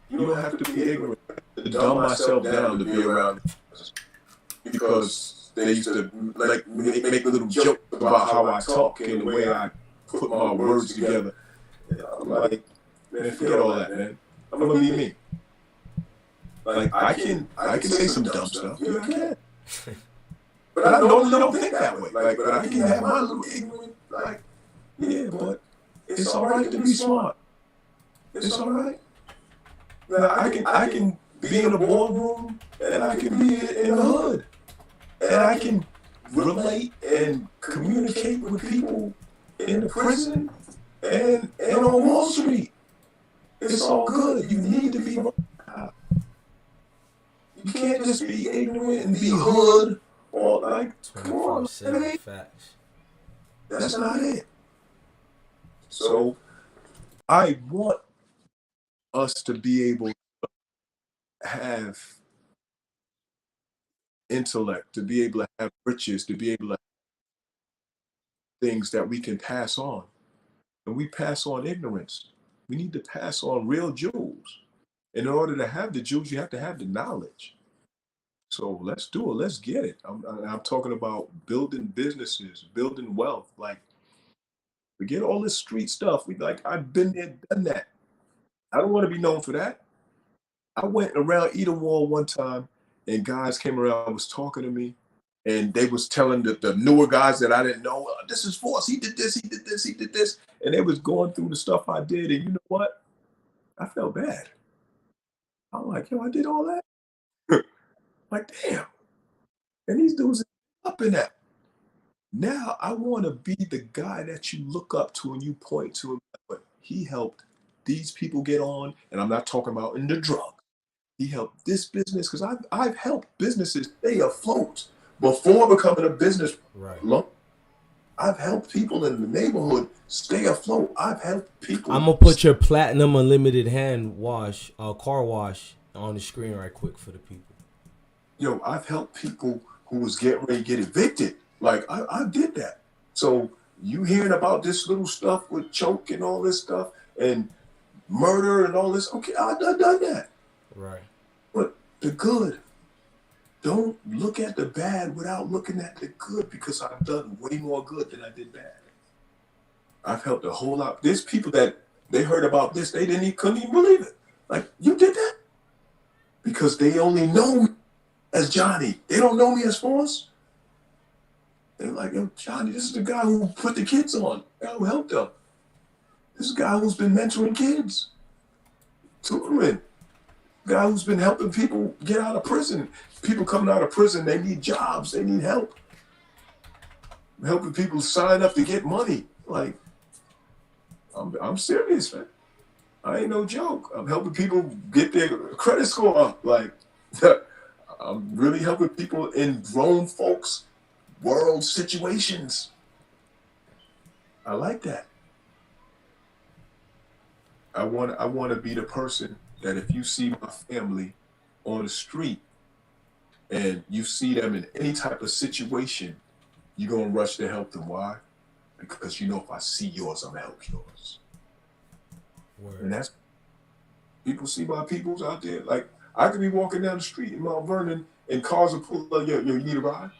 You don't have to be ignorant. To dumb myself down to be around because they used to like make little jokes about how I talk and the way I put my words together. I'm like, man, forget all that, man. I'm gonna be me. Like I can say some dumb stuff. Yeah, I can. But I normally don't think that way. Like, but I can have my little ignorant, like, yeah, but it's all right to be smart. It's all right. Now, I can be in a boardroom and I can be in the hood. And I can relate and communicate with people in the prison and on Wall Street. It's all good. You need to be. You can't just be ignorant and be hood or like, come on, facts. That's not it. So I want us to be able to have intellect, to be able to have riches, to be able to have things that we can pass on. And we pass on ignorance. We need to pass on real jewels. In order to have the jewels, you have to have the knowledge. So let's do it. Let's get it. I'm talking about building businesses, building wealth. Like, forget all this street stuff. I've been there, done that. I don't want to be known for that. I went around Edenwald one time, and guys came around, was talking to me, and they was telling the newer guys that I didn't know, this is Force. He did this, he did this, he did this. And they was going through the stuff I did, and you know what? I felt bad. I'm like, yo, I did all that? Like, damn. And these dudes are up in that. Now I want to be the guy that you look up to and you point to him. But he helped these people get on, and I'm not talking about in the drug. He helped this business, because I've helped businesses stay afloat before becoming a business. Right. I've helped people in the neighborhood stay afloat. I've helped people. I'm gonna put your Platinum Unlimited hand wash, car wash, on the screen right quick for the people. Yo, I've helped people who was getting ready to get evicted. Like, I did that. So you hearing about this little stuff with choke and all this stuff and murder and all this? Okay, I've done that. Right. But the good, don't look at the bad without looking at the good, because I've done way more good than I did bad. I've helped a whole lot. There's people that they heard about this, couldn't even believe it. Like, you did that? Because they only know me as Johnny. They don't know me as Force. They're like, yo, Johnny, this is the guy who put the kids on, the guy who helped them. This is the guy who's been mentoring kids, tutoring. Guy who's been helping people get out of prison. People coming out of prison, they need jobs, they need help. I'm helping people sign up to get money. Like, I'm serious, man. I ain't no joke. I'm helping people get their credit score up. Like, I'm really helping people in grown folks' world situations. I like that. I want to be the person that if you see my family on the street and you see them in any type of situation, you're going to rush to help them. Why? Because you know if I see yours, I'm going to help yours. Word. And that's, people see my peoples out there. Like, I could be walking down the street in Mount Vernon and cars will pull up, yo, you need a ride?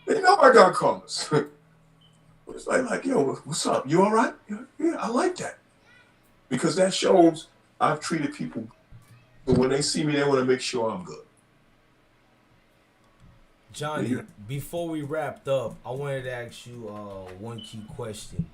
They know I got cars. It's like, yo, what's up? You all right? Yeah, I like that. Because that shows I've treated people, but when they see me, they want to make sure I'm good. Johnny, before we wrapped up, I wanted to ask you one key question.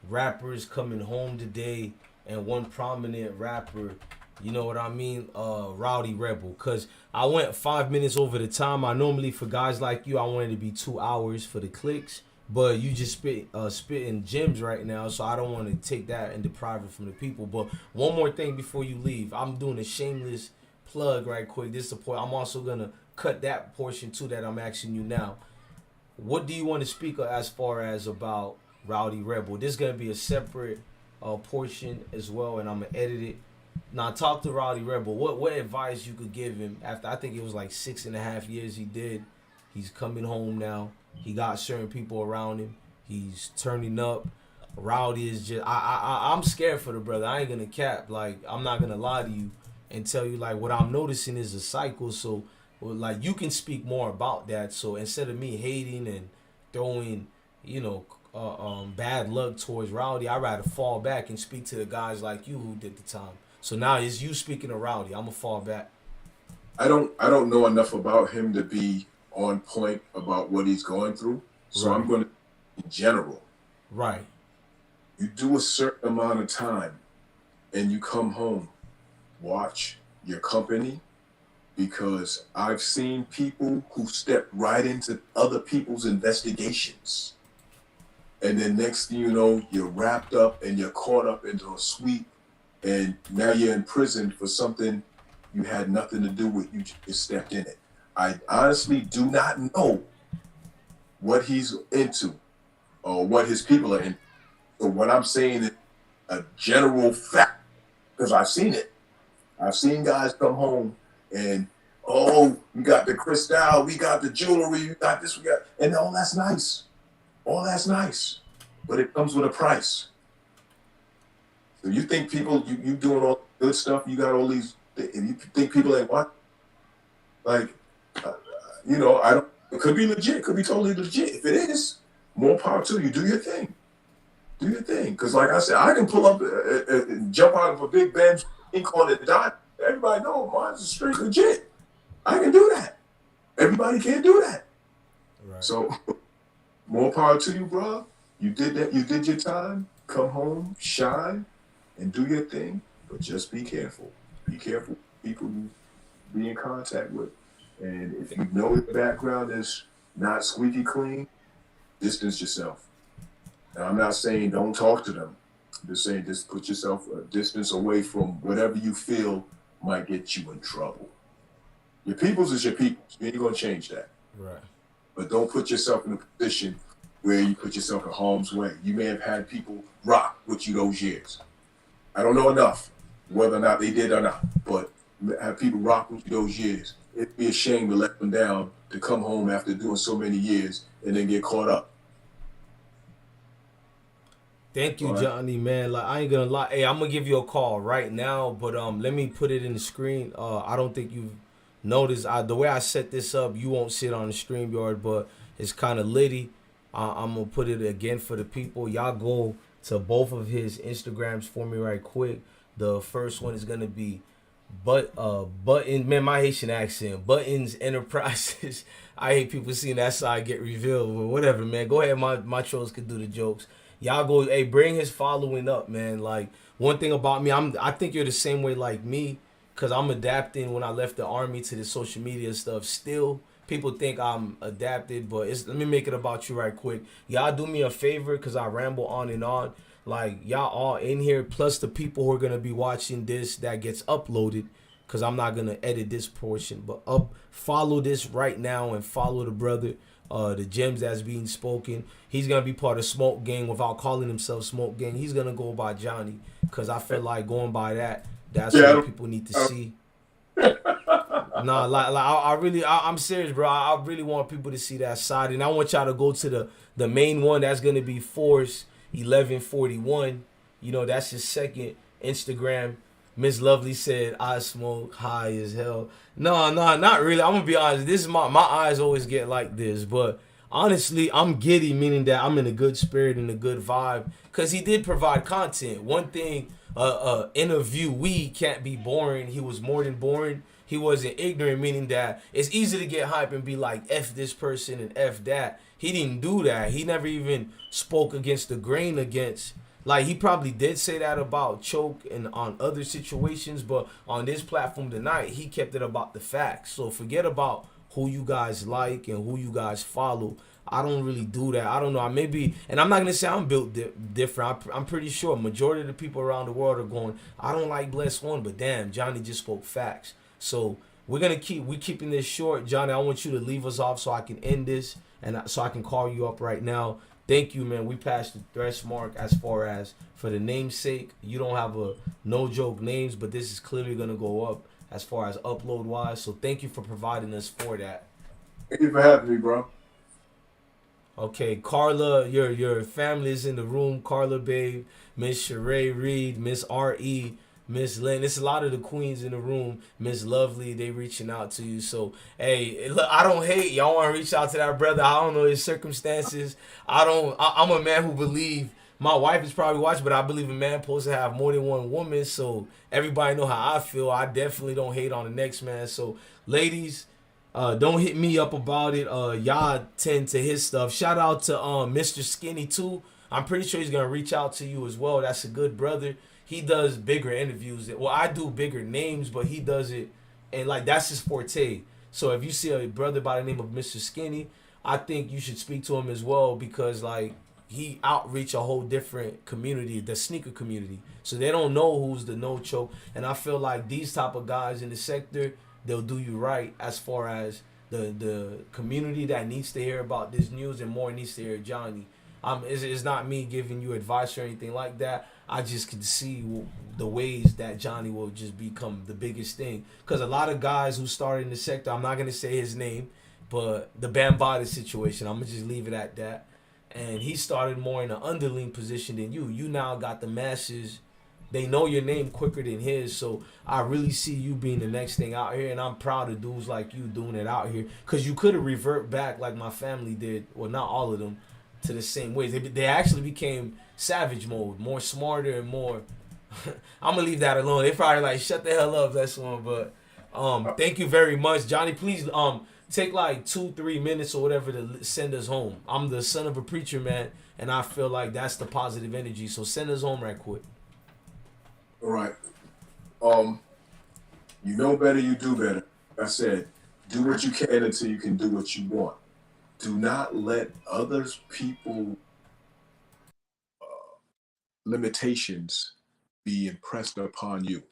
Rappers coming home today, and one prominent rapper, you know what I mean, Rowdy Rebel. Because I went 5 minutes over the time. I normally, for guys like you, I wanted to be 2 hours for the clicks. But you just spitting gems right now, so I don't want to take that and deprive it from the people. But one more thing before you leave. I'm doing a shameless plug right quick. This support. I'm also going to cut that portion too that I'm asking you now. What do you want to speak as far as about Rowdy Rebel? This is going to be a separate portion as well, and I'm going to edit it. Now talk to Rowdy Rebel. What advice you could give him after I think it was like 6.5 years he did. He's coming home now. He got certain people around him. He's turning up. Rowdy is just I'm scared for the brother. I ain't gonna cap. Like I'm not gonna lie to you and tell you like what I'm noticing is a cycle. So like you can speak more about that. So instead of me hating and throwing, bad luck towards Rowdy, I'd rather fall back and speak to the guys like you who did the time. So now it's you speaking to Rowdy. I'm gonna fall back. I don't know enough about him to be on point about what he's going through. So Right. I'm going to in general. Right. You do a certain amount of time and you come home, watch your company, because I've seen people who step right into other people's investigations. And then next thing you know, you're wrapped up and you're caught up into a sweep, and now you're in prison for something you had nothing to do with. You just stepped in it. I honestly do not know what he's into or what his people are into. So what I'm saying is a general fact, because I've seen it. I've seen guys come home and, oh, we got the crystal, we got the jewelry, we got this, we got, and all that's nice. All that's nice. But it comes with a price. So you think people, you doing all good stuff, you got all these, and you think people ain't what? Like, I don't, it could be legit, it could be totally legit. If it is, more power to you. Do your thing. Do your thing. Because like I said, I can pull up and jump out of a big bench, ink on it, and die. Everybody knows mine's straight legit. I can do that. Everybody can't do that. Right. So, more power to you, bro. You did that. You did your time. Come home, shine, and do your thing. But just be careful. Be careful with people you be in contact with. And if you know the background is not squeaky clean, distance yourself. Now, I'm not saying don't talk to them. I'm just saying just put yourself a distance away from whatever you feel might get you in trouble. Your peoples is your peoples. You ain't going to change that. Right. But don't put yourself in a position where you put yourself in harm's way. You may have had people rock with you those years. I don't know enough whether or not they did or not, but have people rock with you those years. It'd be a shame to let them down to come home after doing so many years and then get caught up. Thank you, Johnny, man. Like I ain't gonna lie. Hey, I'm gonna give you a call right now, but let me put it in the screen. I don't think you've noticed the way I set this up. You won't sit on the StreamYard, but it's kind of litty. I'm gonna put it again for the people. Y'all go to both of his Instagrams for me right quick. The first one is gonna be Button, man, my Haitian accent, Buttons Enterprises. I hate people seeing that side get revealed, but whatever, man. Go ahead, my trolls could do the jokes. Y'all go, hey, bring his following up, man. Like, one thing about me, I think you're the same way like me, because I'm adapting when I left the army to the social media stuff. Still, people think I'm adapted, but let me make it about you right quick. Y'all do me a favor, because I ramble on and on. Like, y'all all in here, plus the people who are going to be watching this that gets uploaded, because I'm not going to edit this portion. But follow this right now and follow the brother, the gems that's being spoken. He's going to be part of Smoke Gang without calling himself Smoke Gang. He's going to go by Johnny, because I feel like going by that's what people need to see. I'm serious, bro. I really want people to see that side. And I want y'all to go to the main one. That's going to be Force 1141. That's his second Instagram. Miss Lovely said, I smoke high as hell. No, not really. I'm gonna be honest. This is my eyes always get like this, but honestly, I'm giddy, meaning that I'm in a good spirit and a good vibe, because he did provide content. One thing, interviewee can't be boring. He was more than boring. He wasn't ignorant, meaning that it's easy to get hype and be like, F this person and F that. He didn't do that. He never even spoke against the grain against. Like, he probably did say that about Choke and on other situations, but on this platform tonight, he kept it about the facts. So forget about who you guys like and who you guys follow. I don't really do that. I don't know. I maybe, and I'm not going to say I'm built different. I'm pretty sure majority of the people around the world are going, I don't like blessone, but damn, Johnny just spoke facts. So we're keeping this short. Johnny, I want you to leave us off so I can end this and so I can call you up right now. thank you, man. We passed the thresh mark as far as for the namesake. You don't have a no joke names, but this is clearly gonna go up as far as upload wise. So thank you for providing us for that. Thank you for having me, bro. Okay, Carla, your family is in the room. Carla, babe, Miss Sheree Reed, Miss R.E., Miss Lynn. It's a lot of the queens in the room. Miss Lovely, they reaching out to you. So, hey, look, I don't hate. Y'all want to reach out to that brother. I don't know his circumstances. I'm a man who believe. My wife is probably watching, but I believe a man supposed to have more than one woman. So everybody know how I feel. I definitely don't hate on the next man. So, ladies, don't hit me up about it. Y'all tend to his stuff. Shout out to Mr. Skinny too. I'm pretty sure he's gonna reach out to you as well. That's a good brother. He does bigger interviews. Well, I do bigger names, but he does it, and like that's his forte. So if you see a brother by the name of Mr. Skinny, I think you should speak to him as well because like he outreach a whole different community, the sneaker community. So they don't know who's the no choke, and I feel like these type of guys in the sector, they'll do you right as far as the community that needs to hear about this news and more needs to hear Johnny. It's not me giving you advice or anything like that. I just can see the ways that Johnny will just become the biggest thing. Because a lot of guys who started in the sector, I'm not going to say his name, but the Bambaataa situation, I'm going to just leave it at that. And he started more in an underling position than you. You now got the masses. They know your name quicker than his, so I really see you being the next thing out here, and I'm proud of dudes like you doing it out here. Cause you could have revert back like my family did, well, not all of them, to the same ways. They actually became savage mode, more smarter and more. I'm gonna leave that alone. They probably like shut the hell up. That's one, but thank you very much, Johnny. Please take like 2-3 minutes or whatever to send us home. I'm the son of a preacher man, and I feel like that's the positive energy. So send us home right quick. All right. You know better, you do better. Like I said, do what you can until you can do what you want. Do not let others people limitations be impressed upon you.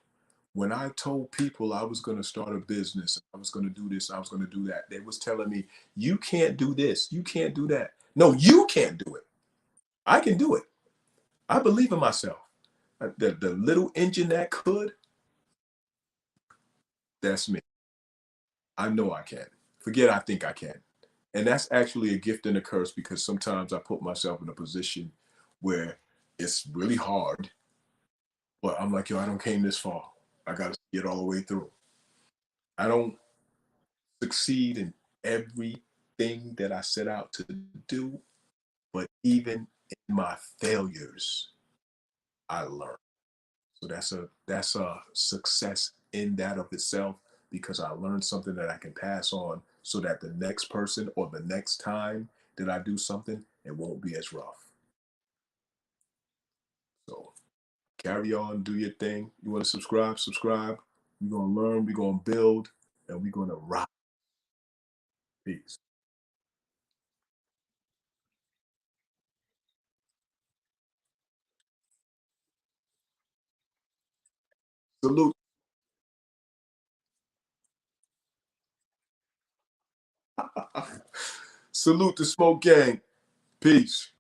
When I told people I was going to start a business, I was going to do this, I was going to do that, they was telling me, you can't do this, you can't do that. No, you can't do it. I can do it. I believe in myself. The little engine that could, that's me. I know I can. Forget I think I can. And that's actually a gift and a curse because sometimes I put myself in a position where it's really hard, but I'm like, yo, I don't came this far. I got to get all the way through. I don't succeed in everything that I set out to do, but even in my failures, I learn. So that's a success in that of itself because I learned something that I can pass on so that the next person or the next time that I do something, it won't be as rough. So carry on, do your thing. You want to subscribe, subscribe. We're gonna learn, we're gonna build, and we're gonna rock. Peace. Salute. Salute the smoke gang. Peace.